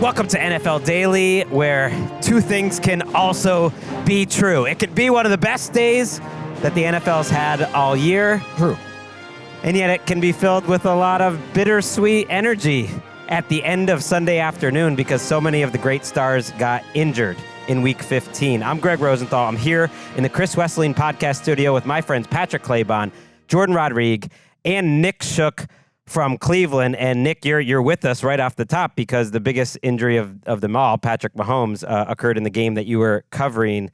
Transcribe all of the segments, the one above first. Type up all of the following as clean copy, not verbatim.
Welcome to NFL Daily, where two things can also be true. It could be one of the best days that the NFL's had all year. True. And yet it can be filled with a lot of bittersweet energy at the end of Sunday afternoon because so many of the great stars got injured in Week 15. I'm Gregg Rosenthal. I'm here in the Chris Wesseling podcast studio with my friends Patrick Claybon, Jourdan Rodrigue, and Nick Shook from Cleveland. And Nick, you're with us right off the top because the biggest injury of them all, Patrick Mahomes, occurred in the game that you were covering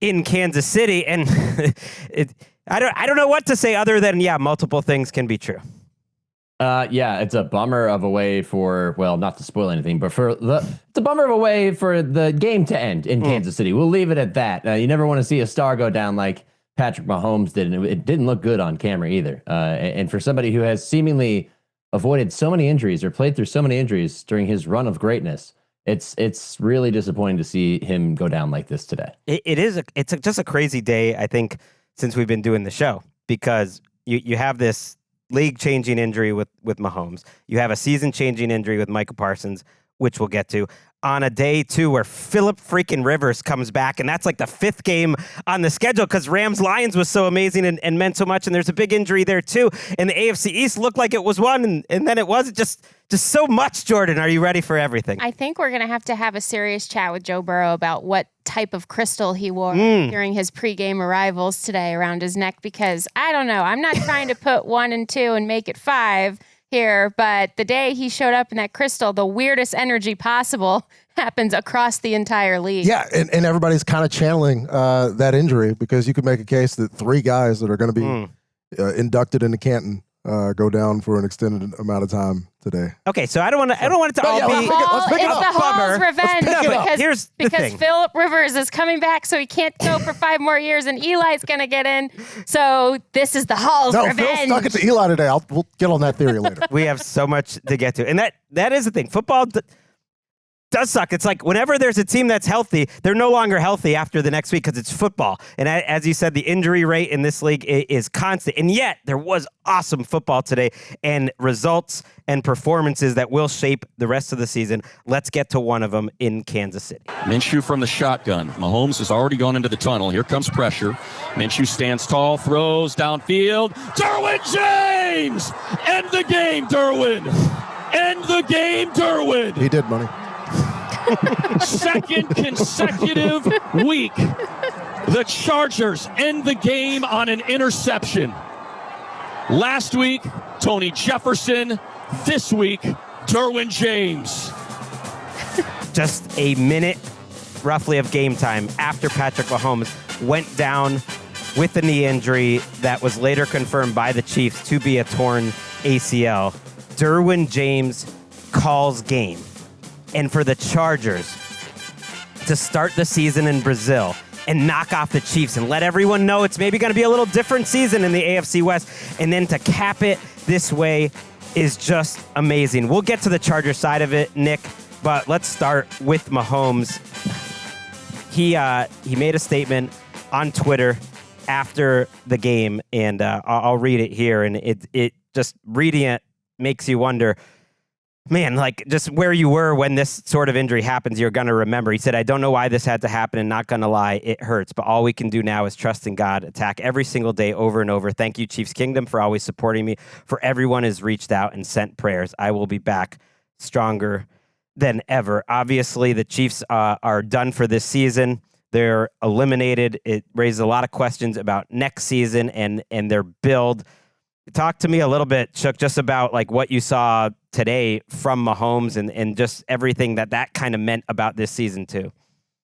in Kansas City. And I don't know what to say other than, multiple things can be true. It's a bummer of a way for, well, not to spoil anything, but it's a bummer of a way for the game to end in Kansas City. We'll leave it at that. You never want to see a star go down like Patrick Mahomes did, and it didn't look good on camera either. And for somebody who has seemingly avoided so many injuries or played through so many injuries during his run of greatness, it's really disappointing to see him go down like this today. It's just a crazy day, I think, since we've been doing the show, because you have this league-changing injury with Mahomes. You have a season-changing injury with Micah Parsons, which we'll get to, on a day, too, where Phillip freaking Rivers comes back, and that's like the fifth game on the schedule because Rams-Lions was so amazing and meant so much, and there's a big injury there, too. And the AFC East looked like it was one, and then it wasn't. Just so much, Jourdan. Are you ready for everything? I think we're going to have a serious chat with Joe Burrow about what type of crystal he wore during his pregame arrivals today around his neck, because I don't know. I'm not trying to put 1 and 2 and make it 5 here, but the day he showed up in that crystal, the weirdest energy possible happens across the entire league. Yeah, and everybody's kind of channeling that injury, because you could make a case that 3 guys that are going to be inducted into Canton go down for an extended amount of time today. Okay, so I don't want it to all be. Let's pick it up. It's the Hall's Because revenge because thing. Phillip Rivers is coming back, so he can't go for 5 more years, and Eli's going to get in. So this is the Hall's revenge. Phil stuck it to Eli today. We'll get on that theory later. We have so much to get to, and that is the thing. Football does suck. It's like whenever there's a team that's healthy, they're no longer healthy after the next week because it's football. And as you said, the injury rate in this league is constant. And yet there was awesome football today and results and performances that will shape the rest of the season. Let's get to one of them in Kansas City. Minshew from the shotgun. Mahomes has already gone into the tunnel. Here comes pressure. Minshew stands tall, throws downfield. Derwin James! End the game, Derwin! End the game, Derwin! He did, money. Second consecutive week, the Chargers end the game on an interception. Last week, Tony Jefferson. This week, Derwin James. Just a minute, roughly, of game time after Patrick Mahomes went down with a knee injury that was later confirmed by the Chiefs to be a torn ACL. Derwin James calls game. And for the Chargers to start the season in Brazil and knock off the Chiefs and let everyone know it's maybe going to be a little different season in the AFC West, and then to cap it this way is just amazing. We'll get to the Chargers side of it, Nick, but let's start with Mahomes. He made a statement on Twitter after the game, and I'll read it here, and it just reading it makes you wonder, man, like just where you were when this sort of injury happens, you're going to remember. He said, "I don't know why this had to happen, and not going to lie, it hurts. But all we can do now is trust in God, attack every single day over and over. Thank you, Chiefs Kingdom, for always supporting me. For everyone has reached out and sent prayers. I will be back stronger than ever." Obviously, the Chiefs are done for this season. They're eliminated. It raises a lot of questions about next season and their build. Talk to me a little bit, Shook, just about like what you saw today from Mahomes and just everything that kind of meant about this season too.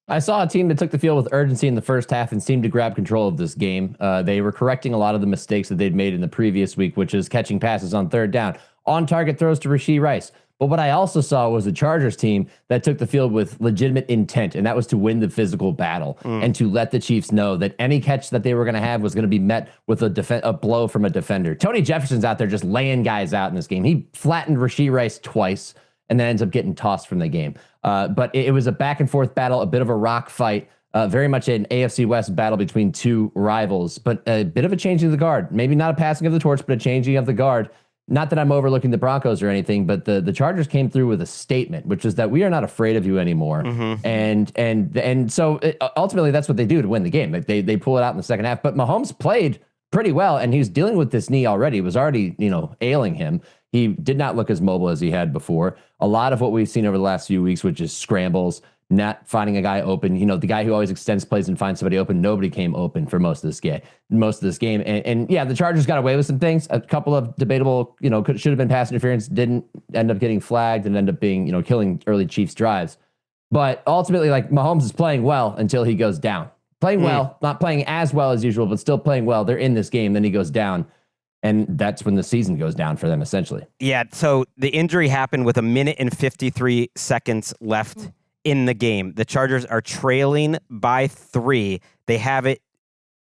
I saw a team that took the field with urgency in the first half and seemed to grab control of this game. They were correcting a lot of the mistakes that they'd made in the previous week, which is catching passes on third down, on-target throws to Rashee Rice. But what I also saw was a Chargers team that took the field with legitimate intent, and that was to win the physical battle and to let the Chiefs know that any catch that they were going to have was going to be met with a blow from a defender. Tony Jefferson's out there just laying guys out in this game. He flattened Rashee Rice twice and then ends up getting tossed from the game. But it was a back-and-forth battle, a bit of a rock fight, very much an AFC West battle between two rivals, but a bit of a changing of the guard. Maybe not a passing of the torch, but a changing of the guard. not that I'm overlooking the Broncos or anything, but the Chargers came through with a statement, which is that we are not afraid of you anymore. And so ultimately that's what they do to win the game. Like they pull it out in the second half, but Mahomes played pretty well, and he's dealing with this knee already. It was already, ailing him. He did not look as mobile as he had before. A lot of what we've seen over the last few weeks, which is scrambles, not finding a guy open. The guy who always extends plays and finds somebody open. Nobody came open for most of this game. And yeah, the Chargers got away with some things. A couple of debatable, should have been pass interference. Didn't end up getting flagged and end up being, killing early Chiefs drives. But ultimately, like, Mahomes is playing well until he goes down. Playing well, not playing as well as usual, but still playing well. They're in this game. Then he goes down. And that's when the season goes down for them, essentially. Yeah, so the injury happened with 1 minute and 53 seconds left in the game. The Chargers are trailing by 3. They have it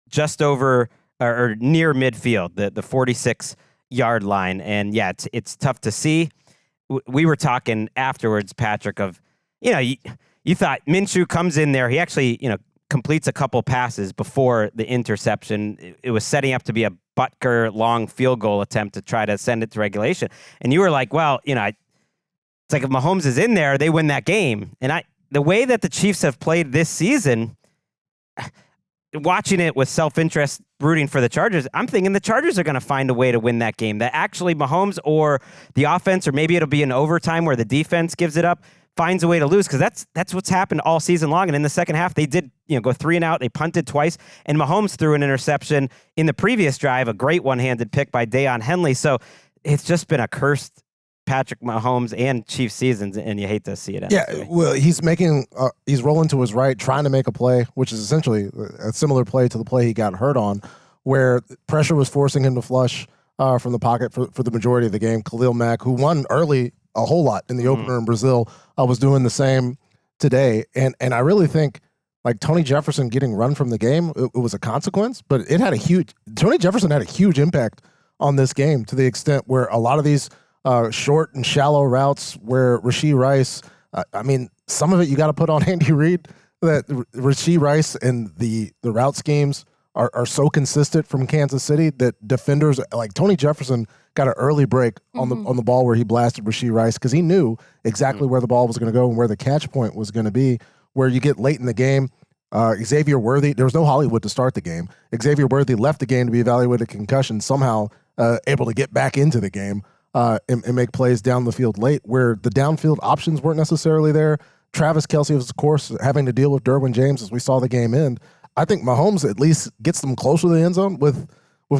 just over or near midfield, the 46-yard line. And yeah, it's tough to see. We were talking afterwards, Patrick, of, you thought Minshew comes in there. He actually, completes a couple passes before the interception. It was setting up to be a Butker long field goal attempt to try to send it to regulation. And you were like, well, it's like if Mahomes is in there, they win that game. And the way that the Chiefs have played this season, watching it with self-interest, rooting for the Chargers, I'm thinking the Chargers are going to find a way to win that game. That actually Mahomes or the offense, or maybe it'll be an overtime where the defense gives it up, finds a way to lose, because that's what's happened all season long. And in the second half, they did go 3 and out. They punted twice, and Mahomes threw an interception in the previous drive, a great one-handed pick by Deion Henley. So it's just been a cursed Patrick Mahomes and Chiefs seasons, and you hate to see it. Yeah, well, he's rolling to his right, trying to make a play, which is essentially a similar play to the play he got hurt on, where pressure was forcing him to flush from the pocket for the majority of the game. Khalil Mack, who won early a whole lot in the opener in Brazil, was doing the same today. And I really think, like, Tony Jefferson getting run from the game, it was a consequence, but Tony Jefferson had a huge impact on this game, to the extent where a lot of these short and shallow routes where Rashee Rice, some of it you got to put on Andy Reid, that Rashee Rice and the route schemes are so consistent from Kansas City that defenders like Tony Jefferson got an early break on the ball where he blasted Rashee Rice, because he knew exactly where the ball was going to go and where the catch point was going to be. Where you get late in the game, Xavier Worthy, there was no Hollywood to start the game. Xavier Worthy left the game to be evaluated concussion, somehow able to get back into the game and make plays down the field late, where the downfield options weren't necessarily there. Travis Kelce was, of course, having to deal with Derwin James as we saw the game end. I think Mahomes at least gets them closer to the end zone with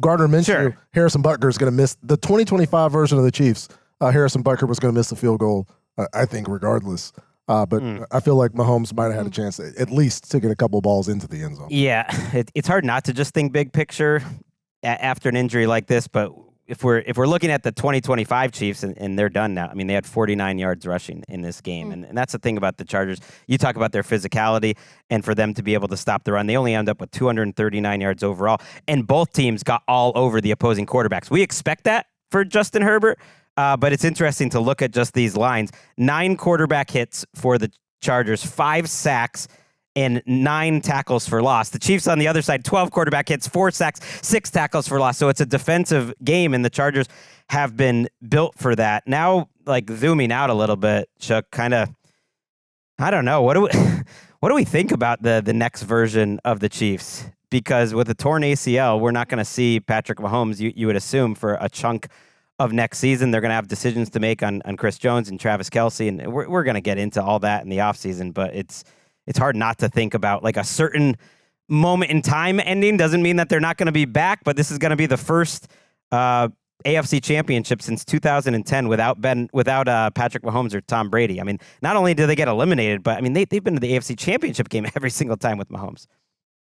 Gardner Minshew. Sure. Harrison Butker is going to miss the 2025 version of the Chiefs. Harrison Butker was going to miss the field goal, I think, regardless. But I feel like Mahomes might have had a chance at least to get a couple of balls into the end zone. Yeah, it's hard not to just think big picture after an injury like this, but if we're looking at the 2025 Chiefs and they're done now, they had 49 yards rushing in this game. And that's the thing about the Chargers. You talk about their physicality, and for them to be able to stop the run, they only end up with 239 yards overall. And both teams got all over the opposing quarterbacks. We expect that for Justin Herbert, but it's interesting to look at just these lines. 9 quarterback hits for the Chargers, 5 sacks, and 9 tackles for loss. The Chiefs on the other side, 12 quarterback hits, 4 sacks, 6 tackles for loss. So it's a defensive game, and the Chargers have been built for that. Now, like, zooming out a little bit, Shook, kind of, I don't know. What do we think about the next version of the Chiefs? Because with a torn ACL, we're not going to see Patrick Mahomes, you would assume, for a chunk of next season. They're going to have decisions to make on Chris Jones and Travis Kelce, and we're going to get into all that in the offseason, but it's hard not to think about, like, a certain moment in time ending. Doesn't mean that they're not going to be back, but this is going to be the first AFC championship since 2010 without Patrick Mahomes or Tom Brady. Not only do they get eliminated, but they've been to the AFC championship game every single time with Mahomes.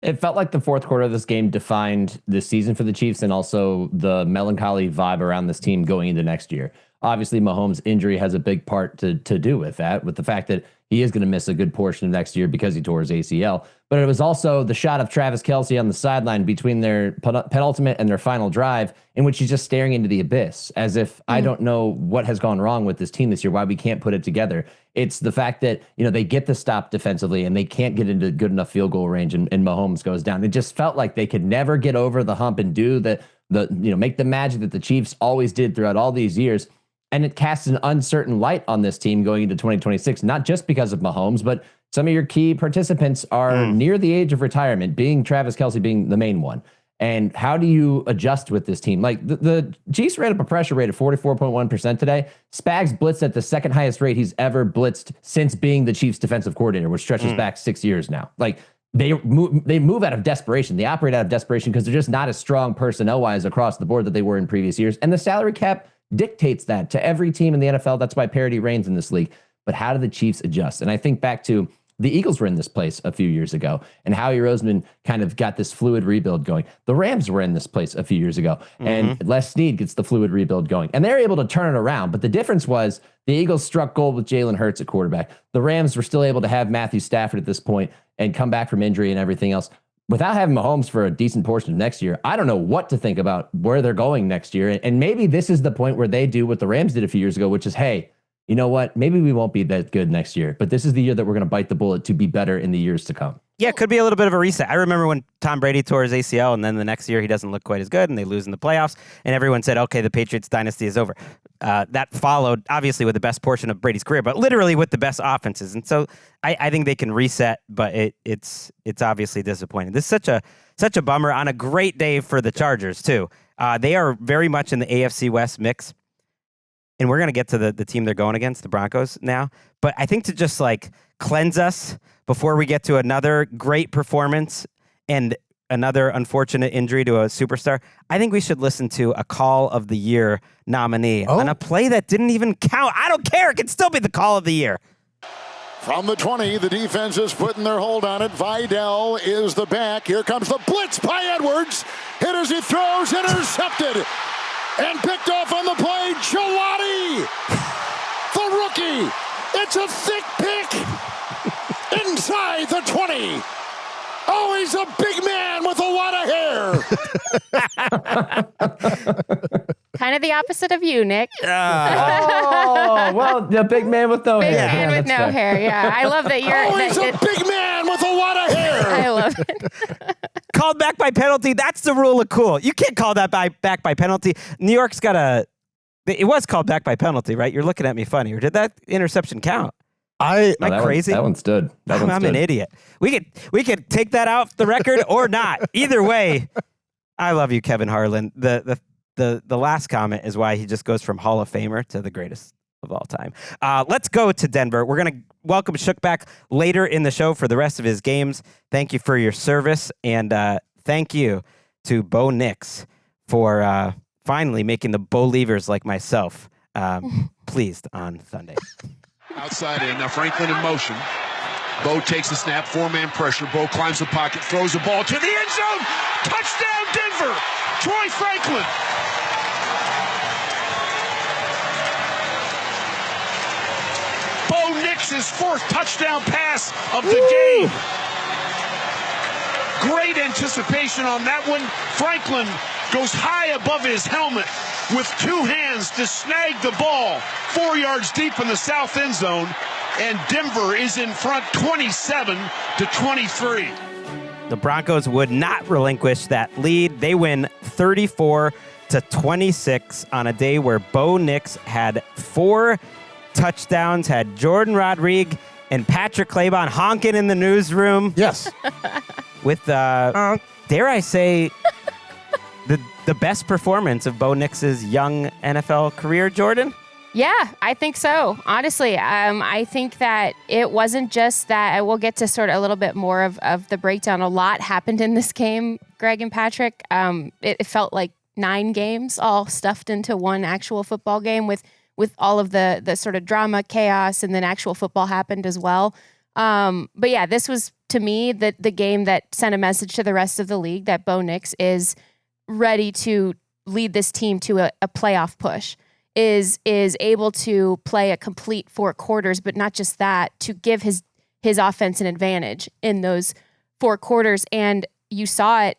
It felt like the fourth quarter of this game defined the season for the Chiefs, and also the melancholy vibe around this team going into next year. Obviously, Mahomes' injury has a big part to do with that, with the fact that he is going to miss a good portion of next year because he tore his ACL. But it was also the shot of Travis Kelce on the sideline between their penultimate and their final drive, in which he's just staring into the abyss, as if I don't know what has gone wrong with this team this year, why we can't put it together. It's the fact that, they get the stop defensively and they can't get into good enough field goal range, and Mahomes goes down. It just felt like they could never get over the hump and do the make the magic that the Chiefs always did throughout all these years. And it casts an uncertain light on this team going into 2026, not just because of Mahomes, but some of your key participants are near the age of retirement, being Travis Kelce being the main one. And how do you adjust with this team? Like the Chiefs ran up a pressure rate of 44.1% today. Spags blitzed at the second highest rate he's ever blitzed since being the Chiefs defensive coordinator, which stretches back 6 years now. Like they move out of desperation. They operate out of desperation because they're just not as strong personnel-wise across the board that they were in previous years. And the salary cap dictates that to every team in the NFL. That's why parity reigns in this league. But how do the Chiefs adjust? And I think back to the Eagles were in this place a few years ago, and Howie Roseman kind of got this fluid rebuild going. The Rams were in this place a few years ago, and Les Snead gets the fluid rebuild going, and they're able to turn it around. But the difference was the Eagles struck gold with Jalen Hurts at quarterback. The Rams were still able to have Matthew Stafford at this point and come back from injury and everything else. Without having Mahomes for a decent portion of next year, I don't know what to think about where they're going next year. And maybe this is the point where they do what the Rams did a few years ago, which is, hey, you know what? Maybe we won't be that good next year, but this is the year that we're going to bite the bullet to be better in the years to come. Yeah, it could be a little bit of a reset. I remember when Tom Brady tore his ACL, and then the next year he doesn't look quite as good, and they lose in the playoffs, and everyone said, okay, the Patriots dynasty is over. That followed, obviously, with the best portion of Brady's career, but literally with the best offenses. And so I think they can reset, but it's obviously disappointing. This is such a bummer on a great day for the Chargers, too. They are very much in the AFC West mix. And we're going to get to the team they're going against, the Broncos, now. But I think to just cleanse us before we get to another great performance and another unfortunate injury to a superstar, I think we should listen to a Call of the Year nominee on a play that didn't even count. I don't care. It can still be the Call of the Year. From the 20, the defense is putting their hold on it. Vidal is the back. Here comes the blitz by Edwards. Hit as he throws, intercepted. And picked off on the play, Gelati, the rookie. It's a thick pick inside the 20. Oh, he's a big man with a lot of hair. Kind of the opposite of you, Nick. Oh, well, the big man with no hair. Big man with no hair, yeah. I love that you're... Oh, he's a big man with a lot of hair. I love it. Called back by penalty. That's the rule of cool. You can't call that back by penalty. New York's got it was called back by penalty, right? You're looking at me funny. Or did that interception count? Am I crazy? That one stood. I'm an idiot. We could take that out the record or not. Either way, I love you, Kevin Harlan. The last comment is why he just goes from Hall of Famer to the greatest of all time. Let's go to Denver. We're going to welcome Shook back later in the show for the rest of his games. Thank you for your service, and thank you to Bo Nix for finally making the Bo Leavers like myself pleased on Sunday. Outside in, now Franklin in motion. Bo takes the snap, four-man pressure. Bo climbs the pocket, throws the ball to the end zone. Touchdown, Denver! Troy Franklin. Bo Nix's fourth touchdown pass of the game. Great anticipation on that one. Franklin goes high above his helmet with two hands to snag the ball 4 yards deep in the south end zone, and Denver is in front 27-23. The Broncos would not relinquish that lead. They win 34-26 on a day where Bo Nix had 4 touchdowns, had Jourdan Rodrigue and Patrick Claybon honking in the newsroom. Yes. With, dare I say, the best performance of Bo Nix's young NFL career, Jordan? Yeah, I think so. Honestly, I think that it wasn't just that. We'll get to sort of a little bit more of the breakdown. A lot happened in this game, Greg and Patrick. It felt like 9 games all stuffed into one actual football game with all of the sort of drama, chaos, and then actual football happened as well. But yeah, this was, to me, the game that sent a message to the rest of the league that Bo Nix is ready to lead this team to a playoff push, is able to play a complete 4 quarters, but not just that, to give his offense an advantage in those 4 quarters. And you saw it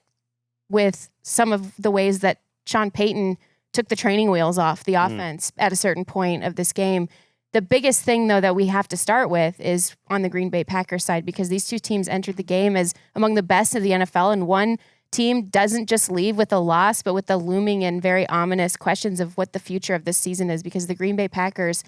with some of the ways that Sean Payton took the training wheels off the offense at a certain point of this game. The biggest thing, though, that we have to start with is on the Green Bay Packers side, because these two teams entered the game as among the best of the NFL, and one team doesn't just leave with a loss, but with the looming and very ominous questions of what the future of this season is, because the Green Bay Packers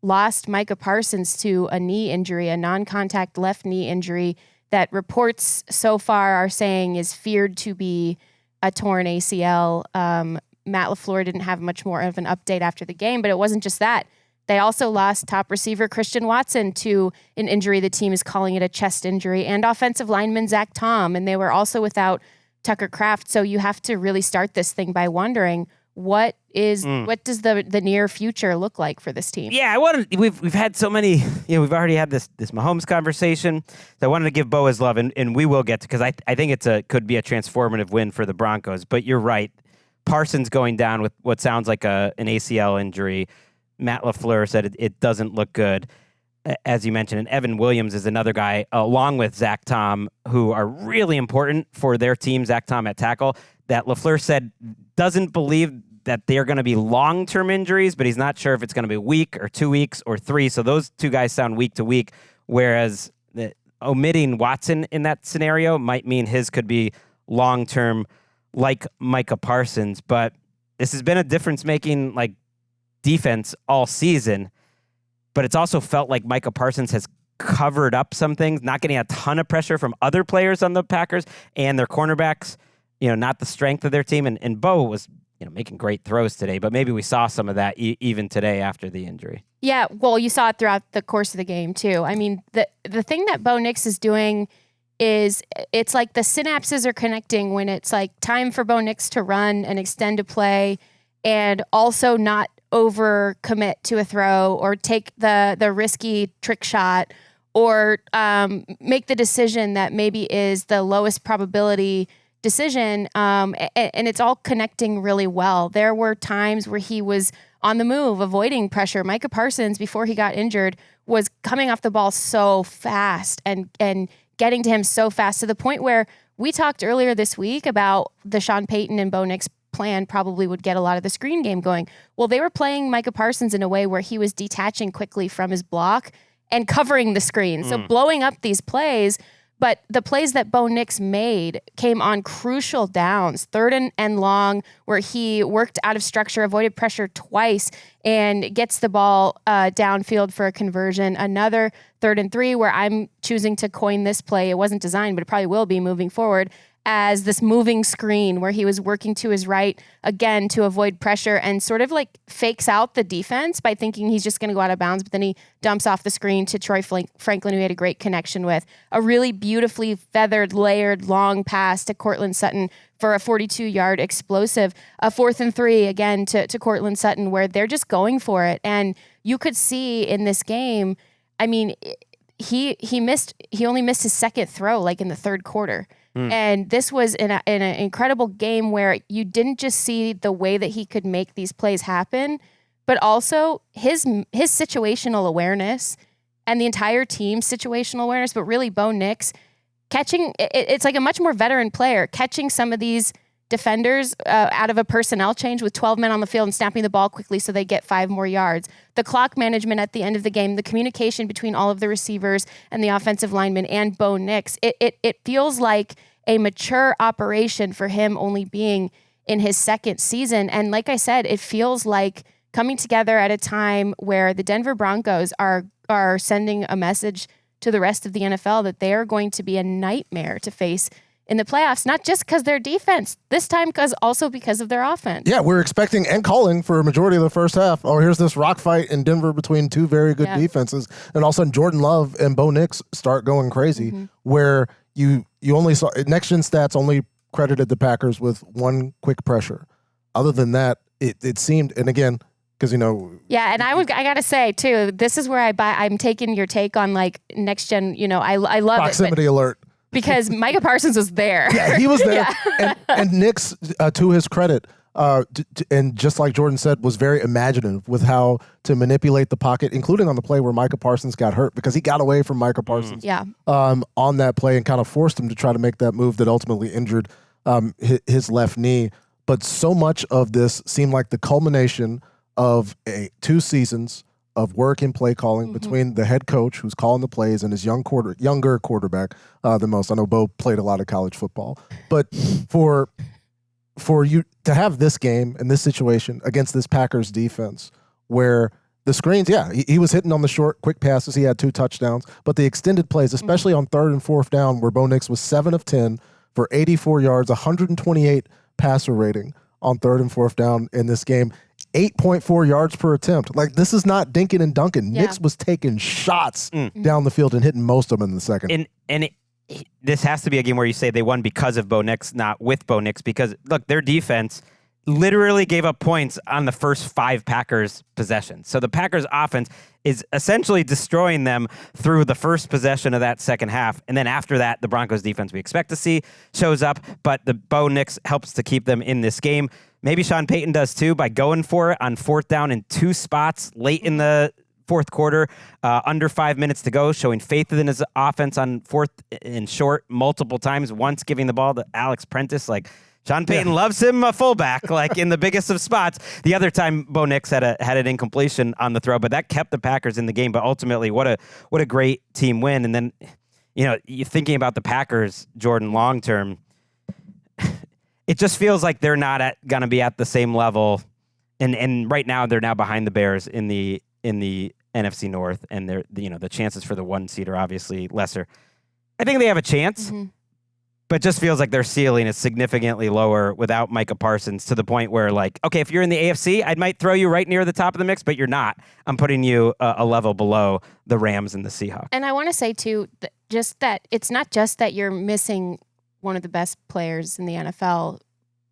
lost Micah Parsons to a knee injury, a non-contact left knee injury that reports so far are saying is feared to be a torn ACL. Matt LaFleur didn't have much more of an update after the game, but it wasn't just that. They also lost top receiver Christian Watson to an injury. The team is calling it a chest injury, and offensive lineman Zach Tom, and they were also without Tucker Kraft. So you have to really start this thing by wondering what does the near future look like for this team? Yeah, we've had so many, we've already had this Mahomes conversation. So I wanted to give Bo his love, and we will get to, because I think could be a transformative win for the Broncos. But you're right. Parsons going down with what sounds like an ACL injury. Matt LaFleur said it doesn't look good, as you mentioned. And Evan Williams is another guy, along with Zach Tom, who are really important for their team. Zach Tom at tackle, that LaFleur said doesn't believe that they're going to be long-term injuries, but he's not sure if it's going to be a week or 2 weeks or 3. So those two guys sound week to week, whereas omitting Watson in that scenario might mean his could be long-term, like Micah Parsons. But this has been a difference-making, defense all season, but it's also felt like Micah Parsons has covered up some things, not getting a ton of pressure from other players on the Packers and their cornerbacks, not the strength of their team. And Bo was, making great throws today, but maybe we saw some of that even today after the injury. Yeah, well, you saw it throughout the course of the game too. I mean, the thing that Bo Nix is doing is it's like the synapses are connecting when it's like time for Bo Nix to run and extend a play and also not overcommit to a throw or take the risky trick shot or make the decision that maybe is the lowest probability decision. And it's all connecting really well. There were times where he was on the move, avoiding pressure. Micah Parsons, before he got injured, was coming off the ball so fast and getting to him so fast, to the point where we talked earlier this week about the Sean Payton and Bo Nix plan probably would get a lot of the screen game going. Well, they were playing Micah Parsons in a way where he was detaching quickly from his block and covering the screen. So blowing up these plays, but the plays that Bo Nix made came on crucial downs, 3rd and long, where he worked out of structure, avoided pressure twice, and gets the ball downfield for a conversion. Another 3rd and 3 where I'm choosing to coin this play. It wasn't designed, but it probably will be moving forward, as this moving screen where he was working to his right again to avoid pressure and sort of like fakes out the defense by thinking he's just going to go out of bounds, but then he dumps off the screen to Troy Franklin, who he had a great connection with. A really beautifully feathered, layered, long pass to Courtland Sutton for a 42-yard explosive. A 4th and 3 again to Courtland Sutton, where they're just going for it. And you could see in this game, I mean, he only missed his second throw like in the 3rd quarter. And this was in an incredible game where you didn't just see the way that he could make these plays happen, but also his situational awareness and the entire team's situational awareness, but really Bo Nix catching, it's like a much more veteran player, catching some of these defenders out of a personnel change with 12 men on the field and snapping the ball quickly so they get 5 more yards. The clock management at the end of the game, the communication between all of the receivers and the offensive linemen and Bo Nix, it feels like a mature operation for him only being in his 2nd season. And like I said, it feels like coming together at a time where the Denver Broncos are sending a message to the rest of the NFL that they are going to be a nightmare to face in the playoffs, not just because their defense, this time also because of their offense. Yeah, we're expecting and calling for a majority of the first half. Oh, here's this rock fight in Denver between two very good defenses. And all of a sudden, Jordan Love and Bo Nix start going crazy, where you only saw – Next Gen Stats only credited the Packers with 1 quick pressure. Other than that, it seemed – and again – because, yeah, and I got to say, too, this is where I'm taking your take on, like, next gen, I love proximity alert. Because Micah Parsons was there. Yeah, he was there. And Nix, to his credit, and just like Jordan said, was very imaginative with how to manipulate the pocket, including on the play where Micah Parsons got hurt, because he got away from Micah Parsons on that play and kind of forced him to try to make that move that ultimately injured his left knee. But so much of this seemed like the culmination of 2 seasons of work and play calling between the head coach who's calling the plays and his younger quarterback than most. I know Bo played a lot of college football, but for you to have this game and this situation against this Packers defense where the screens, he was hitting on the short, quick passes. He had 2 touchdowns, but the extended plays, especially on 3rd and 4th down, where Bo Nix was 7 of 10 for 84 yards, 128 passer rating on 3rd and 4th down in this game, 8.4 yards per attempt. Like, this is not dinking and dunking. Yeah. Nix was taking shots down the field and hitting most of them in the second. This has to be a game where you say they won because of Bo Nix, not with Bo Nix, because, look, their defense literally gave up points on the first 5 Packers possessions. So the Packers offense is essentially destroying them through the first possession of that second half. And then after that, the Broncos defense we expect to see shows up, but the Bo Nix helps to keep them in this game. Maybe Sean Payton does too by going for it on 4th down in 2 spots late in the 4th quarter, under 5 minutes to go, showing faith in his offense on 4th and short multiple times, once giving the ball to Alex Prentice. Like, Sean Payton loves him a fullback, like in the biggest of spots. The other time, Bo Nix had an incompletion on the throw, but that kept the Packers in the game. But ultimately, what a great team win. And then, you're thinking about the Packers, Jourdan, long term. It just feels like they're not going to be at the same level, and right now they're now behind the Bears in the NFC North, and they're the chances for the 1 seed are obviously lesser. I think they have a chance. But just feels like their ceiling is significantly lower without Micah Parsons, to the point where, like, okay, if you're in the AFC, I might throw you right near the top of the mix, but you're not. I'm putting you a level below the Rams and the Seahawks. And I want to say, too, just that it's not just that you're missing one of the best players in the NFL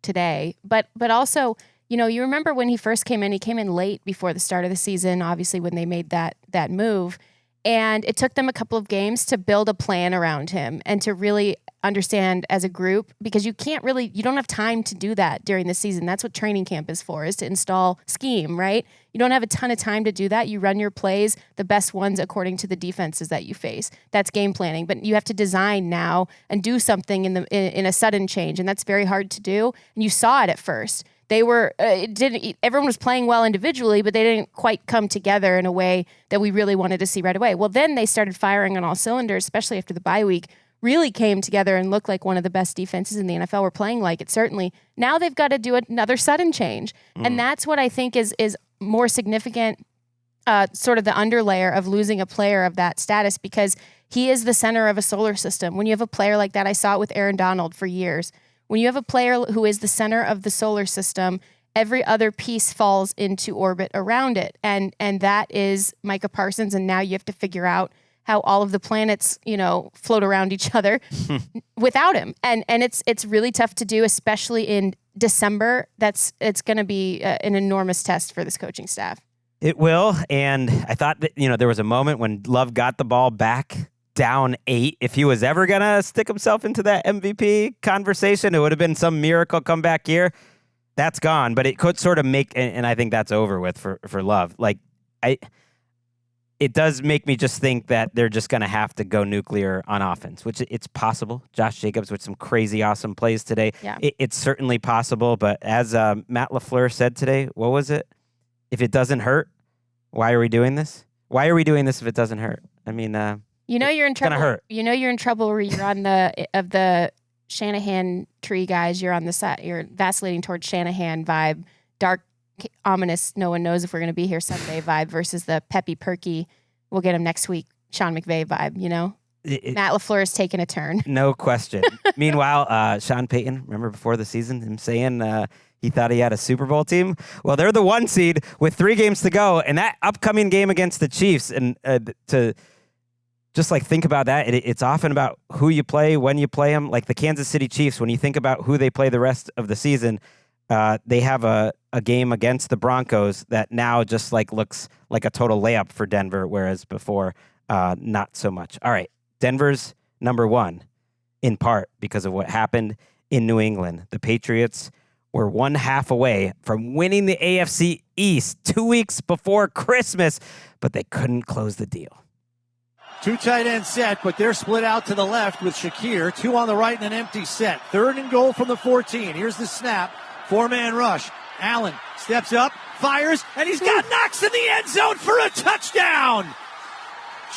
today, but also, you remember when he first came in, he came in late before the start of the season, obviously when they made that move. And it took them a couple of games to build a plan around him and to really understand as a group, because you don't have time to do that during the season. That's what training camp is for, is to install scheme, right? You don't have a ton of time to do that. You run your plays, the best ones according to the defenses that you face. That's game planning, but you have to design now and do something in a sudden change, and that's very hard to do. And you saw it at first. They were everyone was playing well individually, but they didn't quite come together in a way that we really wanted to see right away. Well, then they started firing on all cylinders, especially after the bye week, really came together and looked like one of the best defenses in the NFL. Were playing like it, certainly. Now they've got to do another sudden change. And that's what I think is more significant, sort of the underlayer of losing a player of that status, because he is the center of a solar system. When you have a player like that, I saw it with Aaron Donald for years. When you have a player who is the center of the solar system, every other piece falls into orbit around it. And that is Micah Parsons. And now you have to figure out how all of the planets, float around each other without him. And it's really tough to do, especially in December. It's going to be an enormous test for this coaching staff. It will. And I thought that, there was a moment when Love got the ball back down 8. If he was ever going to stick himself into that MVP conversation, it would have been some miracle comeback year. That's gone, but it could sort of make, and I think that's over with for Love. Like, it does make me just think that they're just going to have to go nuclear on offense, which it's possible. Josh Jacobs with some crazy awesome plays today. Yeah. It's certainly possible, but as Matt LaFleur said today, what was it? If it doesn't hurt, why are we doing this? Why are we doing this if it doesn't hurt? I mean, you're in trouble. Gonna hurt. You're in trouble where you're on the Shanahan tree, guys. You're on the side. You're vacillating towards Shanahan vibe, dark, ominous. No one knows if we're going to be here Sunday vibe versus the peppy, perky. We'll get him next week. Sean McVay vibe. Matt LaFleur is taking a turn. No question. Meanwhile, Sean Payton, remember before the season, him saying he thought he had a Super Bowl team? Well, they're the 1 seed with 3 games to go, and that upcoming game against the Chiefs, and to just think about that. It's often about who you play, when you play them. Like the Kansas City Chiefs, when you think about who they play the rest of the season, they have a game against the Broncos that now just looks like a total layup for Denver, whereas before, not so much. All right, Denver's number 1, in part because of what happened in New England. The Patriots were 1/2 away from winning the AFC East 2 weeks before Christmas, but they couldn't close the deal. 2 tight end set, but they're split out to the left with Shakir. 2 on the right and an empty set. 3rd and goal from the 14. Here's the snap. 4-man rush. Allen steps up, fires, and he's got Knox in the end zone for a touchdown.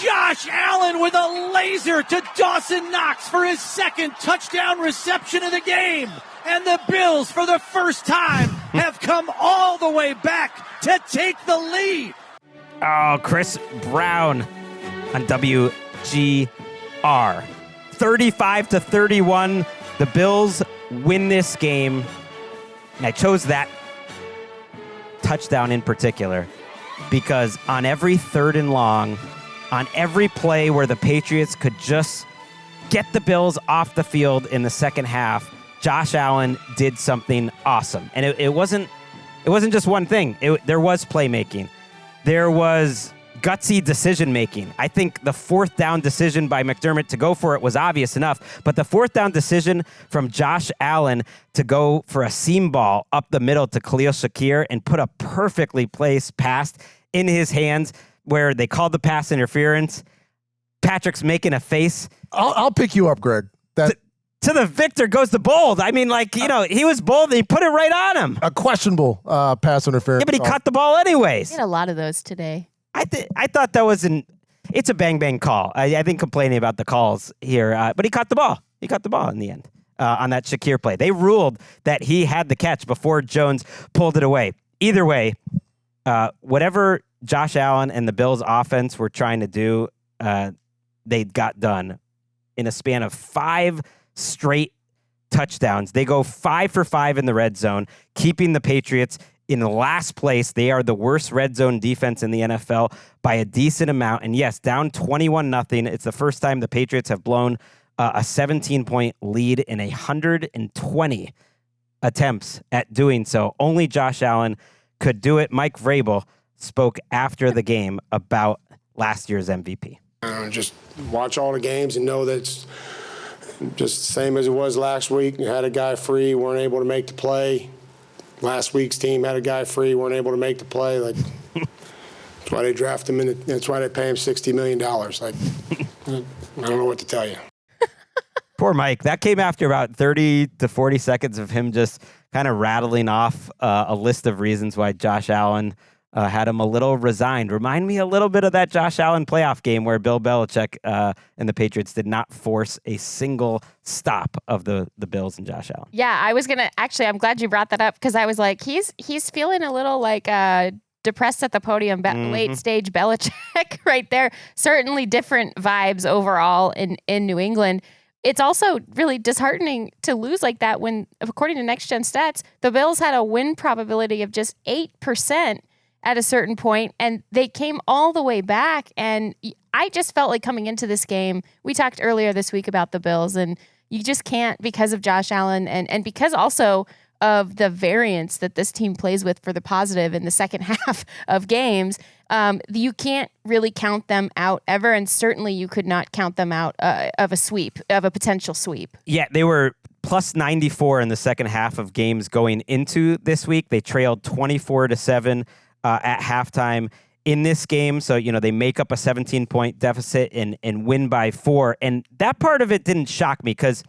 Josh Allen with a laser to Dawson Knox for his second touchdown reception of the game. And the Bills, for the first time, have come all the way back to take the lead. Oh, Chris Brown on WGR. 35-31. The Bills win this game. And I chose that touchdown in particular because on every 3rd and long, on every play where the Patriots could just get the Bills off the field in the second half, Josh Allen did something awesome. And it wasn't just one thing. There was playmaking. There was gutsy decision-making. I think the 4th down decision by McDermott to go for it was obvious enough, but the 4th down decision from Josh Allen to go for a seam ball up the middle to Khalil Shakir and put a perfectly placed pass in his hands where they called the pass interference. Patrick's making a face. I'll pick you up, Greg. That to the victor goes the bold. I mean, he was bold and he put it right on him. a questionable pass interference. Yeah, but he caught the ball anyways. We had a lot of those today. I thought that was it's a bang call. I think complaining about the calls here, but he caught the ball. He caught the ball in the end on that Shakir play. They ruled that he had the catch before Jones pulled it away. Either way, whatever Josh Allen and the Bills offense were trying to do, they got done in a span of 5 straight touchdowns. They go 5 for 5 in the red zone, keeping the Patriots in last place. They are the worst red zone defense in the NFL by a decent amount. And yes, down 21-0. It's the first time the Patriots have blown a 17-point lead in 120 attempts at doing so. Only Josh Allen could do it. Mike Vrabel spoke after the game about last year's MVP. Just watch all the games and know that it's just the same as it was last week. You had a guy free, weren't able to make the play. Last week's team had a guy free, weren't able to make the play. That's why they draft him, and that's why they pay him $60 million. I don't know what to tell you. Poor Mike. That came after about 30 to 40 seconds of him just kind of rattling off a list of reasons why Josh Allen had him a little resigned. Remind me a little bit of that Josh Allen playoff game where Bill Belichick and the Patriots did not force a single stop of the Bills and Josh Allen. Yeah, I was going to actually, I'm glad you brought that up because I was like, he's feeling a little like depressed at the podium, late stage Belichick right there. Certainly different vibes overall in New England. It's also really disheartening to lose like that when, according to Next Gen Stats, the Bills had a win probability of just 8% at a certain point, and they came all the way back. And I just felt like coming into this game, we talked earlier this week about the Bills, and you just can't, because of Josh Allen and because also of the variance that this team plays with for the positive in the second half of games, you can't really count them out ever, and certainly you could not count them out of a potential sweep. Yeah, they were plus 94 in the second half of games going into this week. They trailed 24-7 at halftime in this game. So, they make up a 17-point deficit and win by 4. And that part of it didn't shock me because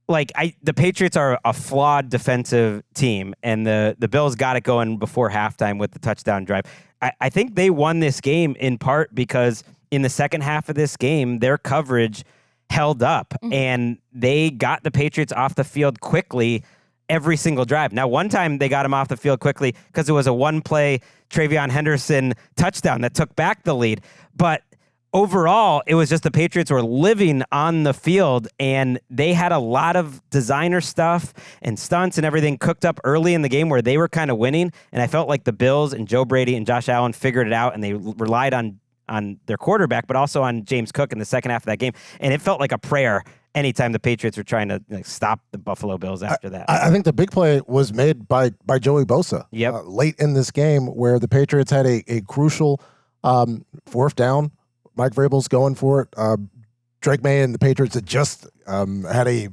the Patriots are a flawed defensive team, and the Bills got it going before halftime with the touchdown drive. I think they won this game in part because in the second half of this game, their coverage held up, and they got the Patriots off the field quickly every single drive. Now, one time they got him off the field quickly because it was a one-play Travion Henderson touchdown that took back the lead. But overall, it was just the Patriots were living on the field, and they had a lot of designer stuff and stunts and everything cooked up early in the game where they were kind of winning. And I felt like the Bills and Joe Brady and Josh Allen figured it out, and they relied on their quarterback, but also on James Cook in the second half of that game. And it felt like a prayer anytime the Patriots were trying to stop the Buffalo Bills after that. I think the big play was made by Joey Bosa late in this game where the Patriots had a crucial 4th down. Mike Vrabel's going for it. Drake May and the Patriots had just had a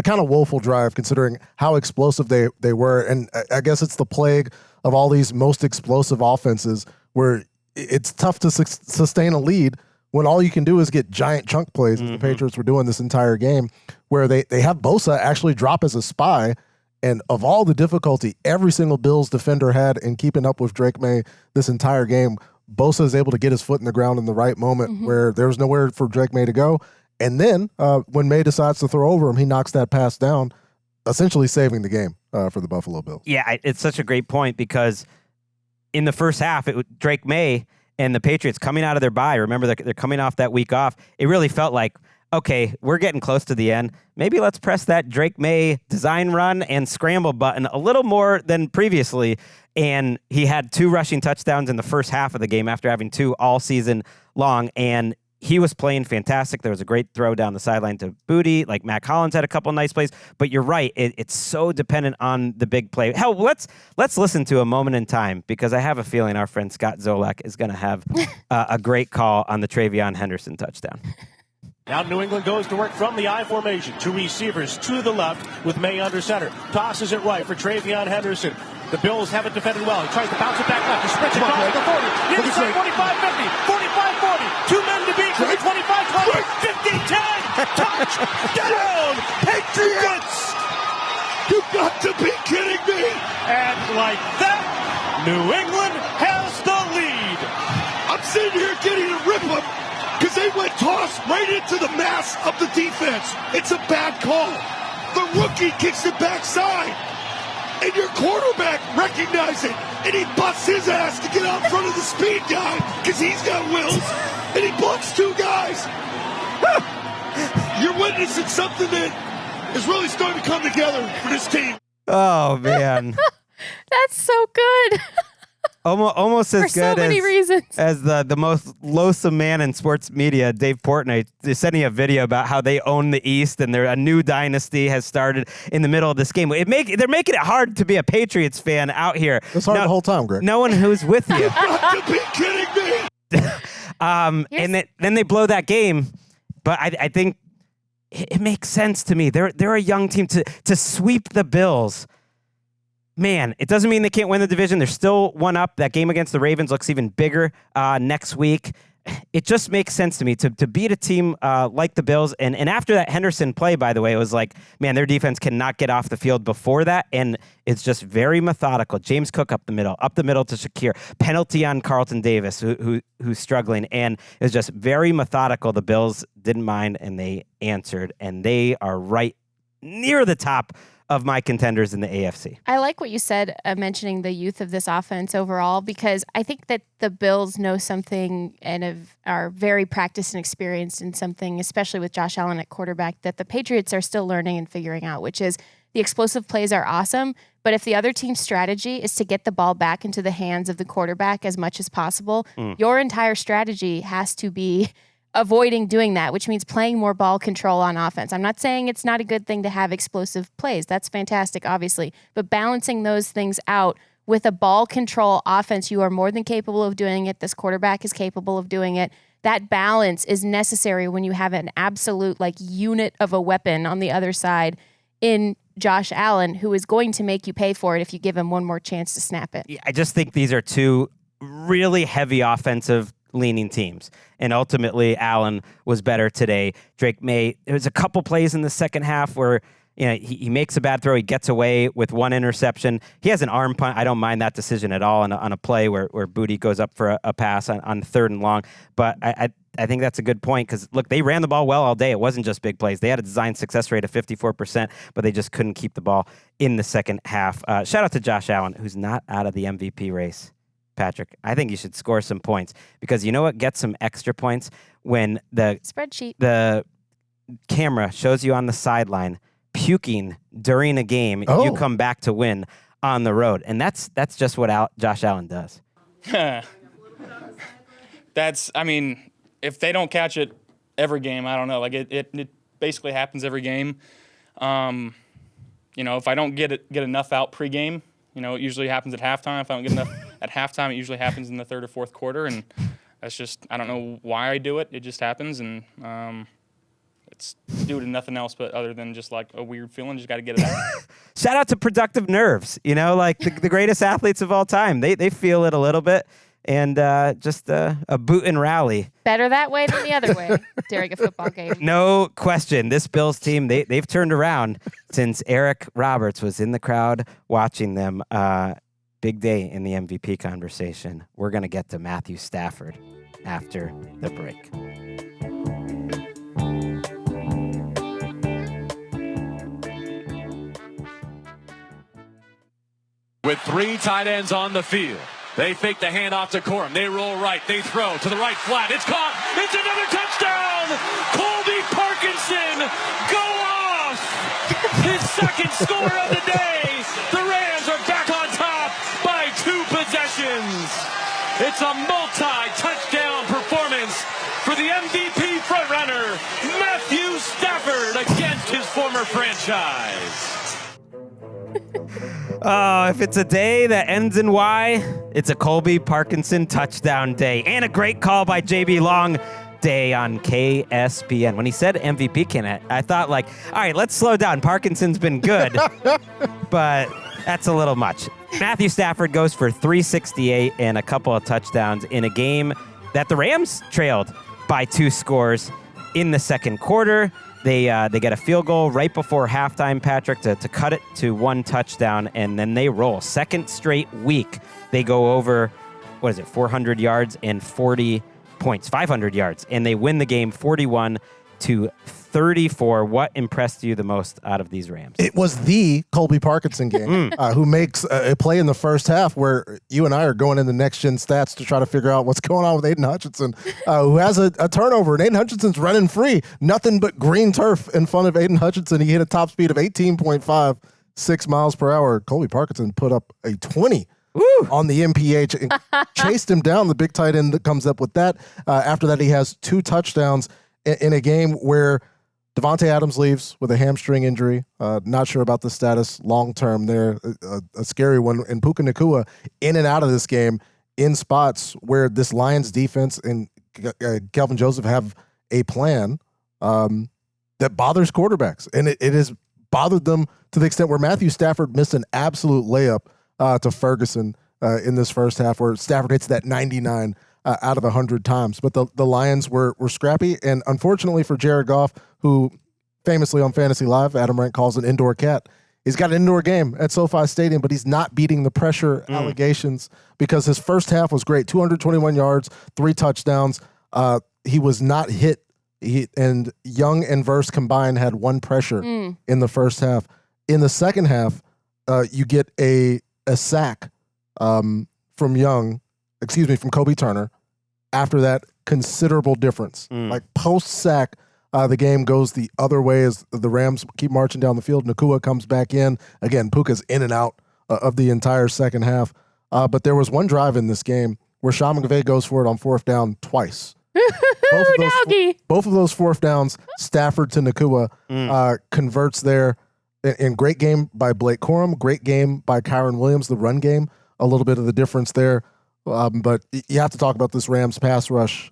kind of woeful drive considering how explosive they were. And I guess it's the plague of all these most explosive offenses where it's tough to sustain a lead when all you can do is get giant chunk plays, as the Patriots were doing this entire game, where they have Bosa actually drop as a spy And of all the difficulty every single Bills defender had in keeping up with Drake May this entire game, Bosa is able to get his foot in the ground in the right moment where there was nowhere for Drake May to go. And then when May decides to throw over him, he knocks that pass down, essentially saving the game for the Buffalo Bills. Yeah, it's such a great point because in the first half, Drake May and the Patriots coming out of their bye, remember they're coming off that week off, it really felt like, okay, we're getting close to the end. Maybe let's press that Drake May design run and scramble button a little more than previously. And he had 2 rushing touchdowns in the first half of the game after having 2 all season long. And he was playing fantastic. There was a great throw down the sideline to Booty. Like Mac Hollins had a couple nice plays. But you're right. It's so dependent on the big play. Hell, let's listen to a moment in time because I have a feeling our friend Scott Zolak is going to have a great call on the Travion Henderson touchdown. Now New England goes to work from the I formation. 2 receivers to the left with May under center. Tosses it right for Travion Henderson. The Bills haven't defended well. He tries to bounce it back left. He sprints across the 40. Inside 45-50. 45-40. 2 men to beat for the 25-20. 50-10. Touchdown. Patriots. You got to be kidding me! And like that, New England has the lead. I'm sitting here getting to rip them because they went tossed right into the mass of the defense. It's a bad call. The rookie kicks it backside. And your quarterback recognizes it, and he busts his ass to get out in front of the speed guy because he's got wheels, and he blocks 2 guys. You're witnessing something that is really starting to come together for this team. Oh, man. That's so good. Almost as For so good many reasons. as the most loathsome man in sports media, Dave Portnoy, is sending a video about how they own the East and a new dynasty has started in the middle of this game. They're making it hard to be a Patriots fan out here. It's hard the whole time, Greg. No one who's with you. You got to be kidding me! And then they blow that game. But I think it makes sense to me. They're a young team to sweep the Bills. Man, it doesn't mean they can't win the division. They're still 1 up. That game against the Ravens looks even bigger next week. It just makes sense to me to beat a team like the Bills. And after that Henderson play, by the way, it was like, man, their defense cannot get off the field before that. And it's just very methodical. James Cook up the middle to Shakir. Penalty on Carlton Davis, who's struggling. And it was just very methodical. The Bills didn't mind, and they answered. And they are right near the top of my contenders in the AFC. I like what you said, mentioning the youth of this offense overall, because I think that the Bills know something and are very practiced and experienced in something, especially with Josh Allen at quarterback, that the Patriots are still learning and figuring out, which is the explosive plays are awesome, but if the other team's strategy is to get the ball back into the hands of the quarterback as much as possible, your entire strategy has to be avoiding doing that, which means playing more ball control on offense. I'm not saying it's not a good thing to have explosive plays. That's fantastic, obviously. But balancing those things out with a ball control offense, you are more than capable of doing it. This quarterback is capable of doing it. That balance is necessary when you have an absolute unit of a weapon on the other side in Josh Allen, who is going to make you pay for it if you give him one more chance to snap it. Yeah, I just think these are 2 really heavy offensive leaning teams. And ultimately, Allen was better today. Drake May, there was a couple plays in the second half where he makes a bad throw. He gets away with 1 interception. He has an arm punt. I don't mind that decision at all on a play where Booty goes up for a pass on 3rd and long. But I think that's a good point because, look, they ran the ball well all day. It wasn't just big plays. They had a design success rate of 54%, but they just couldn't keep the ball in the second half. Shout out to Josh Allen, who's not out of the MVP race. Patrick, I think you should score some points because you know what gets some extra points? When the spreadsheet, the camera shows you on the sideline puking during a game, you come back to win on the road. And that's just what Josh Allen does. If they don't catch it every game, I don't know. It basically happens every game. If I don't get enough out pregame, it usually happens at halftime. If I don't get enough at halftime, it usually happens in the 3rd or 4th quarter, and that's just, I don't know why I do it. It just happens, and it's due to nothing else but other than just a weird feeling. Just got to get it out. Shout out to productive nerves, the greatest athletes of all time. They feel it a little bit, and just a boot and rally. Better that way than the other way during a football game. No question. This Bills team, they've turned around since Eric Roberts was in the crowd watching them. Big day in the MVP conversation. We're going to get to Matthew Stafford after the break. With 3 tight ends on the field. They fake the handoff to Corum. They roll right. They throw to the right flat. It's caught. It's another touchdown. Colby Parkinson go off. His second score of the day. The Rams are back on top by 2 possessions. It's a multi-touchdown performance for the MVP frontrunner, Matthew Stafford, against his former franchise. Oh, if it's a day that ends in Y, it's a Colby Parkinson touchdown day. And a great call by JB Long day on KSPN. When he said MVP candidate, I thought all right, let's slow down. Parkinson's been good, but that's a little much. Matthew Stafford goes for 368 and a couple of touchdowns in a game that the Rams trailed by 2 scores in the second quarter. They get a field goal right before halftime, Patrick, to cut it to 1 touchdown, and then they roll. Second straight week, they go over, 400 yards and 40 points, 500 yards, and they win the game 41-34. What impressed you the most out of these Rams? It was the Colby Parkinson game, who makes a play in the first half where you and I are going into next-gen stats to try to figure out what's going on with Aiden Hutchinson, who has a turnover, and Aiden Hutchinson's running free. Nothing but green turf in front of Aiden Hutchinson. He hit a top speed of 18.56 miles per hour. Colby Parkinson put up a 20 on the MPH and chased him down, the big tight end that comes up with that. After that, he has 2 touchdowns in a game where Devontae Adams leaves with a hamstring injury. Not sure about the status long-term there. A scary one. And Puka Nacua in and out of this game in spots where this Lions defense and Kelvin Joseph have a plan that bothers quarterbacks. And it has bothered them to the extent where Matthew Stafford missed an absolute layup to Ferguson in this first half, where Stafford hits that 99 out of 100 times. But the Lions were scrappy, and unfortunately for Jared Goff, who famously on Fantasy Live, Adam Rank calls an indoor cat, he's got an indoor game at SoFi Stadium, but he's not beating the pressure allegations because his first half was great, 221 yards, 3 touchdowns. He was not hit, and Young and Verse combined had 1 pressure in the first half. In the second half, you get a sack from Kobe Turner. After that, considerable difference. Like post-sack, the game goes the other way as the Rams keep marching down the field. Nacua comes back in. Again, Puka's in and out of the entire second half. But there was one drive in this game where Sean McVay goes for it on 4th down twice. Both of those 4th downs, Stafford to Nacua converts there. And great game by Blake Corum, great game by Kyron Williams, the run game, a little bit of the difference there. But you have to talk about this Rams pass rush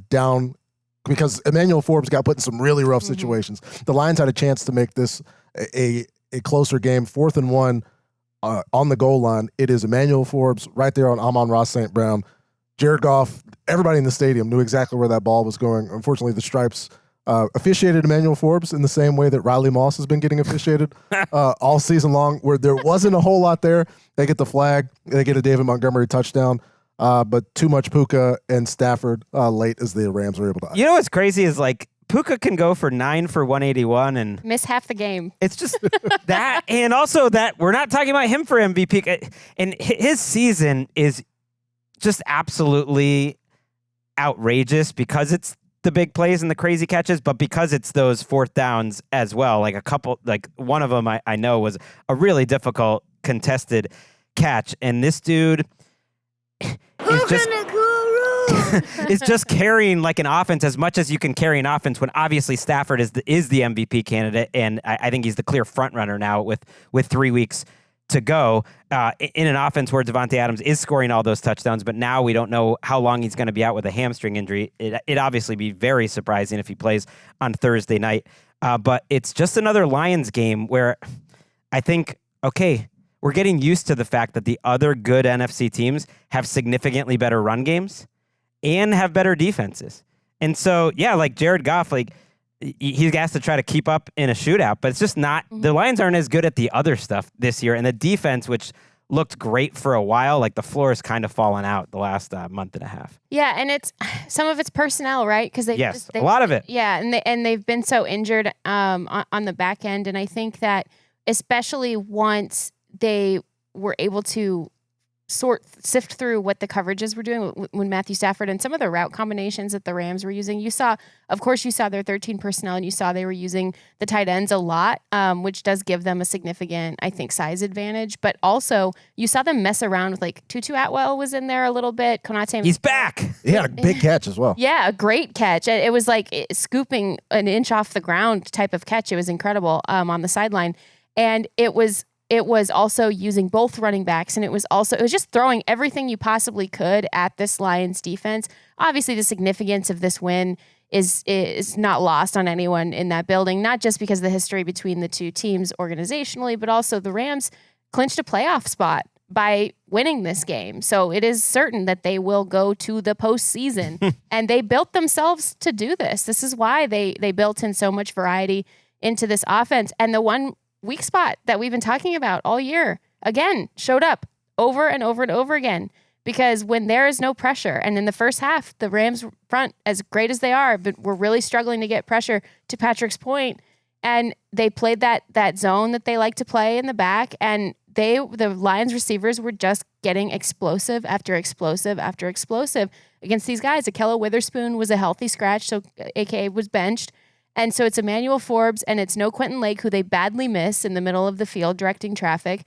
down because Emmanuel Forbes got put in some really rough situations. The Lions had a chance to make this a closer game, 4th and 1 on the goal line. It is Emmanuel Forbes right there on Amon-Ra St. Brown. Jared Goff, everybody in the stadium knew exactly where that ball was going. Unfortunately, the Stripes officiated Emmanuel Forbes in the same way that Riley Moss has been getting officiated all season long, where there wasn't a whole lot there. They get the flag. They get a David Montgomery touchdown. But too much Puka and Stafford late as the Rams are able to. You know what's crazy is Puka can go for 9 for 181 and miss half the game. It's just that, and also that we're not talking about him for MVP. And his season is just absolutely outrageous because it's the big plays and the crazy catches, but because it's those 4th downs as well. One of them I know was a really difficult contested catch, and this dude is just carrying an offense as much as you can carry an offense when obviously Stafford is the MVP candidate, and I think he's the clear front runner now with 3 weeks to go in an offense where Devontae Adams is scoring all those touchdowns, but now we don't know how long he's going to be out with a hamstring injury. It'd obviously be very surprising if he plays on Thursday night, but it's just another Lions game where I think, okay, we're getting used to the fact that the other good NFC teams have significantly better run games and have better defenses. And so, yeah, like Jared Goff, like he has to try to keep up in a shootout, but it's just not, the Lions aren't as good at the other stuff this year. And the defense, which looked great for a while, like the floor has kind of fallen out the last month and a half. Yeah, and it's some of it's personnel, right? Because a lot of it. Yeah, and they've been so injured on the back end, and I think that especially once they were able to sift through what the coverages were doing when Matthew Stafford and some of the route combinations that the Rams were using. You saw their 13 personnel, and you saw they were using the tight ends a lot, which does give them a significant, I think, size advantage. But also, you saw them mess around with, like, Tutu Atwell was in there a little bit. Konate, he's back. He had a big catch as well. Yeah, a great catch. It was like scooping an inch off the ground type of catch. It was incredible on the sideline. And it was also using both running backs, and it was just throwing everything you possibly could at this Lions defense. Obviously, the significance of this win is not lost on anyone in that building, not just because of the history between the two teams organizationally, but also the Rams clinched a playoff spot by winning this game. So it is certain that they will go to the postseason, and they built themselves to do this. This is why they built in so much variety into this offense. And the one weak spot that we've been talking about all year, again, showed up over and over and over again, because when there is no pressure, and in the first half, the Rams front, as great as they are, but we're really struggling to get pressure, to Patrick's point, and they played that zone that they like to play in the back, and the Lions receivers were just getting explosive after explosive after explosive against these guys. Ahkello Witherspoon was a healthy scratch, so AKA was benched. And so it's Emmanuel Forbes, and it's no Quentin Lake, who they badly miss in the middle of the field directing traffic.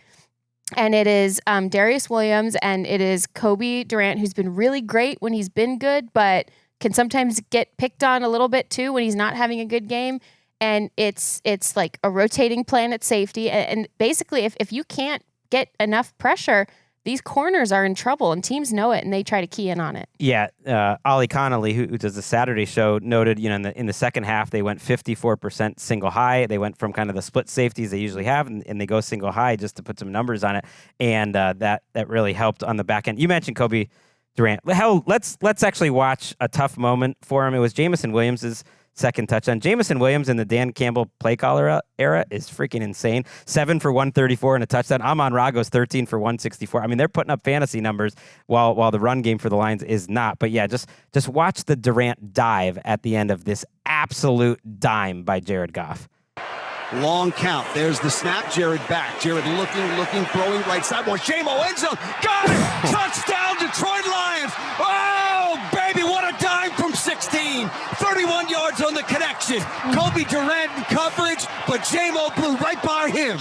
And it is Darius Williams, and it is Kobe Durant, who's been really great when he's been good, but can sometimes get picked on a little bit too when he's not having a good game. And it's like a rotating plan at safety. And basically, if you can't get enough pressure, these corners are in trouble, and teams know it, and they try to key in on it. Yeah, Ollie Connolly, who does the Saturday show, noted, in the second half they went 54% single high. They went from kind of the split safeties they usually have, and they go single high just to put some numbers on it, and that really helped on the back end. You mentioned Kobe Durant. Hell, let's actually watch a tough moment for him. It was Jameson Williams' second touchdown. Jameson Williams in the Dan Campbell play caller era is freaking insane. 7 for 134 and a touchdown. Amon Rago's 13 for 164. I mean, they're putting up fantasy numbers while the run game for the Lions is not. But yeah, just watch the Durant dive at the end of this absolute dime by Jared Goff. Long count. There's the snap. Jared back. Jared looking, throwing right side. Shamo end zone. Got it! Touchdown, Detroit Lions! Oh, baby, what a dime from 16. 31 yards on the connection. Kobe Durant in coverage, but Jamo blew right by him.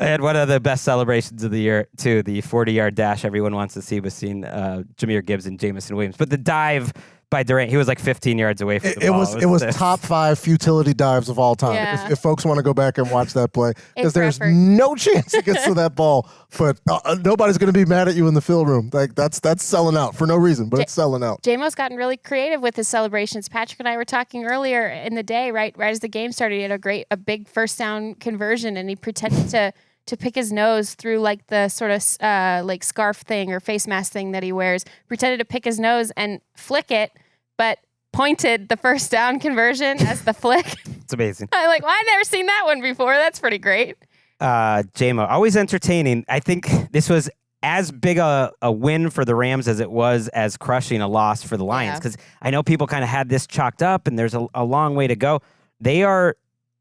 I had one of the best celebrations of the year, too, the 40-yard dash everyone wants to see was seeing Jahmyr Gibbs and Jameson Williams. But the dive by Durant, he was like 15 yards away from the ball. It was top 5 futility dives of all time. Yeah. If folks want to go back and watch that play, because there's no chance it gets to that ball, but nobody's going to be mad at you in the field room. Like that's selling out for no reason, but it's selling out. Jamo's gotten really creative with his celebrations. Patrick and I were talking earlier in the day, right as the game started. He had a big first down conversion, and he pretended to pick his nose through like the sort of like scarf thing or face mask thing that he wears, pretended to pick his nose and flick it, but pointed the first down conversion as the flick. It's amazing. I'm like, well, I've never seen that one before. That's pretty great. Jamo, always entertaining. I think this was as big a win for the Rams as it was as crushing a loss for the Lions, because I know people kind of had this chalked up, and there's a long way to go. They are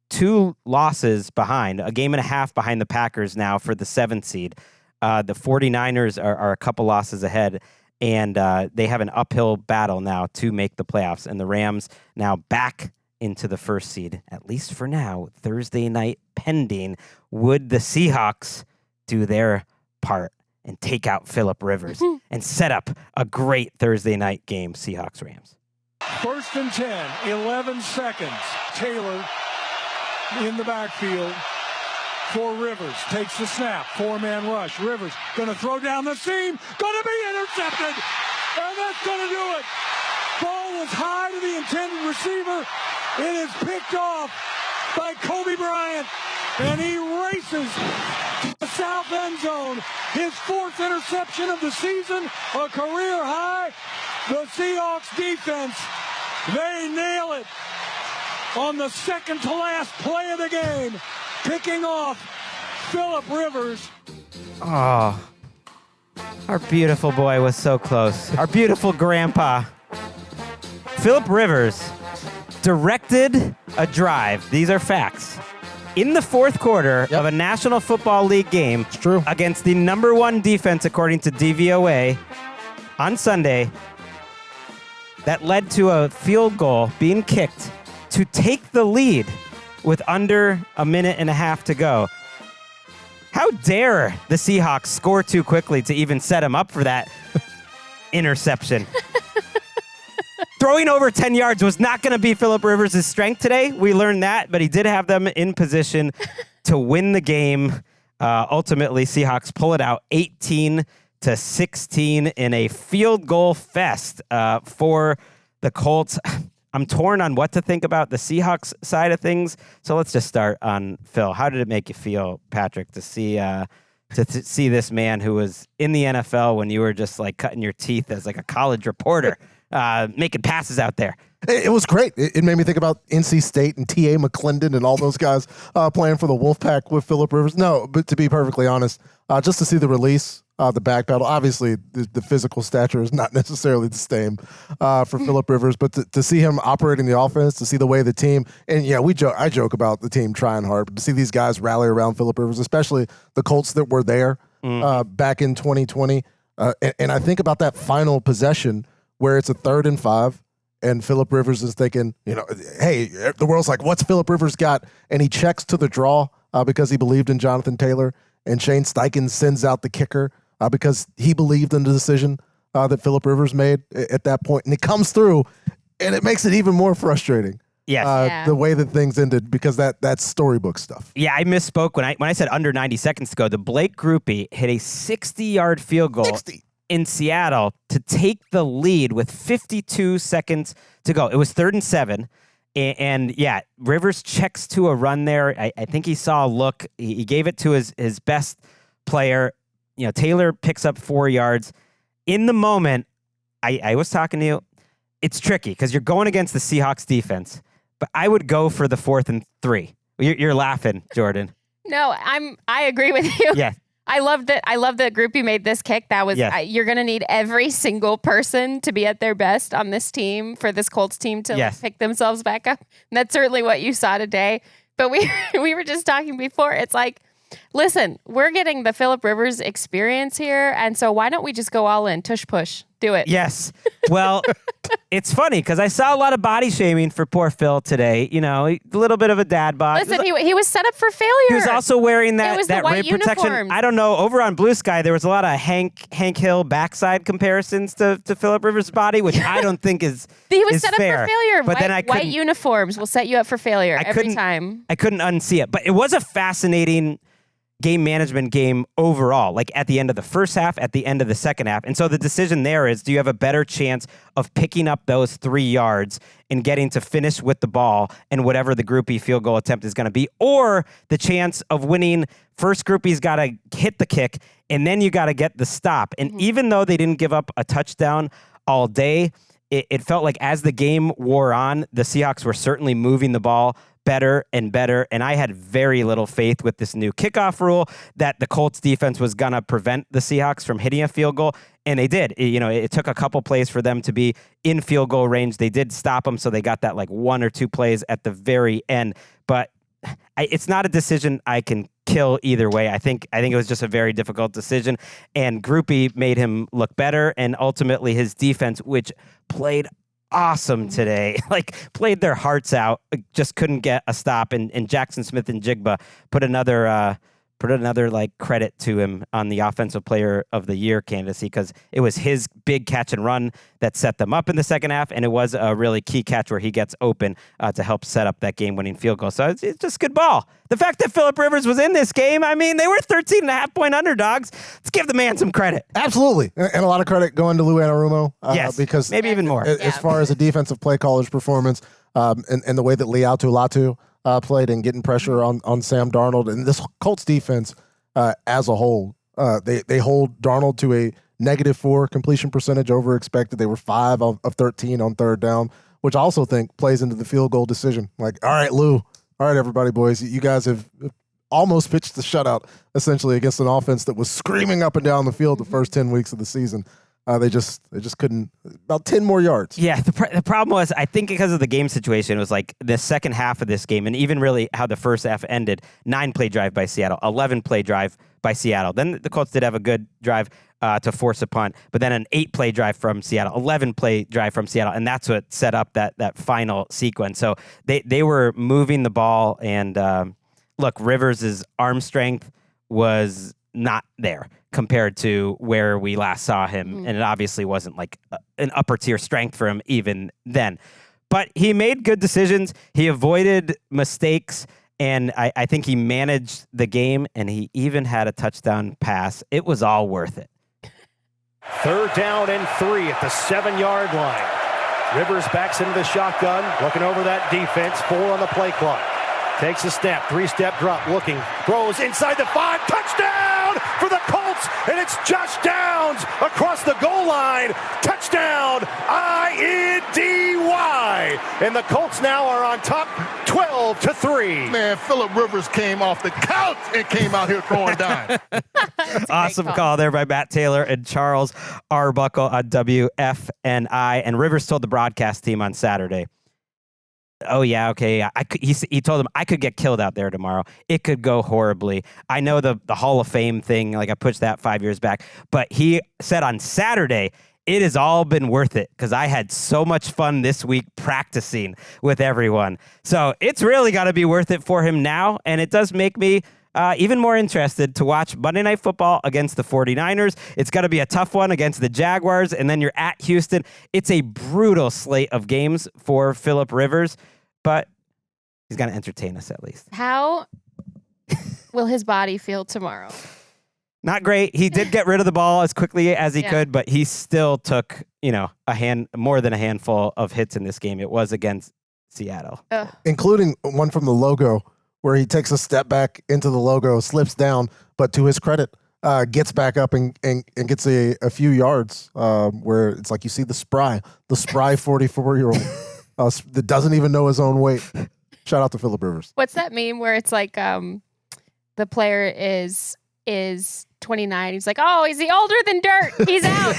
2 losses behind, a game and a half behind the Packers now for the 7th seed. The 49ers are a couple losses ahead, and they have an uphill battle now to make the playoffs. And the Rams now back into the 1st seed, at least for now, Thursday night pending. Would the Seahawks do their part and take out Phillip Rivers and set up a great Thursday night game, Seahawks-Rams? 1st and 10, 11 seconds. Taylor in the backfield for Rivers. Takes the snap. 4-man rush. Rivers going to throw down the seam. Going to be intercepted. And that's going to do it. Ball was high to the intended receiver. It is picked off by Kobe Bryant. and he races to the south end zone. His 4th interception of the season, a career high. The Seahawks defense, they nail it on the second to last play of the game, picking off Phillip Rivers. Oh, our beautiful boy was so close. Our beautiful grandpa. Phillip Rivers directed a drive. These are facts. In the 4th quarter of a National Football League game against the number 1 defense, according to DVOA, on Sunday, that led to a field goal being kicked to take the lead with under a minute and a half to go. How dare the Seahawks score too quickly to even set him up for that interception? Throwing over 10 yards was not going to be Phillip Rivers' strength today. We learned that, but he did have them in position to win the game. Ultimately, Seahawks pull it out 18-16 in a field goal fest for the Colts. I'm torn on what to think about the Seahawks side of things. So let's just start on Phil. How did it make you feel, Patrick, to see see this man who was in the NFL when you were just like cutting your teeth as like a college reporter, making passes out there? It was great. It made me think about NC State and T.A. McClendon and all those guys playing for the Wolfpack with Phillip Rivers. No, but to be perfectly honest, just to see the release, the backpedal. Obviously, the physical stature is not necessarily the same for Phillip Rivers, but to see him operating the offense, to see the way the team, and yeah, I joke about the team trying hard, but to see these guys rally around Phillip Rivers, especially the Colts that were there back in 2020, and I think about that final possession where it's a 3rd and 5. And Phillip Rivers is thinking, hey, the world's like, what's Phillip Rivers got? And he checks to the draw because he believed in Jonathan Taylor. And Shane Steichen sends out the kicker because he believed in the decision that Phillip Rivers made at that point. And it comes through, and it makes it even more frustrating. Yes. The way that things ended, because that's storybook stuff. Yeah, I misspoke when I said under 90 seconds to go. The Blake Groupie hit a 60-yard field goal in Seattle to take the lead with 52 seconds to go. It was 3rd and 7. And yeah, Rivers checks to a run there. I think he saw a look. He gave it to his best player. Taylor picks up 4 yards. In the moment, I was talking to you. It's tricky because you're going against the Seahawks defense, but I would go for the 4th and 3. You're laughing, Jourdan. No, I agree with you. Yeah. I love that Groupie made this kick. That was you're going to need every single person to be at their best on this team for this Colts team to pick themselves back up. And that's certainly what you saw today. But we were just talking before. It's like, listen, we're getting the Phillip Rivers experience here, and so why don't we just go all in, tush push, do it? Yes. Well, it's funny because I saw a lot of body shaming for poor Phil today. A little bit of a dad bod. Listen, he was set up for failure. He was also wearing that white rib protection. uniforms. I don't know. Over on Blue Sky, there was a lot of Hank Hill backside comparisons to Phillip Rivers' body, which I don't think is he was is set fair. up for failure. But white uniforms will set you up for failure every time. I couldn't unsee it, but it was a fascinating game management game overall, like at the end of the first half, at the end of the second half. And so the decision there is, do you have a better chance of picking up those 3 yards and getting to finish with the ball and whatever the groupie field goal attempt is going to be, or the chance of winning? First groupie's got to hit the kick, and then you got to get the stop. And even though they didn't give up a touchdown all day, it felt like as the game wore on, the Seahawks were certainly moving the ball better and better, and I had very little faith with this new kickoff rule that the Colts defense was going to prevent the Seahawks from hitting a field goal, and they did. It took a couple plays for them to be in field goal range. They did stop them, so they got that like 1 or 2 plays at the very end, but it's not a decision I can kill either way. I think it was just a very difficult decision, and Groupie made him look better, and ultimately his defense, which played awesome today, played their hearts out, just couldn't get a stop, and Jackson Smith and Jigba put another credit to him on the offensive player of the year candidacy, because it was his big catch and run that set them up in the second half, and it was a really key catch where he gets open to help set up that game-winning field goal. So it's just good ball. The fact that Phillip Rivers was in this game, I mean, they were 13.5-point underdogs. Let's give the man some credit. Absolutely. And a lot of credit going to Lou Anarumo. Yes, because maybe even more. As far as the defensive play caller's performance and the way that Laiatu played and getting pressure on Sam Darnold. And this Colts defense as a whole, they hold Darnold to a -4 completion percentage over expected. They were 5 of 13 on third down, which I also think plays into the field goal decision. Like, all right, Lou. All right, everybody, boys. You guys have almost pitched the shutout, essentially, against an offense that was screaming up and down the field the first 10 weeks of the season. They just couldn't, about 10 more yards. Yeah, the problem was, I think because of the game situation, it was like the second half of this game, and even really how the first half ended, 9-play drive by Seattle, 11-play drive by Seattle. Then the Colts did have a good drive to force a punt, but then an 8-play drive from Seattle, 11-play drive from Seattle, and that's what set up that final sequence. So they were moving the ball, and look, Rivers' arm strength was not there compared to where we last saw him, and it obviously wasn't like an upper-tier strength for him even then. But he made good decisions. He avoided mistakes, and I think he managed the game, and he even had a touchdown pass. It was all worth it. 3rd down and 3 at the 7-yard line. Rivers backs into the shotgun, looking over that defense. 4 on the play clock. Takes a step, 3-step drop, looking, throws inside the 5, touchdown for the Colts, and it's Josh Downs across the goal line, touchdown, I-N-D-Y, and the Colts now are on top, 12-3. Man, Phillip Rivers came off the couch and came out here throwing dimes. Awesome call there by Matt Taylor and Charles Arbuckle on WFNI, and Rivers told the broadcast team on Saturday, oh, yeah, okay. He told him, I could get killed out there tomorrow. It could go horribly. I know the Hall of Fame thing, like I pushed that 5 years back. But he said on Saturday, it has all been worth it because I had so much fun this week practicing with everyone. So it's really got to be worth it for him now. And it does make me even more interested to watch Monday Night Football against the 49ers. It's got to be a tough one against the Jaguars, and then you're at Houston. It's a brutal slate of games for Phillip Rivers, but he's going to entertain us at least. How will his body feel tomorrow? Not great. He did get rid of the ball as quickly as he could, but he still took, more than a handful of hits in this game. It was against Seattle. Including one from the logo, where he takes a step back into the logo, slips down, but to his credit, gets back up and gets a few yards where it's like you see the spry 44-year-old that doesn't even know his own weight. Shout out to Phillip Rivers. What's that meme where it's like the player is 29. He's like, oh, is he older than dirt? He's out.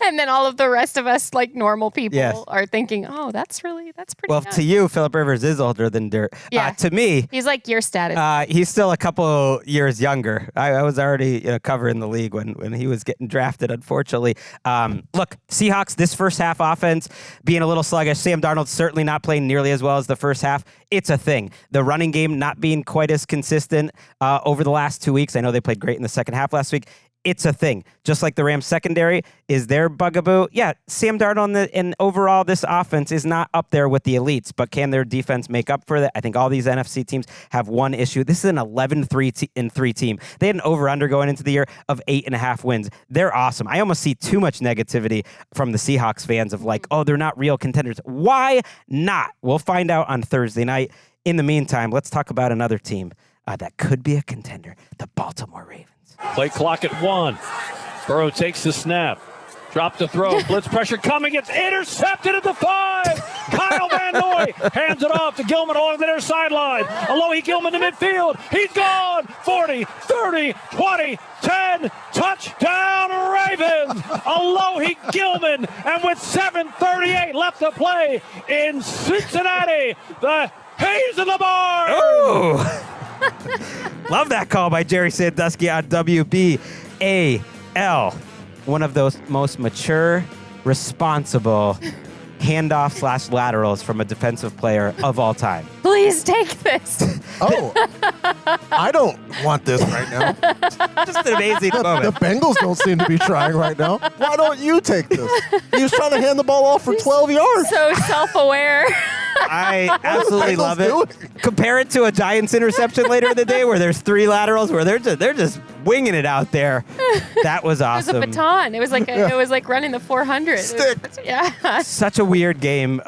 And then all of the rest of us, like normal people, are thinking, "Oh, that's pretty." Well, young. To you, Phillip Rivers is older than dirt. Yeah. To me, he's like your status. He's still a couple years younger. I was already covering the league when he was getting drafted. Unfortunately, look, Seahawks. This first half offense being a little sluggish. Sam Darnold certainly not playing nearly as well as the first half. It's a thing. The running game not being quite as consistent over the last 2 weeks. I know they played great in the second half last week. It's a thing. Just like the Rams secondary is their bugaboo. Yeah, Sam Darnold and overall this offense is not up there with the elites, but can their defense make up for that? I think all these NFC teams have one issue. This is an 11-3 team. They had an over-under going into the year of 8.5 wins. They're awesome. I almost see too much negativity from the Seahawks fans of like, oh, they're not real contenders. Why not? We'll find out on Thursday night. In the meantime, let's talk about another team that could be a contender, the Baltimore Ravens. Play clock at 1. Burrow takes the snap. Drop the throw. Blitz pressure coming. It's intercepted at the 5. Kyle Van Noy hands it off to Gilman along the near sideline. Alohi Gilman to midfield. He's gone. 40, 30, 20, 10. Touchdown Ravens. Alohi Gilman. And with 7:38 left to play in Cincinnati, the Hayes in the barn. Oh. Love that call by Jerry Sandusky on WBAL. One of those most mature, responsible handoff/laterals from a defensive player of all time. Please take this. Oh, I don't want this right now. Just an amazing moment. The Bengals don't seem to be trying right now. Why don't you take this? He was trying to hand the ball off for 12 yards. So self-aware. I absolutely love it. Compare it to a Giants interception later in the day where there's 3 laterals where they're just winging it out there. That was awesome. It was a baton. It was like running the 400. Yeah. Such a weird game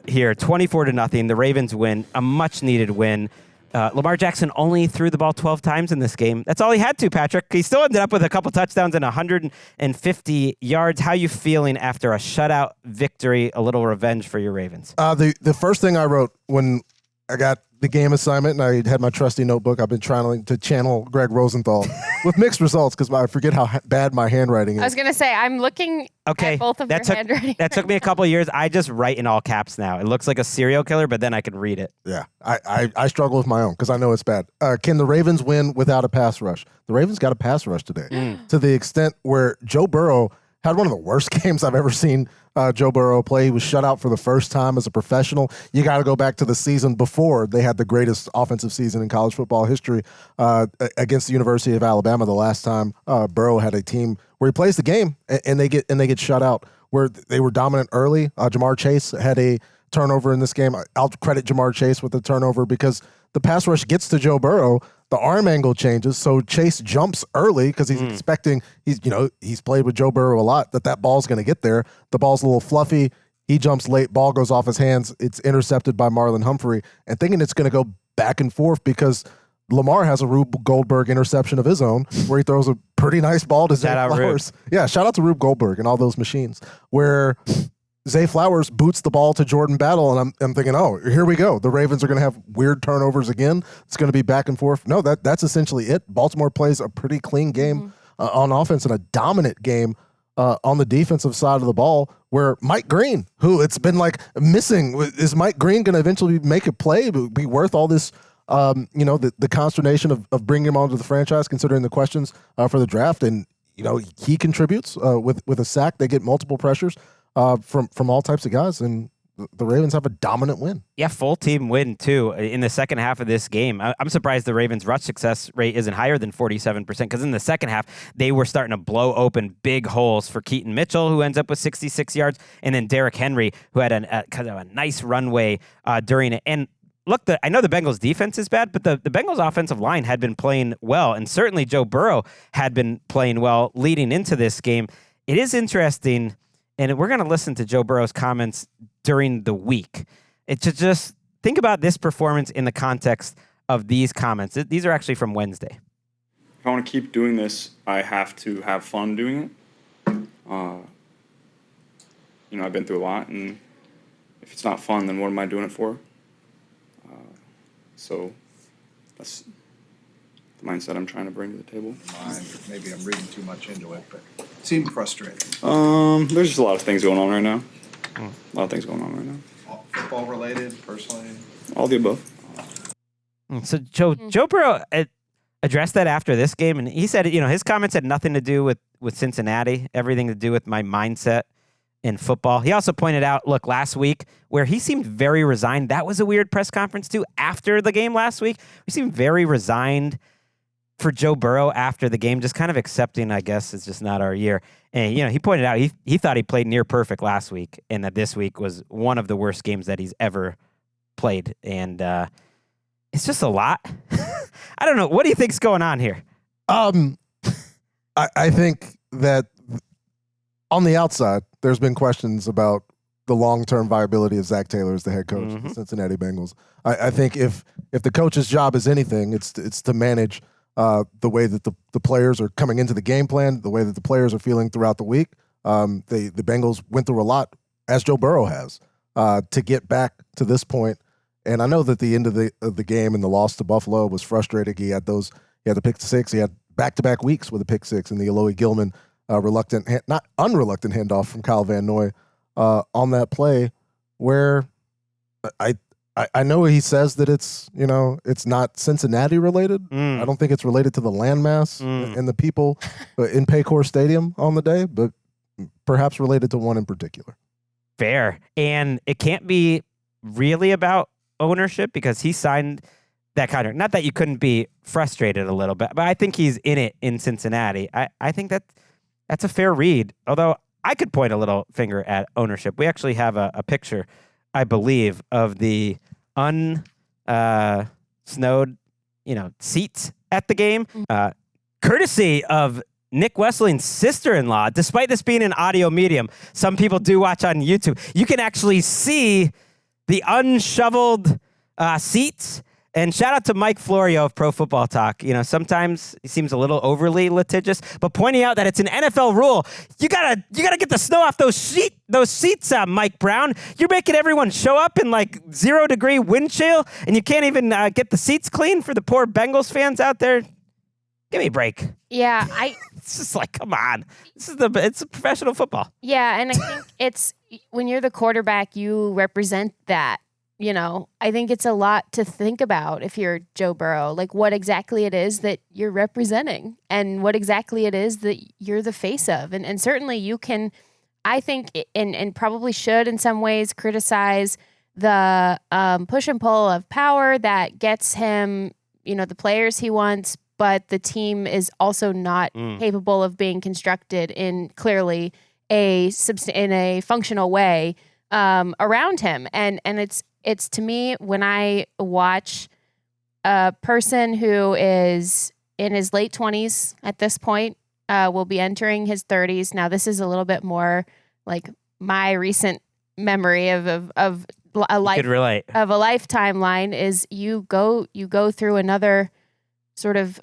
here. 24-0. The Ravens win, a much needed win. Lamar Jackson only threw the ball 12 times in this game. That's all he had to, Patrick. He still ended up with a couple touchdowns and 150 yards. How you feeling after a shutout victory, a little revenge for your Ravens? The first thing I wrote when I got the game assignment and I had my trusty notebook, I've been trying to channel Gregg Rosenthal with mixed results because I forget how bad my handwriting is. I was going to say, I'm looking at both of your handwriting. That took me a couple of years. I just write in all caps now. It looks like a serial killer, but then I can read it. Yeah, I struggle with my own because I know it's bad. Can the Ravens win without a pass rush? The Ravens got a pass rush today to the extent where Joe Burrow had one of the worst games I've ever seen Joe Burrow play. He was shut out for the first time as a professional. You got to go back to the season before they had the greatest offensive season in college football history against the University of Alabama. The last time Burrow had a team where he plays the game and they get shut out, where they were dominant early. Jamar Chase had a turnover in this game. I'll credit Jamar Chase with the turnover because the pass rush gets to Joe Burrow. The arm angle changes, so Chase jumps early because he's expecting he's played with Joe Burrow a lot, that ball's going to get there. The ball's a little fluffy. He jumps late. Ball goes off his hands. It's intercepted by Marlon Humphrey, and thinking it's going to go back and forth because Lamar has a Rube Goldberg interception of his own where he throws a pretty nice ball to Zay Flowers. Yeah, shout out to Rube Goldberg and all those machines where Zay Flowers boots the ball to Jordan Battle, and I'm thinking, oh, here we go. The Ravens are going to have weird turnovers again. It's going to be back and forth. No, that's essentially it. Baltimore plays a pretty clean game on offense and a dominant game on the defensive side of the ball where Mike Green, who it's been like missing, is Mike Green going to eventually make a play, be worth all this, the consternation of bringing him onto the franchise considering the questions for the draft? And, he contributes with a sack. They get multiple pressures. From all types of guys, and the Ravens have a dominant win. Yeah, full team win, too, in the second half of this game. I'm surprised the Ravens' rush success rate isn't higher than 47%, because in the second half, they were starting to blow open big holes for Keaton Mitchell, who ends up with 66 yards, and then Derrick Henry, who had a nice runway during it. And look, I know the Bengals' defense is bad, but the Bengals' offensive line had been playing well, and certainly Joe Burrow had been playing well leading into this game. It is interesting. And we're going to listen to Joe Burrow's comments during the week. It's just think about this performance in the context of these comments. These are actually from Wednesday. If I want to keep doing this, I have to have fun doing it. I've been through a lot, and if it's not fun, then what am I doing it for? So that's the mindset I'm trying to bring to the table. Maybe I'm reading too much into it, but it seemed frustrating. There's just a lot of things going on right now. A lot of things going on right now. All football related, personally? All the above. So Joe Burrow addressed that after this game, and he said, his comments had nothing to do with Cincinnati, everything to do with my mindset in football. He also pointed out, look, last week, where he seemed very resigned. That was a weird press conference, too, after the game last week. He seemed very resigned for Joe Burrow after the game, just kind of accepting, I guess, it's just not our year. And, he pointed out he thought he played near perfect last week and that this week was one of the worst games that he's ever played. And it's just a lot. I don't know. What do you think's going on here? I think that on the outside, there's been questions about the long-term viability of Zach Taylor as the head coach of the Cincinnati Bengals. I think if the coach's job is anything, it's to manage the way that the players are coming into the game plan, the way that the players are feeling throughout the week. The Bengals went through a lot, as Joe Burrow has, to get back to this point. And I know that the end of the game and the loss to Buffalo was frustrating. He had the pick six. He had back-to-back weeks with a pick six and the Eloy Gilman not unreluctant handoff from Kyle Van Noy on that play, where I know he says that it's not Cincinnati related. I don't think it's related to the landmass and the people in Paycor Stadium on the day, but perhaps related to one in particular. Fair. And it can't be really about ownership because he signed that contract. Not that you couldn't be frustrated a little bit, but I think he's in it in Cincinnati. I think that's a fair read, although I could point a little finger at ownership. We actually have a picture I believe, of the snowed, seats at the game, courtesy of Nick Wesseling's sister-in-law. Despite this being an audio medium, some people do watch on YouTube. You can actually see the unshoveled seats. And shout out to Mike Florio of Pro Football Talk. Sometimes he seems a little overly litigious, but pointing out that it's an NFL rule. You gotta get the snow off those seats, Mike Brown. You're making everyone show up in 0-degree wind chill, and you can't even get the seats clean for the poor Bengals fans out there. Give me a break. Yeah, it's just come on. It's professional football. Yeah, and I think it's when you're the quarterback, you represent that. I think it's a lot to think about if you're Joe Burrow, what exactly it is that you're representing and what exactly it is that you're the face of. And certainly you can, I think, and probably should in some ways criticize the push and pull of power that gets him, the players he wants, but the team is also not capable of being constructed in clearly in a functional way around him. And it's to me, when I watch a person who is in his late 20s at this point, will be entering his 30s. Now, this is a little bit more my recent memory of a lifetime line is you go through another sort of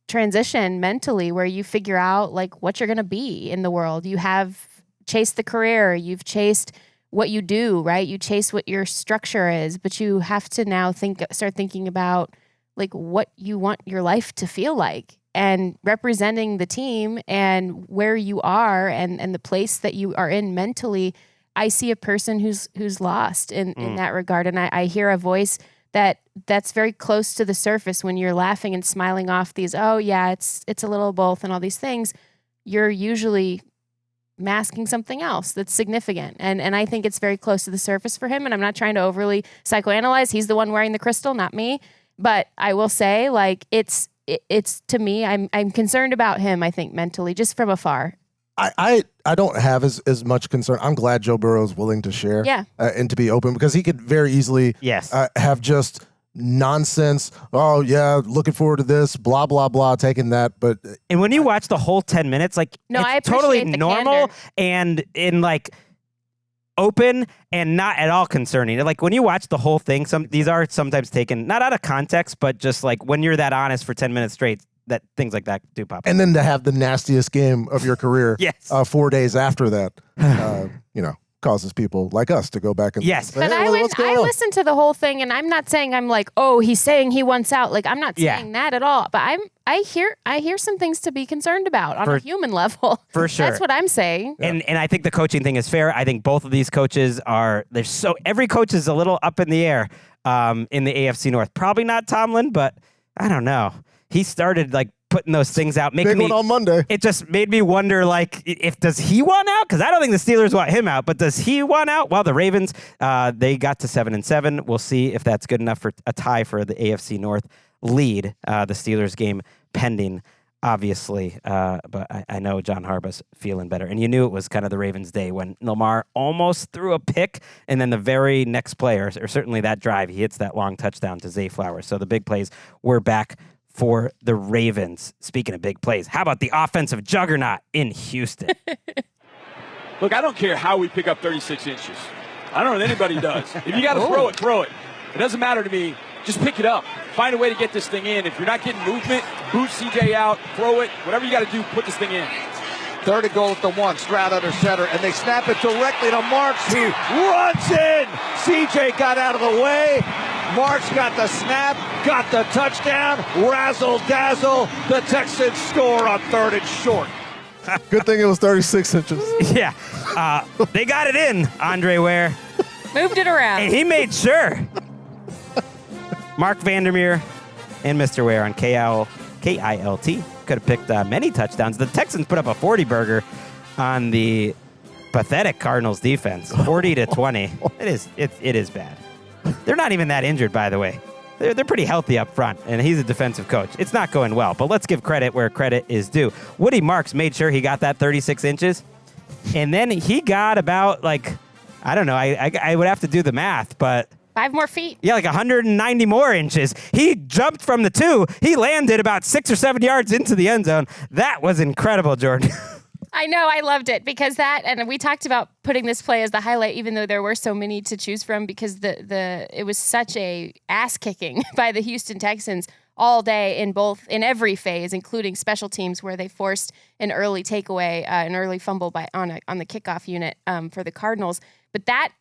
transition mentally where you figure out what you're going to be in the world. You have chased the career, you've chased what you do, right? You chase what your structure is, but you have to now start thinking about what you want your life to feel like and representing the team and where you are and the place that you are in mentally. I see a person who's lost in that regard. And I hear a voice that's very close to the surface when you're laughing and smiling off these, oh yeah, it's a little both and all these things. You're usually masking something else that's significant. And I think it's very close to the surface for him. And I'm not trying to overly psychoanalyze. He's the one wearing the crystal, not me. But I will say, it's to me, I'm concerned about him, I think, mentally, just from afar. I don't have as much concern. I'm glad Joe Burrow is willing to share and to be open, because he could very easily have just nonsense. Oh yeah, looking forward to this, blah blah blah, taking that. But and when you watch the whole 10 minutes, I it's totally normal and in open and not at all concerning. When you watch the whole thing, these are sometimes taken not out of context, but just when you're that honest for 10 minutes straight, that things like that do pop up. And then to have the nastiest game of your career 4 days after that, causes people like us to go back and say, but hey, I listened to the whole thing, and I'm not saying I'm oh, he's saying he wants out. I'm not saying that at all. But I hear some things to be concerned about on a human level. For sure. That's what I'm saying. Yeah. And I think the coaching thing is fair. I think both of these coaches every coach is a little up in the air in the AFC North. Probably not Tomlin, but I don't know. He started putting those things out, making big one on Monday. It just made me wonder, does he want out? Because I don't think the Steelers want him out, but does he want out? Well, the Ravens, they got to 7-7. We'll see if that's good enough for a tie for the AFC North lead. The Steelers game pending, obviously, but I know John Harbaugh's feeling better. And you knew it was kind of the Ravens' day when Lamar almost threw a pick, and then the very next play, or certainly that drive, he hits that long touchdown to Zay Flowers. So the big plays were back for the Ravens. Speaking of big plays, how about the offensive juggernaut in Houston? Look, I don't care how we pick up 36 inches. I don't know if anybody does. If you got to throw it, throw it. It doesn't matter to me. Just pick it up. Find a way to get this thing in. If you're not getting movement, boot CJ out, throw it. Whatever you got to do, put this thing in. Third and goal at the 1, Stroud under center, and they snap it directly to Marks, who runs in. CJ got out of the way. Marks got the snap, got the touchdown, razzle-dazzle. The Texans score on 3rd and short. Good thing it was 36 inches. Yeah. They got it in, Andre Ware. Moved it around. And he made sure. Mark Vandermeer and Mr. Ware on KILT. Could have picked many touchdowns. The Texans put up a 40-burger on the pathetic Cardinals defense, 40-20. It is bad. They're not even that injured, by the way. They're pretty healthy up front, and he's a defensive coach. It's not going well, but let's give credit where credit is due. Woody Marks made sure he got that 36 inches, and then he got about I don't know. I would have to do the math, but 5 more feet. yeah, like 190 more inches. He jumped from the 2. He landed about 6 or 7 yards into the end zone. That was incredible, Jourdan. I know, I loved it because and we talked about putting this play as the highlight, even though there were so many to choose from, because it was such a ass kicking by the Houston Texans all day in every phase, including special teams, where they forced an early takeaway, an early fumble on the kickoff unit for the Cardinals. But that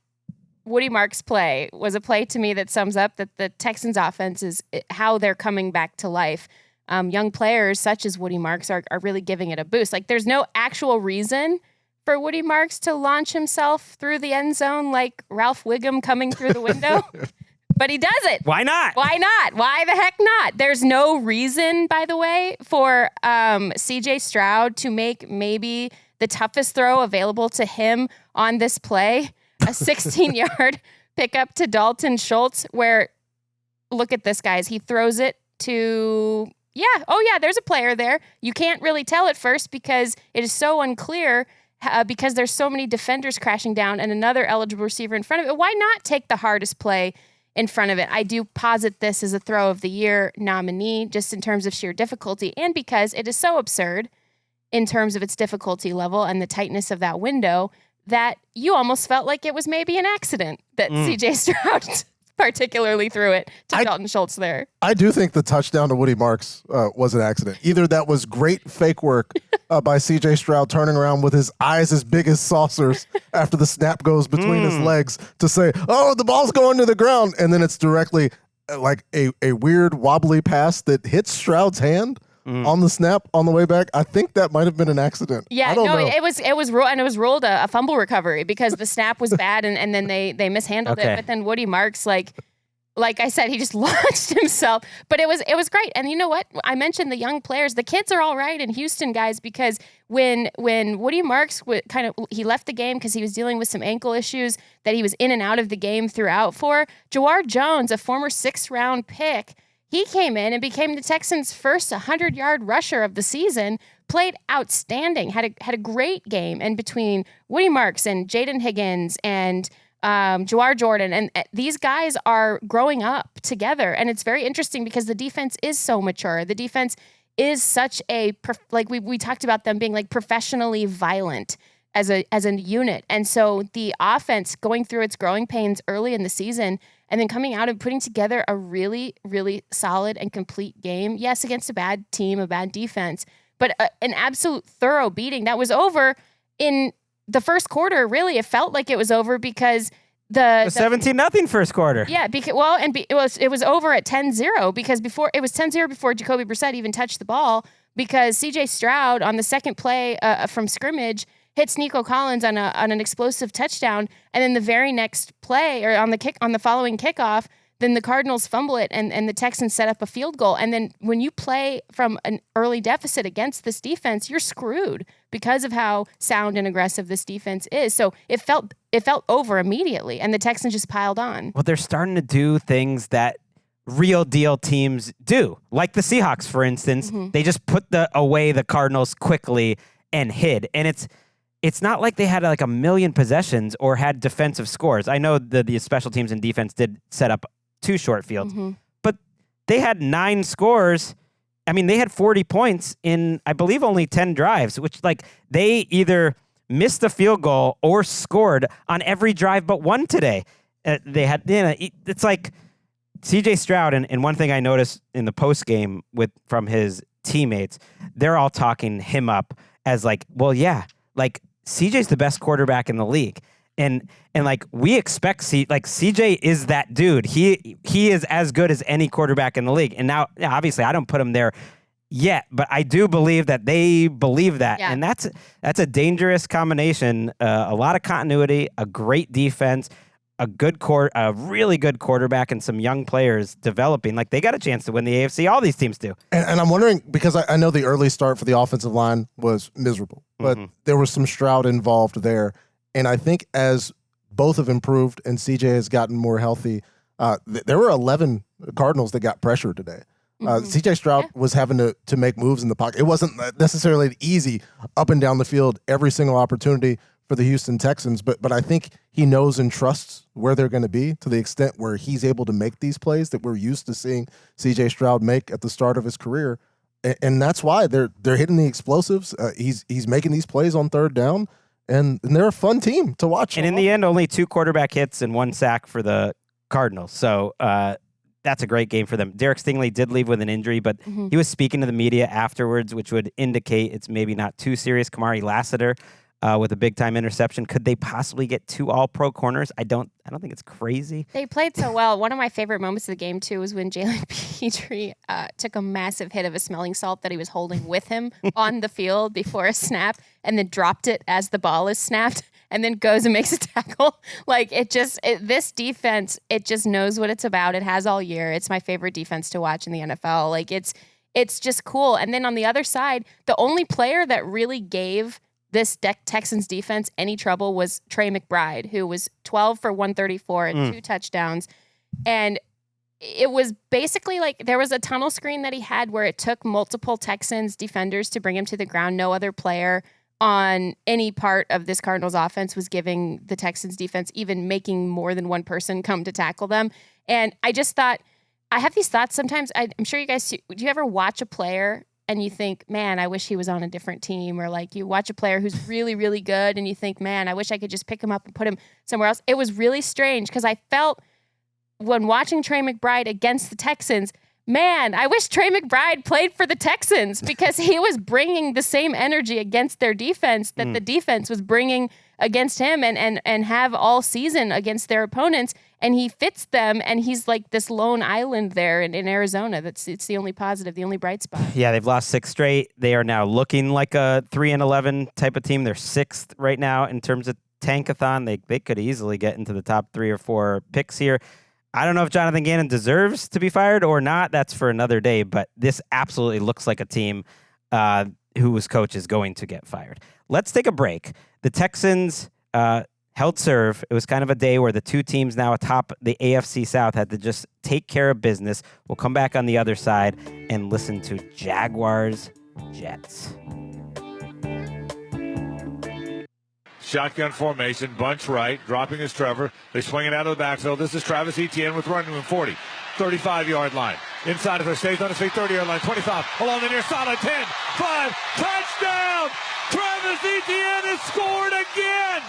Woody Marks play was a play to me that sums up that the Texans offense is how they're coming back to life. Young players such as Woody Marks are really giving it a boost. Like, there's no actual reason for Woody Marks to launch himself through the end zone like Ralph Wiggum coming through the window. But he does it. Why not? Why not? Why the heck not? There's no reason, by the way, for C.J. Stroud to make maybe the toughest throw available to him on this play, a 16-yard pickup to Dalton Schultz, where, look at this, guys. He throws it to, there's a player there. You can't really tell at first because it is so unclear because there's so many defenders crashing down and another eligible receiver in front of it. Why not take the hardest play in front of it? I do posit this as a throw of the year nominee, just in terms of sheer difficulty and because it is so absurd in terms of its difficulty level and the tightness of that window that you almost felt like it was maybe an accident that C.J. Stroud particularly threw it to Dalton Schultz there. I do think the touchdown to Woody Marks was an accident. Either that was great fake work by C.J. Stroud turning around with his eyes as big as saucers after the snap goes between his legs to say, oh, the ball's going to the ground. And then it's directly like a weird wobbly pass that hits Stroud's hand on the snap on the way back. I think that might have been an accident. Yeah, I don't know. it was ruled a fumble recovery because the snap was bad and then they mishandled it. But then Woody Marks, like I said, he just launched himself. But it was great. And you know what? I mentioned the young players. The kids are all right in Houston, guys, because when Woody Marks he left the game because he was dealing with some ankle issues that he was in and out of the game throughout for. Jourdan Jones, a former 6th-round pick, he came in and became the Texans' first 100-yard rusher of the season, played outstanding, had a great game. And between Woody Marks and Jaden Higgins and Jawar Jordan, and these guys are growing up together. And it's very interesting because the defense is so mature. The defense is such we talked about them being like professionally violent as a unit. And so the offense going through its growing pains early in the season and then coming out and putting together a really, really solid and complete game. Yes, against a bad team, a bad defense, but an absolute thorough beating that was over in the first quarter. Really, it felt like it was over because the 17-0 first quarter. Yeah, it was over at 10-0 because it was 10-0 before Jacoby Brissett even touched the ball because C.J. Stroud on the second play from scrimmage hits Nico Collins on an explosive touchdown, and then the very next play or on the following kickoff, then the Cardinals fumble it and the Texans set up a field goal. And then when you play from an early deficit against this defense, you're screwed because of how sound and aggressive this defense is. So it felt over immediately, and the Texans just piled on. Well, they're starting to do things that real deal teams do, like the Seahawks, for instance. They just put away the Cardinals quickly and hid, and it's not like they had like a million possessions or had defensive scores. I know the special teams and defense did set up 2 short fields, but they had 9 scores. I mean, they had 40 points in, I believe, only 10 drives, which like they either missed the field goal or scored on every drive but one today. They had, it's like C.J. Stroud, and one thing I noticed in the post game from his teammates, they're all talking him up as like, well, yeah, like CJ's the best quarterback in the league. And like we expect CJ is that dude. He is as good as any quarterback in the league. And now obviously I don't put him there yet, but I do believe that they believe that. Yeah. And that's a dangerous combination. A lot of continuity, a great defense, a really good quarterback, and some young players developing. Like they got a chance to win the AFC. All these teams do. And I'm wondering, because I know the early start for the offensive line was miserable, but there was some Stroud involved there. And I think as both have improved and CJ has gotten more healthy, there were 11 Cardinals that got pressure today. CJ Stroud was having to make moves in the pocket. It wasn't necessarily easy up and down the field every single opportunity for the Houston Texans, but I think he knows and trusts where they're going to be to the extent where he's able to make these plays that we're used to seeing C.J. Stroud make at the start of his career. And that's why they're hitting the explosives. He's making these plays on third down, and they're a fun team to watch. And in the end, only 2 quarterback hits and 1 sack for the Cardinals. So that's a great game for them. Derek Stingley did leave with an injury, but he was speaking to the media afterwards, which would indicate it's maybe not too serious. Kamari Lassiter with a big-time interception. Could they possibly get 2 all-pro corners? I don't think it's crazy. They played so well. One of my favorite moments of the game, too, was when Jalen Petrie took a massive hit of a smelling salt that he was holding with him on the field before a snap and then dropped it as the ball is snapped and then goes and makes a tackle. Like, this defense, it just knows what it's about. It has all year. It's my favorite defense to watch in the NFL. Like, it's just cool. And then on the other side, the only player that really gave this Texans defense any trouble was Trey McBride, who was 12 for 134 and 2 touchdowns. And it was basically like there was a tunnel screen that he had where it took multiple Texans defenders to bring him to the ground. No other player on any part of this Cardinals offense was giving the Texans defense even making more than one person come to tackle them. And I just thought, I have these thoughts sometimes. I'm sure you guys, do you ever watch a player and you think, man, I wish he was on a different team? Or like you watch a player who's really, really good and you think, man, I wish I could just pick him up and put him somewhere else. It was really strange because I felt when watching Trey McBride against the Texans, man, I wish Trey McBride played for the Texans because he was bringing the same energy against their defense that the defense was bringing against him and have all season against their opponents. And he fits them, and he's like this lone island there in Arizona. It's the only positive, the only bright spot. Yeah, they've lost 6 straight. They are now looking like a 3-11 type of team. They're 6th right now in terms of tankathon. They could easily get into the top 3 or 4 picks here. I don't know if Jonathan Gannon deserves to be fired or not. That's for another day, but this absolutely looks like a team whose coach is going to get fired. Let's take a break. The Texans held serve. It was kind of a day where the 2 teams now atop the AFC South had to just take care of business. We'll come back on the other side and listen to Jaguars Jets. Shotgun formation, bunch right, dropping is Trevor. They swing it out of the backfield. This is Travis Etienne with running room 40, 35-yard line. Inside of her, stays on his feet, 30-yard line, 25, along the near sideline, 10, 5, touchdown! Travis Etienne has scored again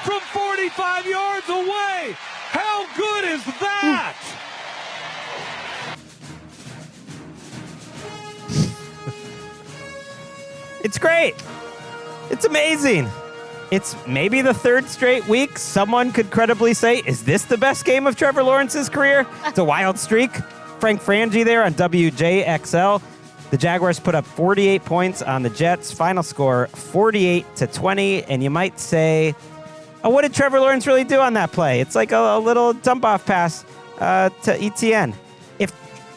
from 45 yards away. How good is that? It's great. It's amazing. It's maybe the 3rd straight week someone could credibly say, is this the best game of Trevor Lawrence's career? It's a wild streak. Frank Frangie there on WJXL. The Jaguars put up 48 points on the Jets. Final score 48-20. And you might say, oh, what did Trevor Lawrence really do on that play? It's like a little dump-off pass to Etienne. If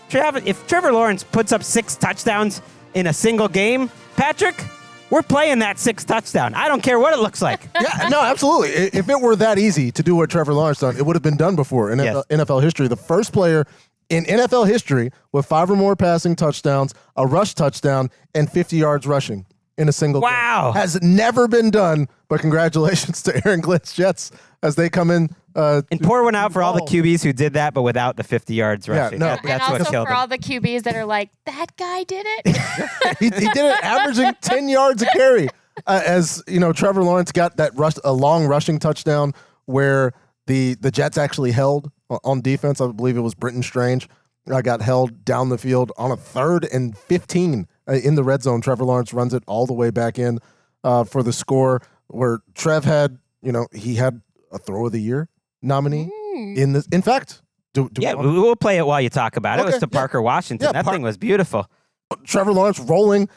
Trevor Lawrence puts up 6 touchdowns in a single game, Patrick, we're playing that 6th touchdown. I don't care what it looks like. Yeah, no, absolutely. If it were that easy to do what Trevor Lawrence done, it would have been done before in NFL history. The first player in NFL history with 5 or more passing touchdowns, a rush touchdown, and 50 yards rushing in a single game. Has never been done, but congratulations to Aaron Glenn's Jets as they come in. And pour one out for all the QBs who did that, but without the 50 yards rushing. No, and also for all the QBs that are like, that guy did it. he did it averaging 10 yards a carry. As you know, Trevor Lawrence got that a long rushing touchdown where the Jets actually held on defense. I believe it was Britton Strange got held down the field on a 3rd and 15 in the red zone. Trevor Lawrence runs it all the way back in for the score where Trev had, he had a throw of the year nominee in this. In fact, we'll play it while you talk about it. It was to Parker Washington. That thing was beautiful. Trevor Lawrence rolling,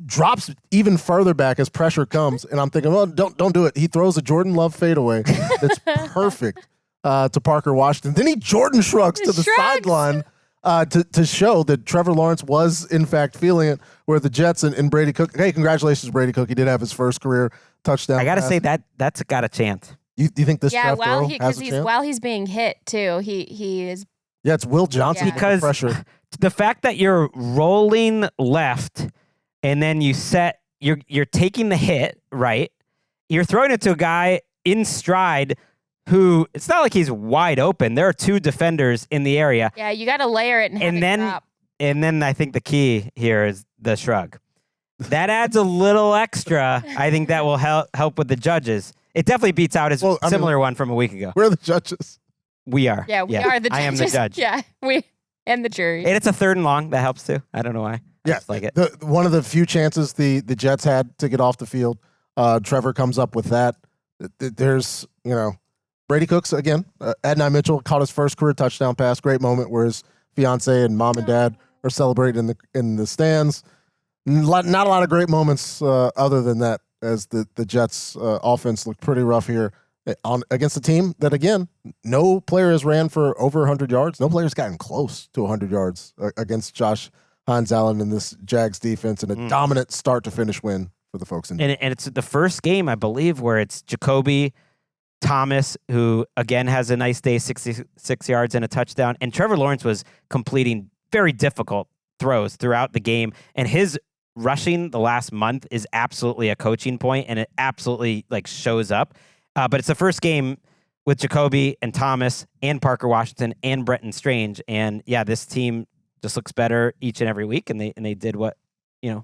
drops even further back as pressure comes, and I'm thinking, well, don't do it. He throws a Jordan Love fadeaway that's perfect to Parker Washington. Then he Jordan shrugs to the sideline to show that Trevor Lawrence was in fact feeling it. Where the Jets and Brady Cook. Hey, congratulations, Brady Cook. He did have his first career touchdown. I got to say that's got a chance. You think this? Yeah, while he's being hit too, he is. Yeah, it's Will Johnson because pressure. The fact that you're rolling left and then you're taking the hit right, you're throwing it to a guy in stride who, it's not like he's wide open. There are two defenders in the area. Yeah, you got to layer it and have it drop. And then I think the key here is the shrug. That adds a little extra. I think that will help with the judges. It definitely beats out his similar one from a week ago. We're the judges. We are. Yeah, we are the judges. I am the judge. Yeah, and the jury. And it's a 3rd and long. That helps too. I don't know why. I just like it. One of the few chances the Jets had to get off the field, Trevor comes up with that. There's, Brady Cooks, again, Adonai Mitchell caught his first career touchdown pass. Great moment where his fiance and mom and dad are celebrating in the stands. Not a lot of great moments other than that, as the Jets offense looked pretty rough here against a team that, again, no player has ran for over 100 yards. No player's gotten close to 100 yards against Josh Hines Allen in this Jags defense, and a dominant start-to-finish win for the folks in. And it's the first game, I believe, where it's Jacoby Thomas, who again has a nice day, 66 yards and a touchdown. And Trevor Lawrence was completing very difficult throws throughout the game. And his rushing the last month is absolutely a coaching point, and it absolutely shows up. But it's the first game with Jacoby and Thomas and Parker Washington and Brenton Strange. And yeah, this team just looks better each and every week. And they did what,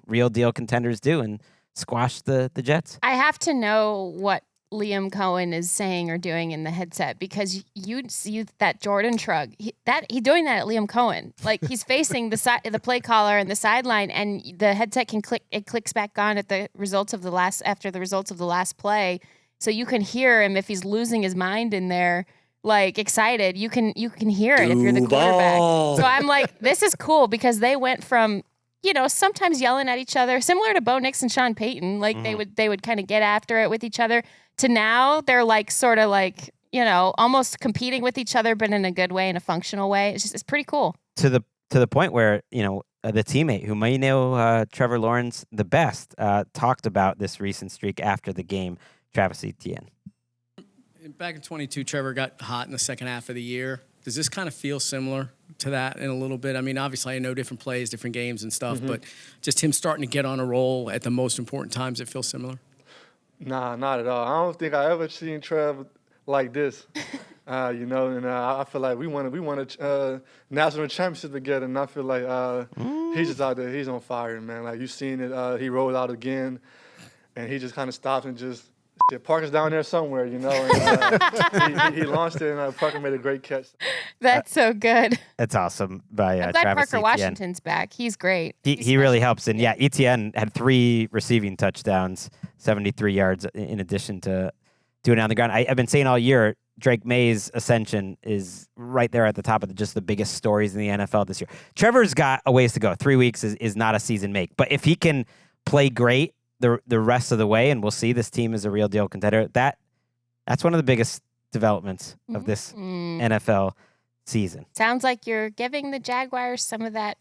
real deal contenders do and squashed the Jets. I have to know what Liam Cohen is saying or doing in the headset, because you see that Jourdan shrug. He's doing that at Liam Cohen. He's facing the play caller and the sideline, and the headset clicks back on at the results of the last play, so you can hear him if he's losing his mind in there, excited. You can hear it if you're the quarterback. So I'm like, this is cool, because they went from sometimes yelling at each other, similar to Bo Nix and Sean Payton. They would kind of get after it with each other, to now they're almost competing with each other, but in a good way, in a functional way. It's pretty cool. To the point where, the teammate who might know Trevor Lawrence the best talked about this recent streak after the game, Travis Etienne. Back in 22, Trevor got hot in the second half of the year. Does this kind of feel similar to that in a little bit? I mean, obviously I know different plays, different games and stuff, but just him starting to get on a roll at the most important times, it feels similar? Nah, not at all. I don't think I ever seen Trev like this, and I feel like we won a national championship together, and I feel like he's just out there. He's on fire, man. You seen it. He rolled out again, and he just kind of stopped and just Parker's down there somewhere, and he launched it, and Parker made a great catch. That's so good. That's awesome by I'm glad Travis Parker Etienne. Washington's back. He's great. He really helps. And yeah, Etienne had 3 receiving touchdowns, 73 yards in addition to doing it on the ground. I've been saying all year, Drake May's ascension is right there at the top of just the biggest stories in the NFL this year. Trevor's got a ways to go. 3 weeks is not a season make. But if he can play great the rest of the way, and we'll see this team is a real deal contender, that's one of the biggest developments of this NFL season. Sounds like you're giving the Jaguars some of that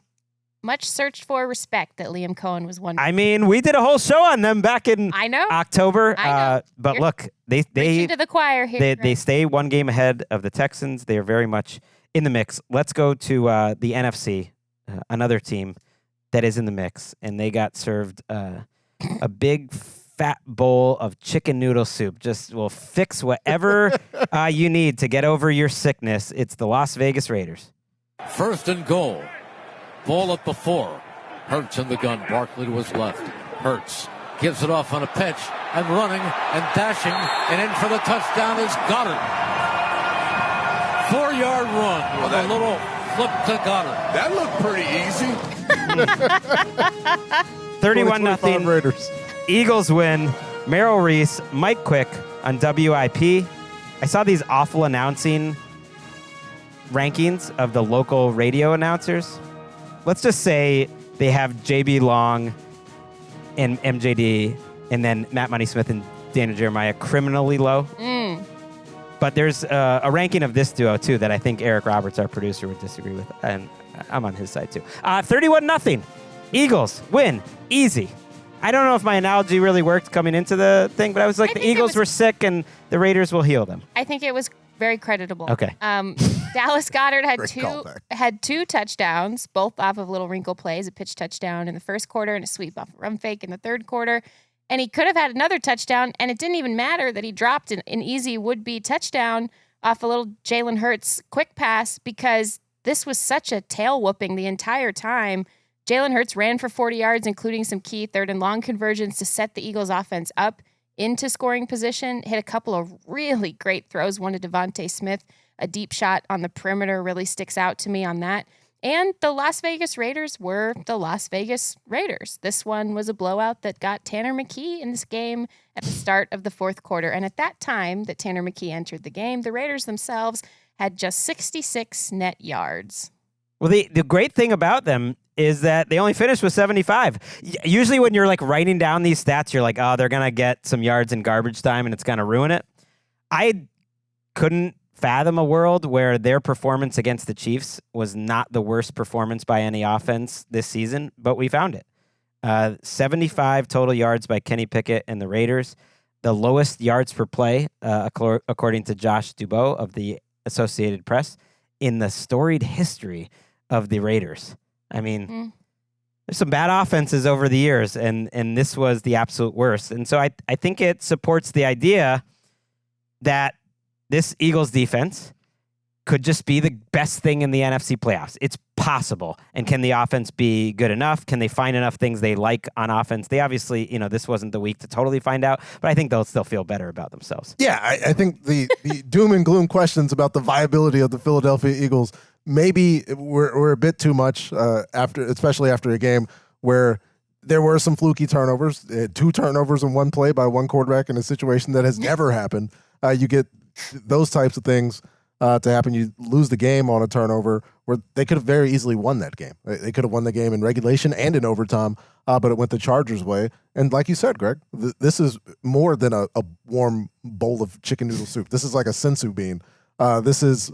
much searched for respect that Liam Cohen was wondering. I mean, we did a whole show on them back in October. But You're look, they preaching to the choir here. They stay 1 game ahead of the Texans. They are very much in the mix. Let's go to the NFC, another team that is in the mix, and they got served a big fat bowl of chicken noodle soup. Just will fix whatever you need to get over your sickness. It's the Las Vegas Raiders. 1st and goal. Ball at the 4. Hurts in the gun. Barkley to his left. Hurts gives it off on a pitch and running and dashing and in for the touchdown is Goddard. 4-yard run with a little flip to Goddard. That looked pretty easy. 31-0 Raiders. Eagles win. Merrill Reese, Mike Quick on WIP. I saw these awful announcing rankings of the local radio announcers. Let's just say they have JB Long and MJD, and then Matt Money Smith and Daniel Jeremiah criminally low. But there's a ranking of this duo, too, that I think Eric Roberts, our producer, would disagree with. And I'm on his side, too. 31-0. Eagles win. Easy. I don't know if my analogy really worked coming into the thing, but I was like, the Eagles were sick and the Raiders will heal them. I think it was very creditable. Okay. Dallas Goedert Great had 2 touchdowns, both off of little wrinkle plays, a pitch touchdown in the first quarter and a sweep off a run fake in the third quarter. and he could have had another touchdown, and it didn't even matter that he dropped an easy would-be touchdown off a little Jalen Hurts quick pass because this was such a tail whooping the entire time. Jalen Hurts ran for 40 yards, including some key third and long conversions to set the Eagles offense up into scoring position, hit a couple of really great throws, one to Devontae Smith, a deep shot on the perimeter really sticks out to me on that. And the Las Vegas Raiders were the Las Vegas Raiders. This one was a blowout that got Tanner McKee in this game at the start of the fourth quarter. And at that time that Tanner McKee entered the game, the Raiders themselves had just 66 net yards. Well, the great thing about them is that they only finished with 75. Usually when you're like writing down these stats, you're like, oh, they're going to get some yards in garbage time and it's going to ruin it. I couldn't fathom a world where their performance against the Chiefs was not the worst performance by any offense this season, but we found it. 75 total yards by Kenny Pickett and the Raiders, the lowest yards per play, according to Josh Dubois of the Associated Press, in the storied history of the Raiders. I mean, there's some bad offenses over the years, and this was the absolute worst. And so I think it supports the idea that this Eagles defense could just be the best thing in the NFC playoffs. It's possible. And can the offense be good enough? Can they find enough things they like on offense? They obviously, this wasn't the week to totally find out, but I think they'll still feel better about themselves. Yeah, I think the doom and gloom questions about the viability of the Philadelphia Eagles maybe were a bit too much especially after a game where there were some fluky turnovers, 2 turnovers in one play by one quarterback in a situation that has never happened. You get those types of things to happen. You lose the game on a turnover where they could have very easily won that game. They could have won the game in regulation and in overtime, but it went the Chargers' way. And like you said, Greg, this is more than a warm bowl of chicken noodle soup. This is like a sensu bean. This is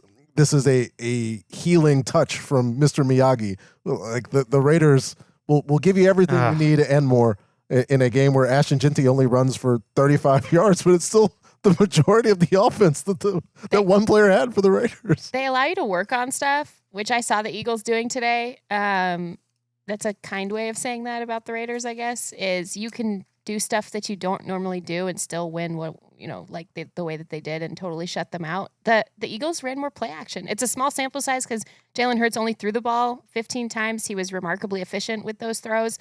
a healing touch from Mr. Miyagi. Like the Raiders will give you everything you need and more in a game where Ashton Jeanty only runs for 35 yards, but it's still the majority of the offense that one player had for the Raiders. They allow you to work on stuff, which I saw the Eagles doing today. That's a kind way of saying that about the Raiders, I guess, is you can do stuff that you don't normally do and still win like the way that they did and totally shut them out. The Eagles ran more play action. It's a small sample size because Jalen Hurts only threw the ball 15 times. He was remarkably efficient with those throws.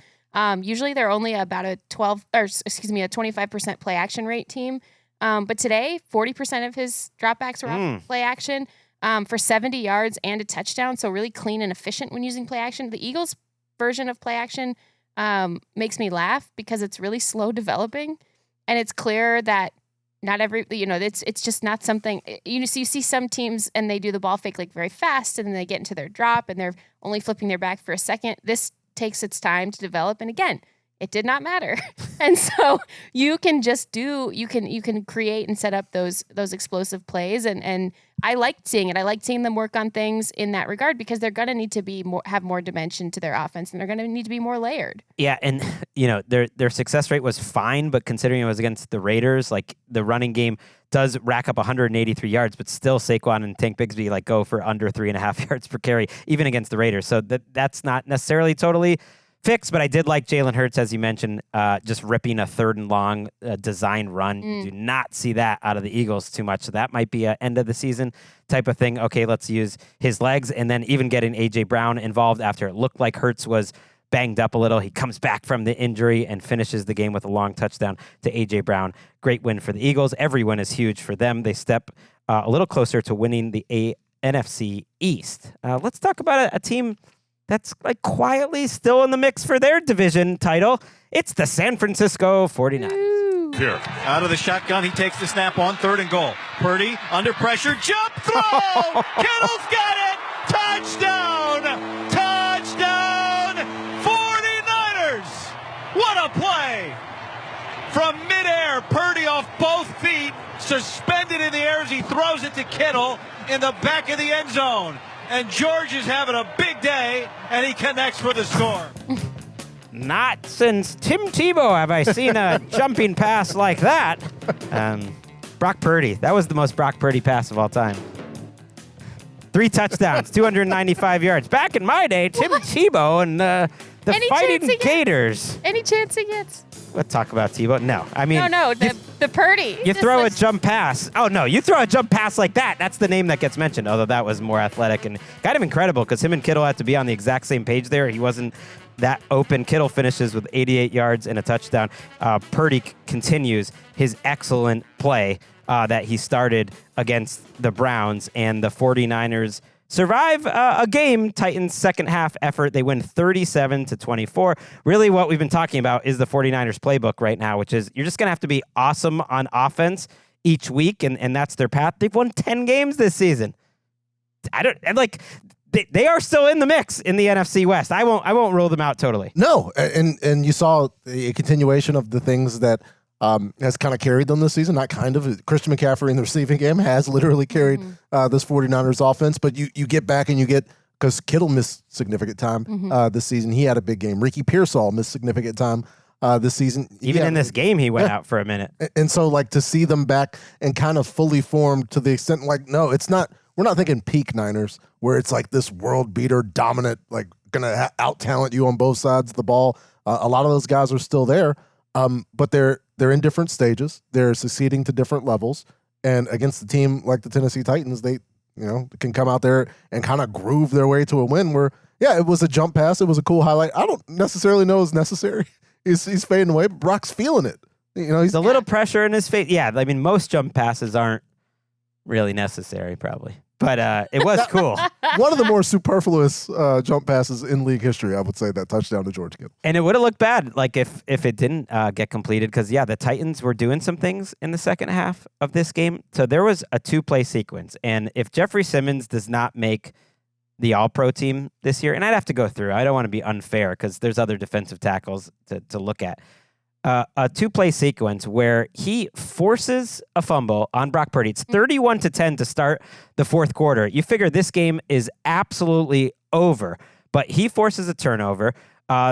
Usually they're only about a 25% play action rate team. But today, 40% of his dropbacks were off play action for 70 yards and a touchdown. So really clean and efficient when using play action. The Eagles' version of play action makes me laugh because it's really slow developing. And it's clear that not every, it's just not something, you see some teams and they do the ball fake like very fast and then they get into their drop and they're only flipping their back for a second. This takes its time to develop. And again, it did not matter. And so you can just you can create and set up those explosive plays. And I liked seeing it. I liked seeing them work on things in that regard because they're going to need to have more dimension to their offense and they're going to need to be more layered. Yeah. And their success rate was fine, but considering it was against the Raiders, like the running game does rack up 183 yards, but still Saquon and Tank Bigsby go for under 3.5 yards per carry, even against the Raiders. So that's not necessarily totally fixed, but I did like Jalen Hurts, as you mentioned, just ripping a third and long design run. You do not see that out of the Eagles too much, so that might be an end of the season type of thing. Okay, let's use his legs, and then even getting A.J. Brown involved after it looked like Hurts was banged up a little. He comes back from the injury and finishes the game with a long touchdown to A.J. Brown. Great win for the Eagles. Every win is huge for them. They step a little closer to winning the NFC East. Let's talk about a team that's quietly still in the mix for their division title. It's the San Francisco 49ers. Here, out of the shotgun, he takes the snap on 3rd and goal. Purdy under pressure, jump throw! Kittle's got it! Touchdown! Touchdown! 49ers! What a play! From midair, Purdy off both feet, suspended in the air as he throws it to Kittle in the back of the end zone. And George is having a big day, and he connects for the score. Not since Tim Tebow have I seen a jumping pass like that. Brock Purdy. That was the most Brock Purdy pass of all time. 3 touchdowns, 295 yards. Back in my day, Tim Tebow and the Fighting Gators. Any chance he gets? Let's talk about Tebow. No, I mean, the Purdy. You throw a jump pass. Oh no, you throw a jump pass like that. That's the name that gets mentioned. Although that was more athletic and kind of incredible because him and Kittle had to be on the exact same page there. He wasn't that open. Kittle finishes with 88 yards and a touchdown. Purdy continues his excellent play that he started against the Browns, and the 49ers survive a game. Titans' second half effort. They win 37-24. Really what we've been talking about is the 49ers playbook right now, which is you're just going to have to be awesome on offense each week, and that's their path. They've won 10 games this season. They are still in the mix in the NFC West. I won't rule them out totally. No, and you saw a continuation of the things that has kind of carried them this season. Not kind of. Christian McCaffrey in the receiving game has literally carried this 49ers offense. But you get back and you get, because Kittle missed significant time this season. He had a big game. Ricky Pearsall missed significant time this season. Even in this game, he went out for a minute. And so, like, to see them back and kind of fully formed to the extent, like, no, it's not. We're not thinking peak Niners where it's like this world beater, dominant, like gonna out talent you on both sides of the ball. A lot of those guys are still there, but they're in different stages. They're succeeding to different levels, and against a team like the Tennessee Titans, they can come out there and kind of groove their way to a win. Where it was a jump pass, it was a cool highlight. I don't necessarily know it's necessary. He's fading away, but Brock's feeling it. He's a little pressure in his face. Yeah, I mean most jump passes aren't really necessary, probably. But it was cool. One of the more superfluous jump passes in league history, I would say, that touchdown to George Kittle. And it would have looked bad, like if it didn't get completed, because the Titans were doing some things in the second half of this game. So there was a 2-play sequence, and if Jeffrey Simmons does not make the All-Pro team this year, and I'd have to go through, I don't want to be unfair because there's other defensive tackles to look at. A 2-play sequence where he forces a fumble on Brock Purdy. It's 31-10 to start the fourth quarter. You figure this game is absolutely over, but he forces a turnover.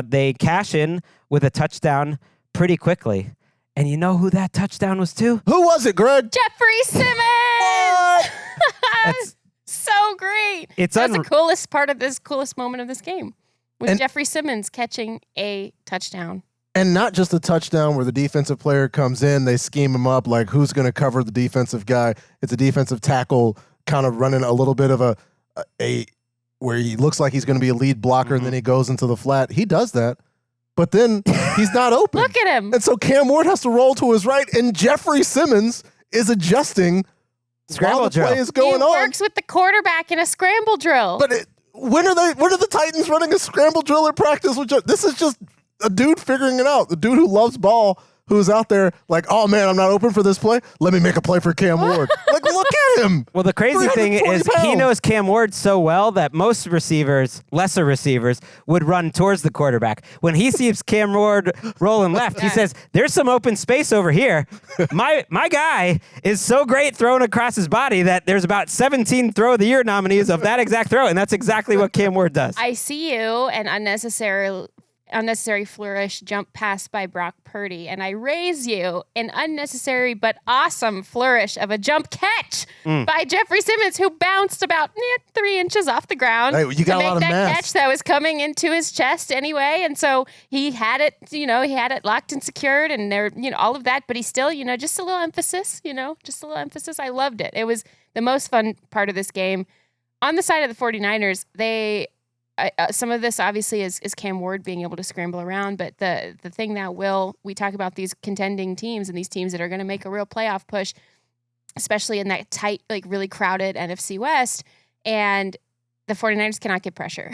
They cash in with a touchdown pretty quickly. And you know who that touchdown was to? Who was it, Greg? Jeffrey Simmons! That's so great. That's the coolest part of this, coolest moment of this game, was Jeffrey Simmons catching a touchdown. And not just a touchdown where the defensive player comes in, they scheme him up like who's going to cover the defensive guy. It's a defensive tackle kind of running a little bit of a where he looks like he's going to be a lead blocker and then he goes into the flat. He does that, but then he's not open. Look at him. And so Cam Ward has to roll to his right, and Jeffrey Simmons is adjusting while the play is going on. He works with the quarterback in a scramble drill. But when are the Titans running a scramble drill in practice? This is just a dude figuring it out. The dude who loves ball, who's out there like, oh man, I'm not open for this play. Let me make a play for Cam Ward. Like, look at him. Well, the crazy thing is he knows Cam Ward so well that most receivers, lesser receivers, would run towards the quarterback. When he sees Cam Ward rolling left, he says, there's some open space over here. My guy is so great throwing across his body that there's about 17 Throw of the Year nominees of that exact throw, and that's exactly what Cam Ward does. I see you, an unnecessary flourish jump pass by Brock Purdy, and I raise you an unnecessary but awesome flourish of a jump catch by Jeffrey Simmons, who bounced about 3 inches off the ground you got to a lot make of that mass. catch that was coming into his chest anyway, and so he had it, he had it locked and secured, and there, all of that, but he still, just a little emphasis, I loved it. It was the most fun part of this game. On the side of the 49ers, some of this obviously is Cam Ward being able to scramble around, but the thing that we talk about these contending teams and these teams that are going to make a real playoff push, especially in that tight, like really crowded NFC West, and the 49ers cannot get pressure.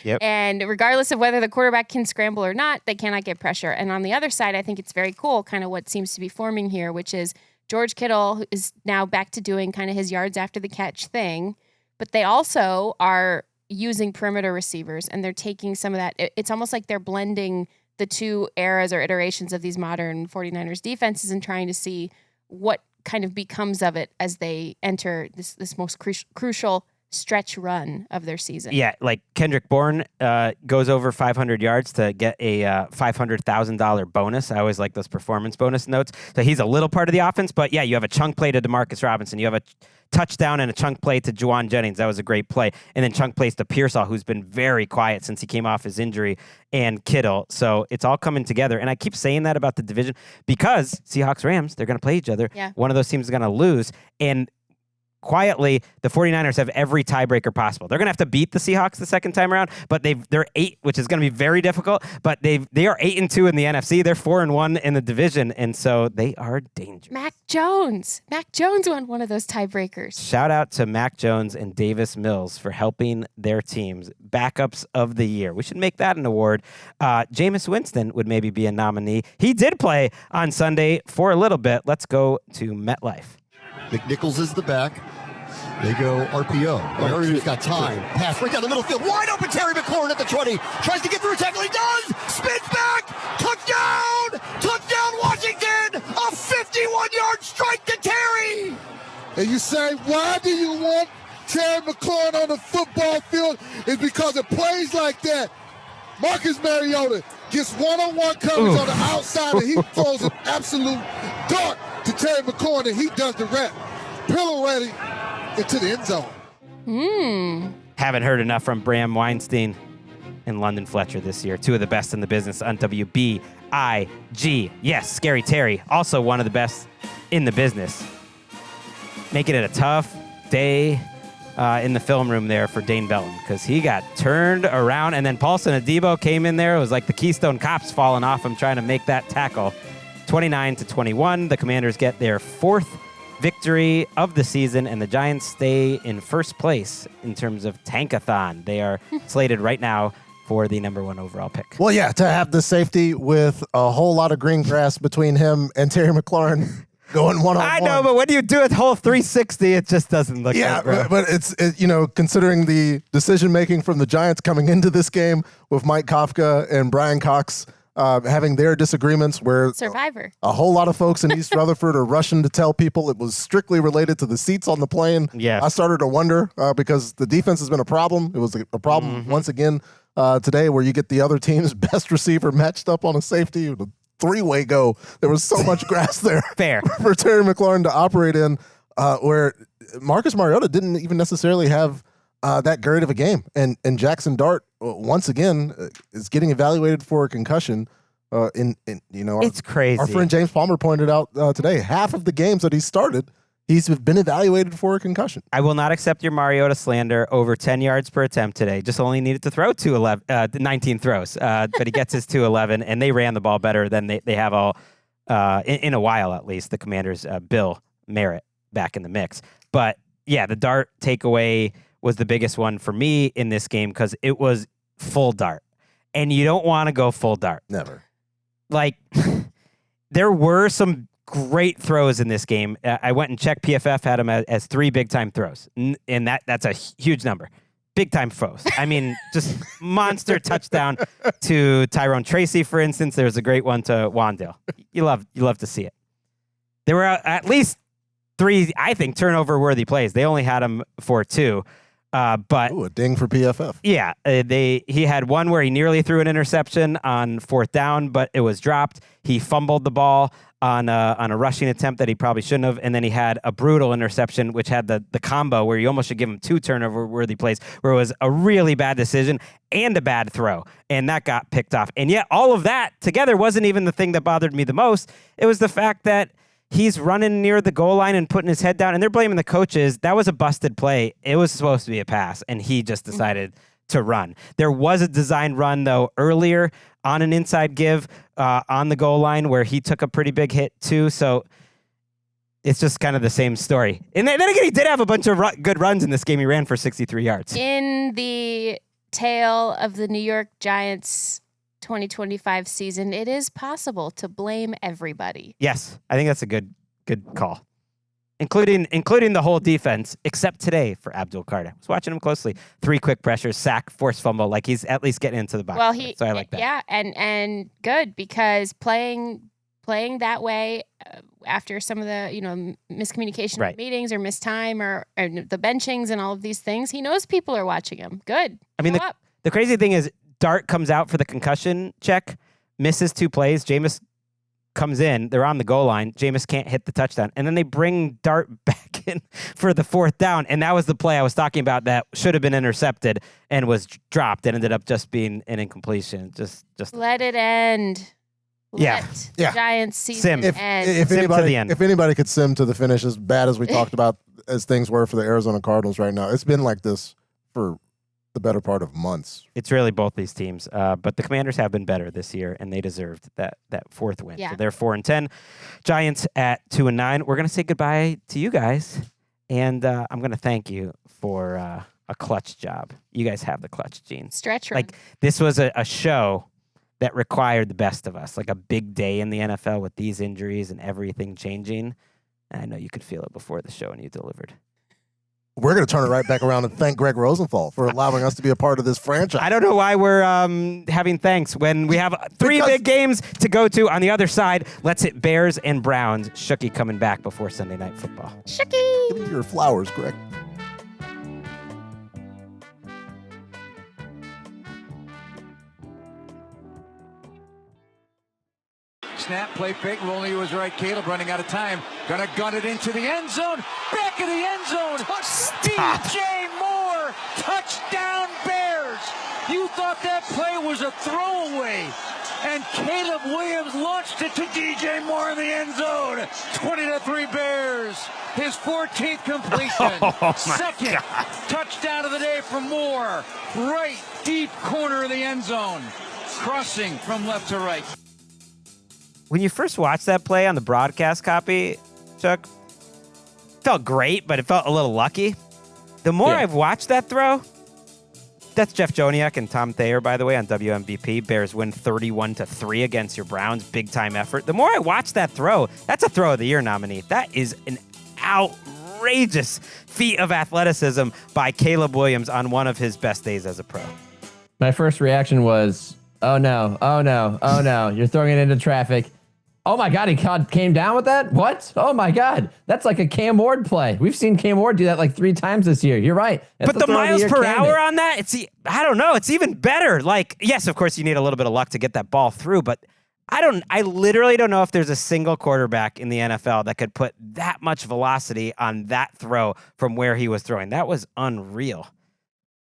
Yep. And regardless of whether the quarterback can scramble or not, they cannot get pressure. And on the other side, I think it's very cool, kind of what seems to be forming here, which is George Kittle is now back to doing kind of his yards after the catch thing, but they also are using perimeter receivers, and they're taking some of that. It's almost like they're blending the two eras or iterations of these modern 49ers defenses and trying to see what kind of becomes of it as they enter this most crucial stretch run of their season. Yeah, like Kendrick Bourne goes over 500 yards to get a $500,000 bonus. I always like those performance bonus notes. So he's a little part of the offense, but yeah, you have a chunk play to Demarcus Robinson. You have a touchdown and a chunk play to Juwan Jennings. That was a great play. And then chunk plays to Pearsall, who's been very quiet since he came off his injury, and Kittle. So it's all coming together. And I keep saying that about the division because Seahawks-Rams, they're going to play each other. Yeah. One of those teams is going to lose. And quietly, the 49ers have every tiebreaker possible. They're going to have to beat the Seahawks the second time around, but they're 8, which is going to be very difficult. But they are 8-2 in the NFC. They're 4-1 in the division, and so they are dangerous. Mac Jones won one of those tiebreakers. Shout out to Mac Jones and Davis Mills for helping their teams. Backups of the year. We should make that an award. Jameis Winston would maybe be a nominee. He did play on Sunday for a little bit. Let's go to MetLife. McNichols is the back. They go RPO. He's got time. Pass right down the middle field. Wide open Terry McLaurin at the 20. Tries to get through a tackle. He does. Spins back. Touchdown. Touchdown Washington. A 51-yard strike to Terry. And you say, why do you want Terry McLaurin on the football field? It's because of plays like that. Marcus Mariota gets one-on-one coverage on the outside, and he throws an absolute dart to Terry McLaurin, and he does the rest. Pillow ready into the end zone. Haven't heard enough from Bram Weinstein and London Fletcher this year. Two of the best in the business on WBIG. Yes, Scary Terry, also one of the best in the business. Making it a tough day in the film room there for Dane Belton because he got turned around, and then Paulson Adebo came in there. It was like the Keystone Cops falling off him trying to make that tackle. 29-21. The Commanders get their 4th victory of the season, and the Giants stay in first place in terms of Tankathon. They are slated right now for the number 1 overall pick. Well, yeah, to have the safety with a whole lot of green grass between him and Terry McLaurin going one-on-one. I know, but when you do a whole 360, it just doesn't look good, bro. But it's considering the decision-making from the Giants coming into this game with Mike Kafka and Brian Cox having their disagreements where Survivor. A whole lot of folks in East Rutherford are rushing to tell people it was strictly related to the seats on the plane. Yeah. I started to wonder because the defense has been a problem. It was a problem once again today where you get the other team's best receiver matched up on a safety with a 3-way go. There was so much grass there Fair. for Terry McLaurin to operate in where Marcus Mariota didn't even necessarily have that great of a game. And Jackson Dart, once again, is getting evaluated for a concussion. It's crazy. Our friend James Palmer pointed out today, half of the games that he started, he's been evaluated for a concussion. I will not accept your Mariota slander over 10 yards per attempt today. Just only needed to throw 19 throws. But he gets his 211, and they ran the ball better than they have all in a while, at least. The Commanders, Bill Merritt back in the mix. But yeah, the Dart takeaway was the biggest one for me in this game because it was full Dart. And you don't want to go full Dart. Never. Like, there were some great throws in this game. I went and checked. PFF had them as 3 big-time throws, and that's a huge number. Big-time throws. I mean, just monster touchdown to Tyrone Tracy, for instance. There was a great one to Wandale. You love to see it. There were at least 3, I think, turnover-worthy plays. They only had them for 2. But a ding for PFF. Yeah, he had one where he nearly threw an interception on 4th down, but it was dropped. He fumbled the ball on a rushing attempt that he probably shouldn't have, and then he had a brutal interception, which had the combo where you almost should give him 2 turnover-worthy plays, where it was a really bad decision and a bad throw, and that got picked off. And yet all of that together wasn't even the thing that bothered me the most. It was the fact that he's running near the goal line and putting his head down, and they're blaming the coaches. That was a busted play. It was supposed to be a pass, and he just decided to run. There was a designed run, though, earlier on an inside give on the goal line where he took a pretty big hit, too. So it's just kind of the same story. And then again, he did have a bunch of good runs in this game. He ran for 63 yards. In the tale of the New York Giants 2025 season, it is possible to blame everybody. Yes, I think that's a good call, including the whole defense, except today for Abdul Carter. I was watching him closely. 3 quick pressures, sack, forced fumble. Like he's at least getting into the box. Well, so I like that. Yeah, and good because playing playing that way after some of the, miscommunication in meetings or missed time or the benchings and all of these things. He knows people are watching him. Good. I mean, the crazy thing is Dart comes out for the concussion check, misses 2 plays. Jameis comes in. They're on the goal line. Jameis can't hit the touchdown. And then they bring Dart back in for the 4th down. And that was the play I was talking about that should have been intercepted and was dropped and ended up just being an incompletion. Just let it end. Yeah. Let the Giants season end. If anybody could sim to the finish as bad as we talked about as things were for the Arizona Cardinals right now, it's been like this for the better part of months. It's really both these teams, but the Commanders have been better this year, and they deserved that 4th win. Yeah. So they're 4-10. Giants at 2-9. We're gonna say goodbye to you guys, and I'm gonna thank you for a clutch job. You guys have the clutch gene. Stretch run. Like this was a show that required the best of us, like a big day in the NFL with these injuries and everything changing. And I know you could feel it before the show, and you delivered. We're going to turn it right back around and thank Gregg Rosenthal for allowing us to be a part of this franchise. I don't know why we're having thanks when we have 3 big games to go to on the other side. Let's hit Bears and Browns. Shooky coming back before Sunday Night Football. Shooky! Give me your flowers, Greg. Snap, play fake, rolling to his right. Caleb running out of time. Gonna gun it into the end zone. Back of the end zone. DJ Moore. Touchdown Bears. You thought that play was a throwaway. And Caleb Williams launched it to DJ Moore in the end zone. 20-3 Bears. His 14th completion. Second touchdown of the day for Moore. Right deep corner of the end zone. Crossing from left to right. When you first watched that play on the broadcast copy, Chuck, it felt great, but it felt a little lucky. The more I've watched that throw, that's Jeff Joniak and Tom Thayer, by the way, on WMVP. Bears win 31-3 against your Browns. Big time effort. The more I watch that throw, that's a throw of the year nominee. That is an outrageous feat of athleticism by Caleb Williams on one of his best days as a pro. My first reaction was, oh no, oh no, oh no. You're throwing it into traffic. Oh my God, he came down with that? What? Oh my God. That's like a Cam Ward play. We've seen Cam Ward do that like 3 times this year. You're right. That's but the miles per hour on that, I don't know. It's even better. Like, yes, of course you need a little bit of luck to get that ball through, but I literally don't know if there's a single quarterback in the NFL that could put that much velocity on that throw from where he was throwing. That was unreal.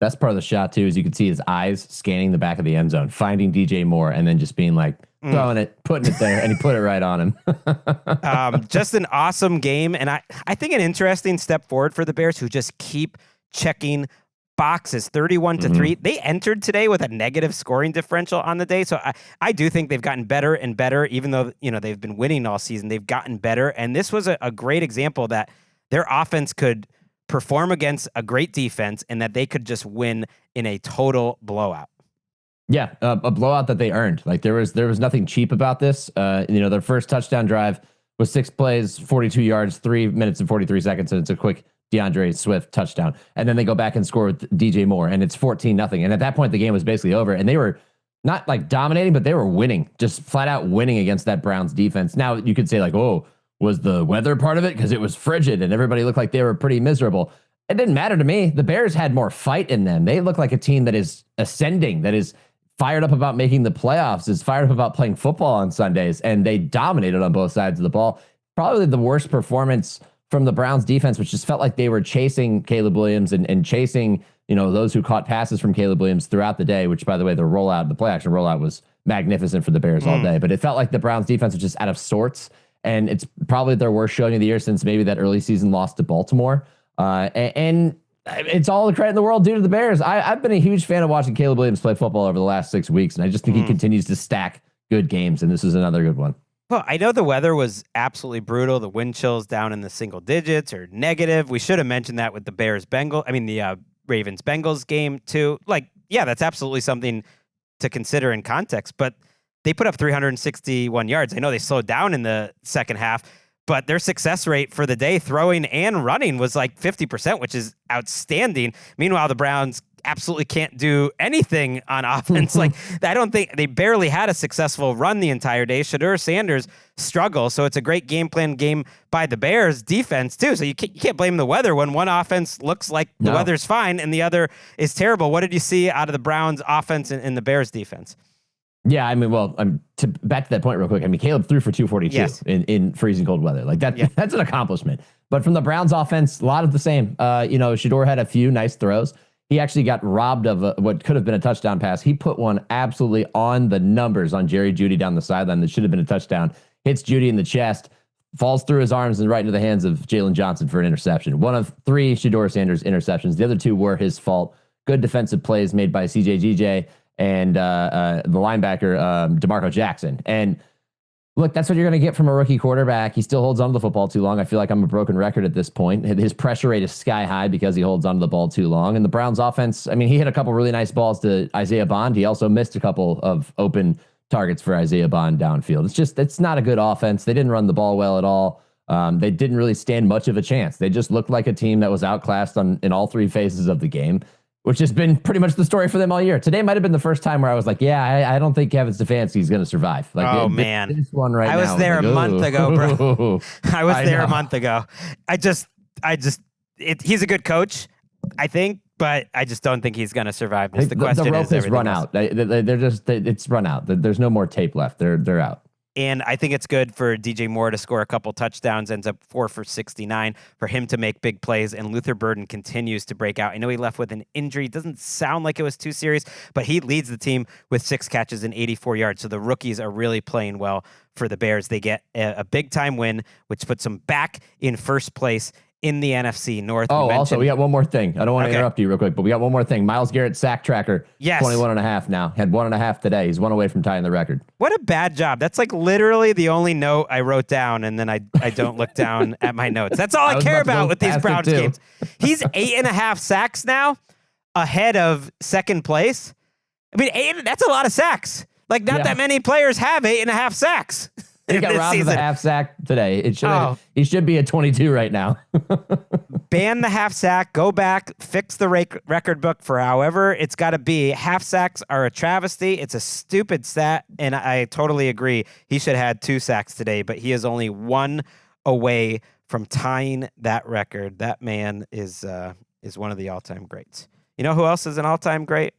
Best part of the shot, too, is you could see his eyes scanning the back of the end zone, finding DJ Moore, and then just being like, throwing it, putting it there, and he put it right on him. Just an awesome game, and I think an interesting step forward for the Bears, who just keep checking boxes. 31-3. They entered today with a negative scoring differential on the day, so I do think they've gotten better and better, even though they've been winning all season. They've gotten better, and this was a great example that their offense could perform against a great defense and that they could just win in a total blowout. Yeah, a blowout that they earned. Like there was nothing cheap about this. Their first touchdown drive was 6 plays, 42 yards, 3 minutes and 43 seconds, and it's a quick DeAndre Swift touchdown. And then they go back and score with DJ Moore, and it's 14-0. And at that point, the game was basically over, and they were not like dominating, but they were winning, just flat out winning against that Browns defense. Now you could say like, oh, was the weather part of it? Because it was frigid and everybody looked like they were pretty miserable. It didn't matter to me. The Bears had more fight in them. They look like a team that is ascending, that is fired up about making the playoffs, is fired up about playing football on Sundays, and they dominated on both sides of the ball. Probably the worst performance from the Browns defense, which just felt like they were chasing Caleb Williams and chasing, those who caught passes from Caleb Williams throughout the day, which, by the way, the play action rollout was magnificent for the Bears all day. But it felt like the Browns defense was just out of sorts, and it's probably their worst showing of the year since maybe that early season loss to Baltimore. And it's all the credit in the world due to the Bears. I've been a huge fan of watching Caleb Williams play football over the last 6 weeks, and I just think he continues to stack good games, and this is another good one. Well, I know the weather was absolutely brutal. The wind chills down in the single digits or negative. We should have mentioned that with the the Ravens Bengals game too. Like, yeah, that's absolutely something to consider in context, but they put up 361 yards. I know they slowed down in the second half, but their success rate for the day, throwing and running, was like 50%, which is outstanding. Meanwhile, the Browns absolutely can't do anything on offense. Like, I don't think they barely had a successful run the entire day. Shedeur Sanders struggle. So it's a great game plan game by the Bears defense too. So you can't blame the weather when one offense looks like the weather's fine and the other is terrible. What did you see out of the Browns offense and the Bears defense? Yeah, I mean, well, back to that point real quick. I mean, Caleb threw for 242 in freezing cold weather. Like that's an accomplishment. But from the Browns offense, a lot of the same. Shedeur had a few nice throws. He actually got robbed of what could have been a touchdown pass. He put one absolutely on the numbers on Jerry Jeudy down the sideline that should have been a touchdown. Hits Jeudy in the chest, falls through his arms and right into the hands of Jalen Johnson for an interception. One of 3 Shedeur Sanders interceptions. The other 2 were his fault. Good defensive plays made by CJ and the linebacker, DeMarco Jackson. And look, that's what you're going to get from a rookie quarterback. He still holds on to the football too long. I feel like I'm a broken record at this point. His pressure rate is sky high because he holds on to the ball too long. And the Browns offense, I mean, he hit a couple really nice balls to Isaiah Bond. He also missed a couple of open targets for Isaiah Bond downfield. It's not a good offense. They didn't run the ball well at all. They didn't really stand much of a chance. They just looked like a team that was outclassed in all 3 phases of the game, which has been pretty much the story for them all year. Today might have been the first time where I was like, yeah, I don't think Kevin Stefanski's going to survive. Like, man. This one right now. I was there a month ago, bro. I was there a month ago. He's a good coach, I think, but I just don't think he's going to survive. The question the rope is has run out. It's run out. There's no more tape left. They're out. And I think it's good for DJ Moore to score a couple touchdowns, ends up 4 for 69, for him to make big plays, and Luther Burden continues to break out. I know he left with an injury. It doesn't sound like it was too serious, but he leads the team with 6 catches and 84 yards. So the rookies are really playing well for the Bears. They get a big-time win, which puts them back in first place in the NFC North. Oh, also, we got one more thing. I don't want to interrupt you real quick, but we got one more thing. Myles Garrett sack tracker. Yes. 21.5 now. Had 1.5 today. He's 1 away from tying the record. What a bad job. That's like literally the only note I wrote down, and then I don't look down at my notes. That's all I care about with these Browns games. He's 8.5 sacks now, ahead of second place. I mean, that's a lot of sacks. Like, not that many players have 8.5 sacks. He got robbed of a half sack today. He should be at 22 right now. Ban the half sack. Go back. Fix the record book for however it's got to be. Half sacks are a travesty. It's a stupid stat, and I totally agree. He should have had 2 sacks today, but he is only 1 away from tying that record. That man is one of the all-time greats. You know who else is an all-time great?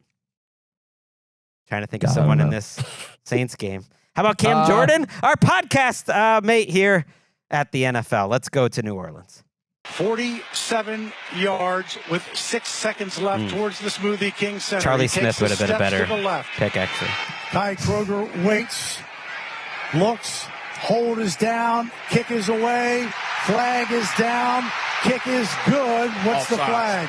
Trying to think of someone in this Saints game. How about Cam Jourdan, our podcast mate here at the NFL? Let's go to New Orleans. 47 yards with 6 seconds left towards the Smoothie King Center. Charlie Smith would have been a better pick, actually. Ty Kroger waits, looks, hold is down, kick is away, flag is down, kick is good. What's the flag?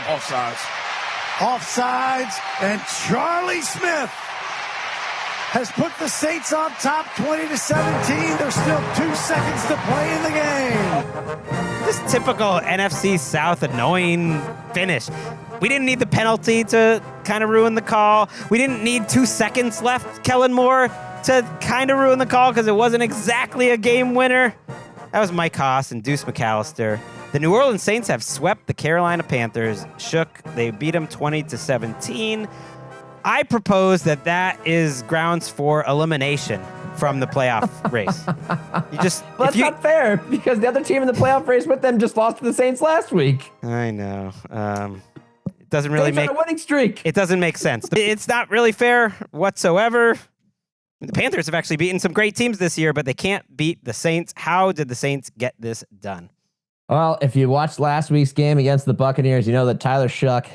Offsides, and Charlie Smith has put the Saints on top 20-17. There's still 2 seconds to play in the game. This typical NFC South annoying finish. We didn't need the penalty to kind of ruin the call. We didn't need 2 seconds left, Kellen Moore, to kind of ruin the call because it wasn't exactly a game winner. That was Mike Haas and Deuce McAllister. The New Orleans Saints have swept the Carolina Panthers. Shook, they beat them 20-17. I propose that is grounds for elimination from the playoff race. That's not fair because the other team in the playoff race with them just lost to the Saints last week. I know. It doesn't really make a winning streak. It doesn't make sense. It's not really fair whatsoever. The Panthers have actually beaten some great teams this year, but they can't beat the Saints. How did the Saints get this done? Well, if you watched last week's game against the Buccaneers, you know that Tyler Shook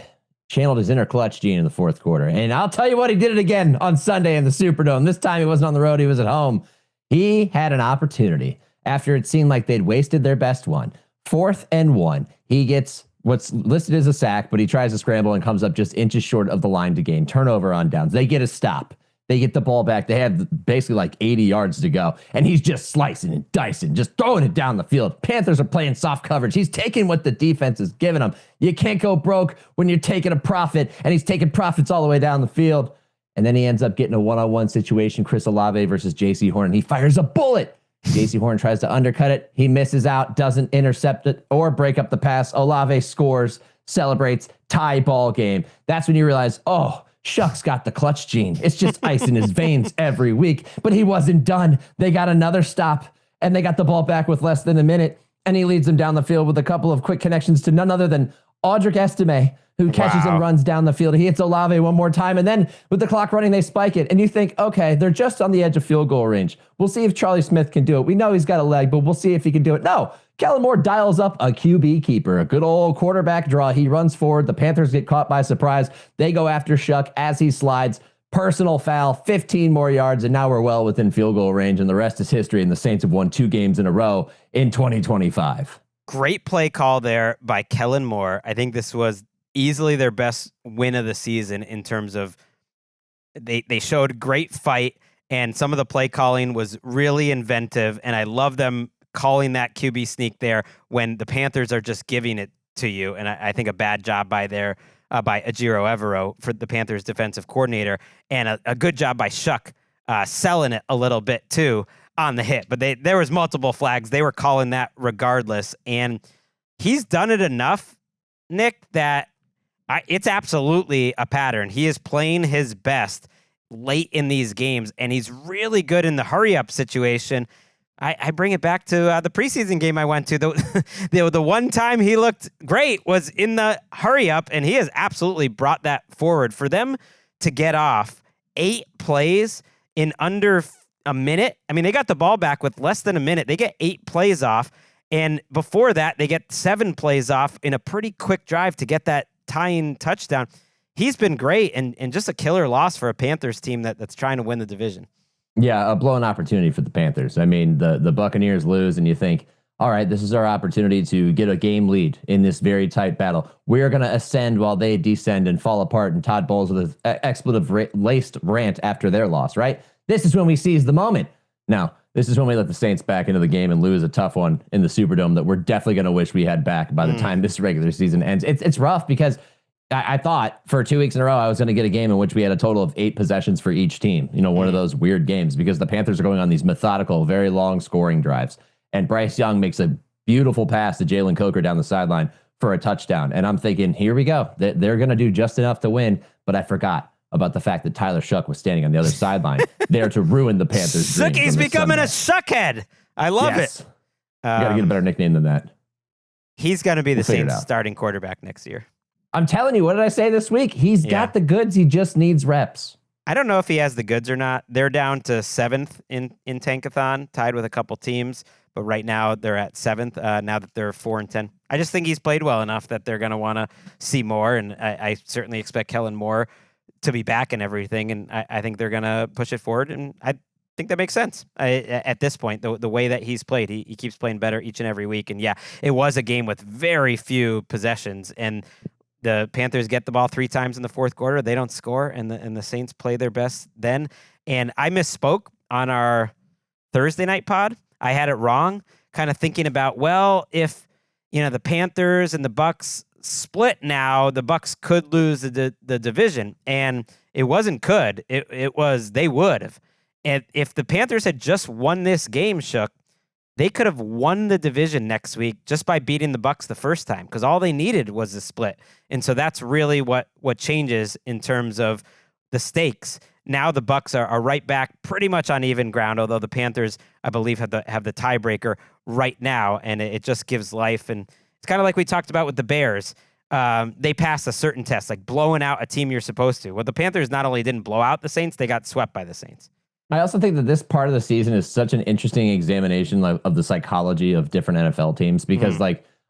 channeled his inner clutch gene in the fourth quarter. And I'll tell you what, he did it again on Sunday in the Superdome. This time he wasn't on the road. He was at home. He had an opportunity after it seemed like they'd wasted their best one. 4th and 1. He gets what's listed as a sack, but he tries to scramble and comes up just inches short of the line to gain. Turnover on downs. They get a stop. They get the ball back. They have basically like 80 yards to go. And he's just slicing and dicing, just throwing it down the field. Panthers are playing soft coverage. He's taking what the defense is giving him. You can't go broke when you're taking a profit. And he's taking profits all the way down the field. And then he ends up getting a one-on-one situation, Chris Olave versus J.C. Horn. He fires a bullet JC Horn tries to undercut it. He misses out, doesn't intercept it or break up the pass. Olave scores, celebrates, tie ball game. That's when you realize, oh, Shuck's got the clutch gene. It's just ice in his veins every week. But he wasn't done. They got another stop, and they got the ball back with less than a minute, and he leads them down the field with a couple of quick connections to none other than Audric Estime, who catches and runs down the field. He hits Olave one more time, and then with the clock running, they spike it. And you think, okay, they're just on the edge of field goal range. We'll see if Charlie Smith can do it. We know he's got a leg, but we'll see if he can do it. No, Kellen Moore dials up a QB keeper, a good old quarterback draw. He runs forward. The Panthers get caught by surprise. They go after Shuck as he slides. Personal foul, 15 more yards, and now we're well within field goal range, and the rest is history, and the Saints have won 2 games in a row in 2025. Great play call there by Kellen Moore. I think this was easily their best win of the season in terms of they showed great fight, and some of the play calling was really inventive, and I love them calling that QB sneak there when the Panthers are just giving it to you. And I think a bad job by Ejiro Evero for the Panthers defensive coordinator, and a good job by Shuck selling it a little bit too on the hit. But there was multiple flags. They were calling that regardless, and he's done it enough, Nick, that it's absolutely a pattern. He is playing his best late in these games, and he's really good in the hurry-up situation. I bring it back to the preseason game I went to. The one time he looked great was in the hurry-up, and he has absolutely brought that forward. For them to get off 8 plays in under a minute, I mean, they got the ball back with less than a minute. They get 8 plays off, and before that, they get 7 plays off in a pretty quick drive to get that tying touchdown. He's been great, and just a killer loss for a Panthers team that's trying to win the division. Yeah, a blown opportunity for the Panthers. I mean, the Buccaneers lose, and you think, all right, this is our opportunity to get a game lead in this very tight battle. We're going to ascend while they descend and fall apart, and Todd Bowles with an expletive-laced rant after their loss, right? This is when we seize the moment. Now, this is when we let the Saints back into the game and lose a tough one in the Superdome that we're definitely going to wish we had back by the time this regular season ends. It's rough because I thought for 2 weeks in a row I was going to get a game in which we had a total of 8 possessions for each team. You know, one of those weird games because the Panthers are going on these methodical, very long scoring drives. And Bryce Young makes a beautiful pass to Jalen Coker down the sideline for a touchdown. And I'm thinking, here we go. They're going to do just enough to win. But I forgot about the fact that Tyler Shuck was standing on the other sideline there to ruin the Panthers. He's becoming a Shuckhead. I love it. You got to get a better nickname than that. He's going to be the Saints starting quarterback next year. I'm telling you, what did I say this week? He's got the goods. He just needs reps. I don't know if he has the goods or not. They're down to 7th in Tankathon, tied with a couple teams. But right now they're at 7th, now that they're 4-10. I just think he's played well enough that they're going to want to see more. And I certainly expect Kellen Moore to be back and everything. And I think they're going to push it forward. And I think that makes sense at this point. The way that he's played, he keeps playing better each and every week. And yeah, it was a game with very few possessions. And the Panthers get the ball 3 times in the fourth quarter. They don't score, and the Saints play their best then. And I misspoke on our Thursday night pod. I had it wrong, kind of thinking about, well, if the Panthers and the Bucks split now, the Bucks could lose the division. And it wasn't could. It was they would have. And if the Panthers had just won this game, Shook, they could have won the division next week just by beating the Bucks the first time because all they needed was a split. And so that's really what changes in terms of the stakes. Now the Bucks are right back pretty much on even ground, although the Panthers, I believe, have the tiebreaker right now, and it just gives life. And it's kind of like we talked about with the Bears. They passed a certain test, like blowing out a team you're supposed to. Well, the Panthers not only didn't blow out the Saints, they got swept by the Saints. I also think that this part of the season is such an interesting examination of the psychology of different NFL teams because,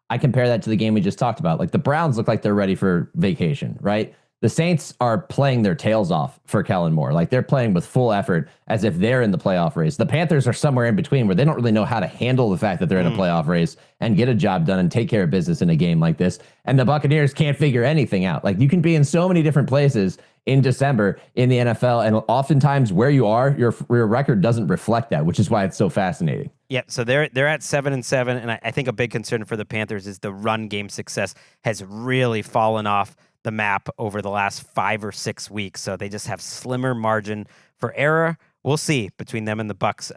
I compare that to the game we just talked about. Like, the Browns look like they're ready for vacation, right? The Saints are playing their tails off for Kellen Moore. Like, they're playing with full effort as if they're in the playoff race. The Panthers are somewhere in between where they don't really know how to handle the fact that they're in a playoff race and get a job done and take care of business in a game like this. And the Buccaneers can't figure anything out. Like, you can be in so many different places in December in the NFL, and oftentimes where you are, your record doesn't reflect that, which is why it's so fascinating. Yeah, so they're at 7-7, and I think a big concern for the Panthers is the run game success has really fallen off the map over the last 5 or 6 weeks. So they just have slimmer margin for error we'll see between them and the Bucs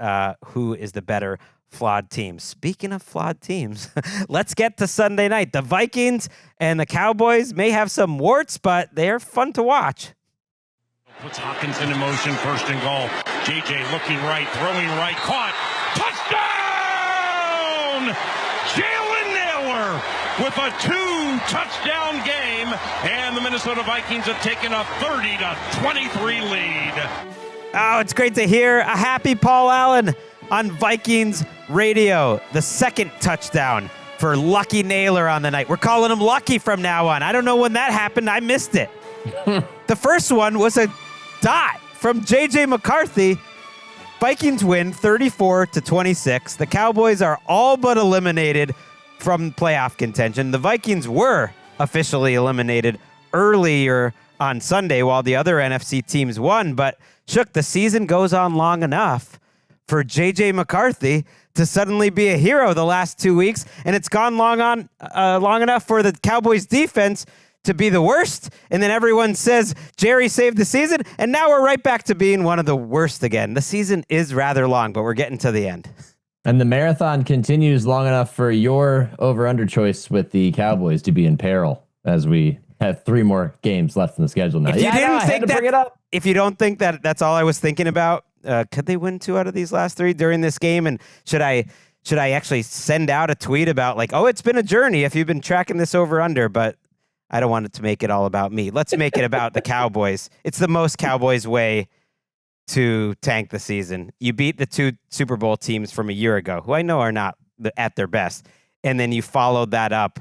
who is the better flawed team. Speaking of flawed teams, let's get to Sunday night. The Vikings and the Cowboys may have some warts, but they're fun to watch. Puts Hockenson in motion, first and goal. JJ looking right, throwing right, caught. Touchdown! Jalen Naylor with a 2-touchdown game, and the Minnesota Vikings have taken a 30-23 lead. Oh, it's great to hear a happy Paul Allen on Vikings radio. The second touchdown for Lucky Naylor on the night. We're calling him Lucky from now on. I don't know when that happened. I missed it. The first one was a dot from J.J. McCarthy. Vikings win 34-26. The Cowboys are all but eliminated from playoff contention. The Vikings were officially eliminated earlier on Sunday while the other NFC teams won. But, Shook, the season goes on long enough for J.J. McCarthy to suddenly be a hero the last 2 weeks, and it's gone long enough for the Cowboys defense to be the worst, and then everyone says Jerry saved the season, and now we're right back to being one of the worst again. The season is rather long, but we're getting to the end. And the marathon continues long enough for your over-under choice with the Cowboys to be in peril as we have 3 more games left in the schedule now. If you don't think that that's all I was thinking about, could they win 2 out of these last 3 during this game? And should I actually send out a tweet about like, oh, it's been a journey if you've been tracking this over-under, but I don't want it to make it all about me. Let's make it about the Cowboys. It's the most Cowboys way to tank the season. You beat the 2 Super Bowl teams from a year ago, who I know are not at their best, and then you followed that up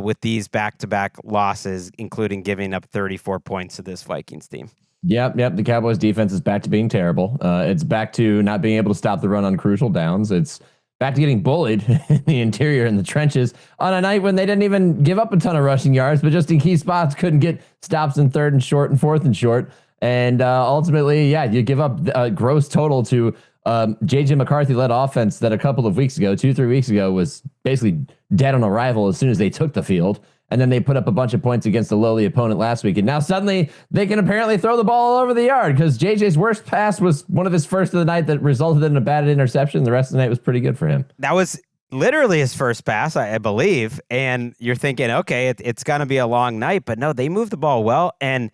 with these back-to-back losses, including giving up 34 points to this Vikings team. Yep. The Cowboys defense is back to being terrible. It's back to not being able to stop the run on crucial downs. It's back to getting bullied in the interior in the trenches on a night when they didn't even give up a ton of rushing yards, but just in key spots couldn't get stops in 3rd and short and 4th and short. And ultimately, you give up a gross total to J.J. McCarthy-led offense that a couple of weeks ago, 2-3 weeks ago, was basically dead on arrival as soon as they took the field. And then they put up a bunch of points against a lowly opponent last week. And now suddenly they can apparently throw the ball all over the yard because JJ's worst pass was one of his first of the night that resulted in a bad interception. The rest of the night was pretty good for him. That was literally his first pass, I believe. And you're thinking, okay, it's going to be a long night. But no, they moved the ball well. And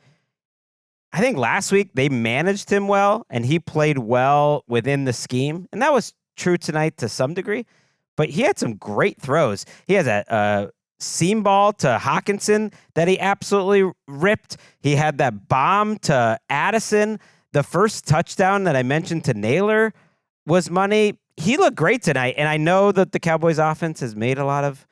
I think last week they managed him well and he played well within the scheme. And that was true tonight to some degree. But he had some great throws. He has a seam ball to Hockenson that he absolutely ripped. He had that bomb to Addison. The first touchdown that I mentioned to Naylor was money. He looked great tonight. And I know that the Cowboys offense has made a lot of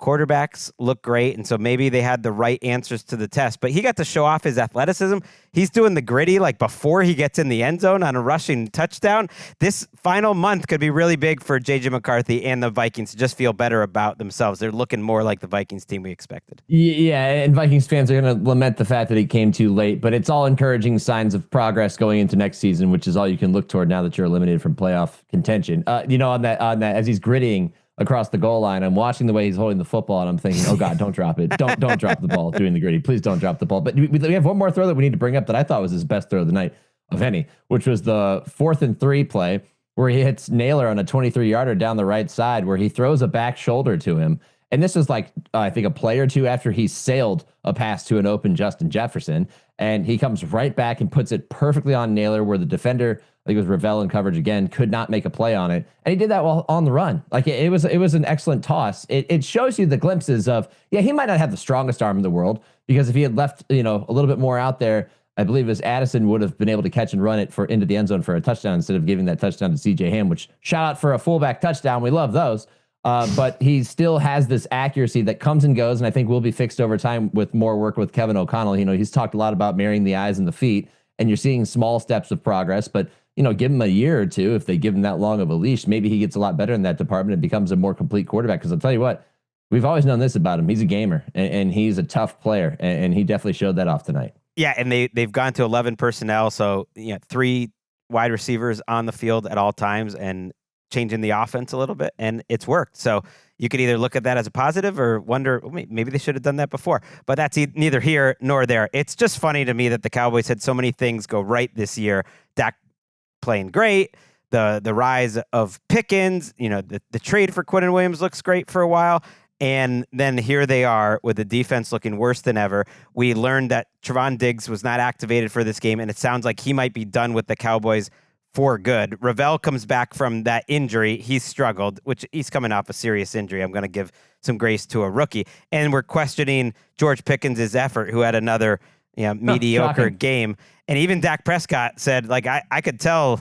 quarterbacks look great, and so maybe they had the right answers to the test, but he got to show off his athleticism. He's doing the gritty like before he gets in the end zone on a rushing touchdown. This final month could be really big for J.J. McCarthy and the Vikings to just feel better about themselves. They're looking more like the Vikings team we expected. Yeah, and Vikings fans are going to lament the fact that he came too late, but it's all encouraging signs of progress going into next season, which is all you can look toward now that you're eliminated from playoff contention. On that, as he's grittying across the goal line, I'm watching the way he's holding the football, and I'm thinking, oh God, don't drop it. Don't drop the ball doing the gritty. Please don't drop the ball. But we have one more throw that we need to bring up that I thought was his best throw of the night of any, which was the 4th and 3 play where he hits Naylor on a 23-yarder down the right side where he throws a back shoulder to him. And this is like, I think a play or two after he sailed a pass to an open Justin Jefferson. And he comes right back and puts it perfectly on Naylor where the defender, I think it was Ravel in coverage again, could not make a play on it. And he did that while on the run. Like it was an excellent toss. It shows you the glimpses of, he might not have the strongest arm in the world, because if he had left, a little bit more out there, I believe it was Addison would have been able to catch and run it into the end zone for a touchdown instead of giving that touchdown to CJ Ham, which shout out for a fullback touchdown. We love those. But he still has this accuracy that comes and goes, and I think will be fixed over time with more work with Kevin O'Connell. He's talked a lot about marrying the eyes and the feet, and you're seeing small steps of progress, but give him a year or two. If they give him that long of a leash, maybe he gets a lot better in that department and becomes a more complete quarterback. Because I'll tell you what, we've always known this about him. He's a gamer and he's a tough player, and he definitely showed that off tonight. Yeah, and they've gone to 11 personnel, so 3 wide receivers on the field at all times and changing the offense a little bit, and it's worked. So you could either look at that as a positive or wonder, maybe they should have done that before. But that's neither here nor there. It's just funny to me that the Cowboys had so many things go right this year. Dak playing great. The rise of Pickens, the trade for Quinnen Williams looks great for a while. And then here they are with the defense looking worse than ever. We learned that Trevon Diggs was not activated for this game, and it sounds like he might be done with the Cowboys for good. Ravel comes back from that injury. He's struggled, which he's coming off a serious injury. I'm going to give some grace to a rookie. And we're questioning George Pickens' effort, who had another mediocre game. And even Dak Prescott said, I could tell,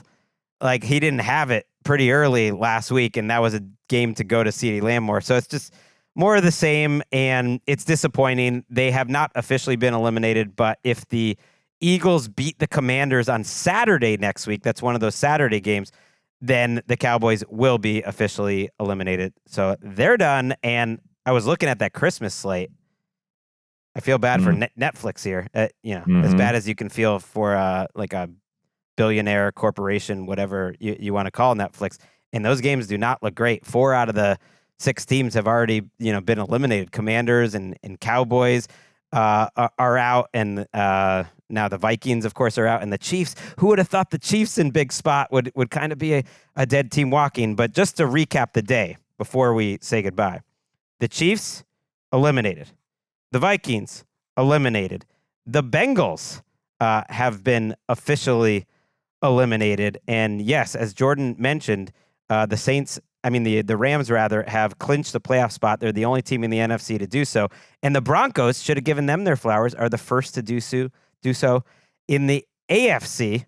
he didn't have it pretty early last week, and that was a game to go to CeeDee Lamb more. So it's just more of the same, and it's disappointing. They have not officially been eliminated, but if the Eagles beat the Commanders on Saturday next week, that's one of those Saturday games, then the Cowboys will be officially eliminated. So they're done, and I was looking at that Christmas slate. I feel bad for Netflix here, as bad as you can feel for a billionaire corporation, whatever you want to call Netflix. And those games do not look great. 4 out of the 6 teams have already, been eliminated. Commanders and Cowboys are out, and now the Vikings, of course, are out, and the Chiefs. Who would have thought the Chiefs in big spot would kind of be a dead team walking? But just to recap the day before we say goodbye, the Chiefs eliminated, the Vikings eliminated, the Bengals have been officially eliminated, and yes, as Jourdan mentioned, the Rams rather have clinched the playoff spot. They're the only team in the NFC to do so. And the Broncos should have given them their flowers, are the first to do so in the AFC.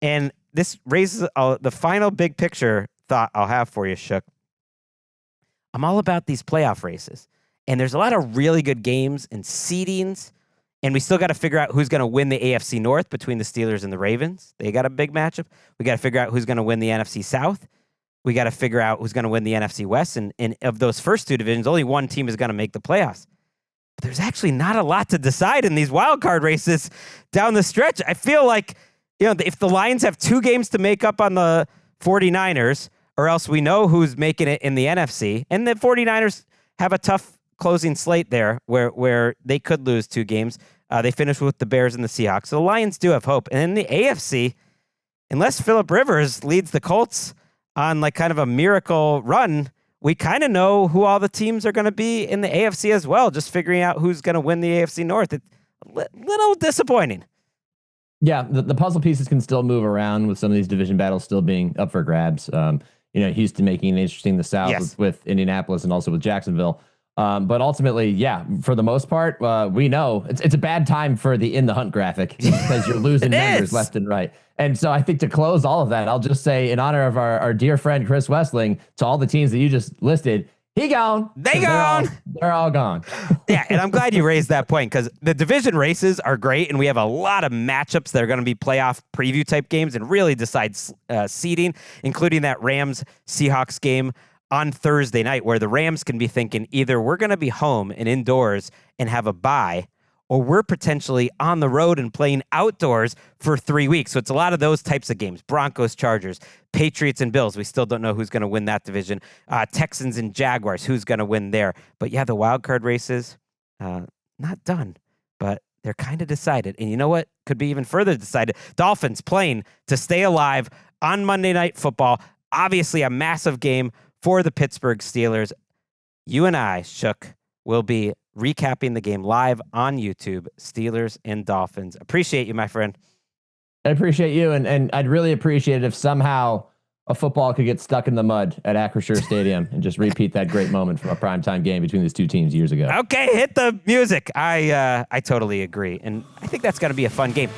And this raises the final big picture thought I'll have for you, Shook. I'm all about these playoff races. And there's a lot of really good games and seedings. And we still got to figure out who's going to win the AFC North between the Steelers and the Ravens. They got a big matchup. We got to figure out who's going to win the NFC South. We got to figure out who's going to win the NFC West. And of those first 2 divisions, only one team is going to make the playoffs. But there's actually not a lot to decide in these wild card races down the stretch. I feel like, if the Lions have 2 games to make up on the 49ers, or else we know who's making it in the NFC. And the 49ers have a tough closing slate there where they could lose 2 games. They finish with the Bears and the Seahawks. So the Lions do have hope. And in the AFC, unless Phillip Rivers leads the Colts on kind of a miracle run, we kind of know who all the teams are going to be in the AFC as well. Just figuring out who's going to win the AFC North. It's a little disappointing. Yeah, the puzzle pieces can still move around with some of these division battles still being up for grabs. Houston making it interesting, the South with Indianapolis and also with Jacksonville. But ultimately, for the most part, we know it's a bad time for the In the Hunt graphic because you're losing members left and right. And so I think to close all of that, I'll just say in honor of our dear friend Chris Wessling, to all the teams that you just listed, he gone. They gone. They're all gone. Yeah, and I'm glad you raised that point because the division races are great, and we have a lot of matchups that are going to be playoff preview type games and really decide seeding, including that Rams-Seahawks game on Thursday night, where the Rams can be thinking either we're going to be home and indoors and have a bye, or we're potentially on the road and playing outdoors for 3 weeks. So it's a lot of those types of games. Broncos, Chargers, Patriots, and Bills. We still don't know who's going to win that division. Texans and Jaguars, who's going to win there. But yeah, the wild card races, not done, but they're kind of decided. And you know what could be even further decided? Dolphins playing to stay alive on Monday Night Football. Obviously a massive game for the Pittsburgh Steelers. You and I, Shook, will be recapping the game live on YouTube, Steelers and Dolphins. Appreciate you, my friend. I appreciate you, and I'd really appreciate it if somehow a football could get stuck in the mud at Acrisure Stadium and just repeat that great moment from a primetime game between these 2 teams years ago. Okay, hit the music. I totally agree, and I think that's going to be a fun game.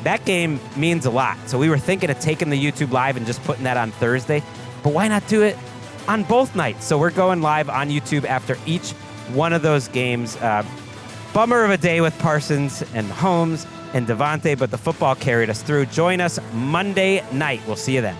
That game means a lot, so we were thinking of taking the YouTube live and just putting that on Thursday, but why not do it on both nights? So we're going live on YouTube after each one of those games. Bummer of a day with Parsons and Holmes and Devontae, but the football carried us through. Join us Monday night. We'll see you then.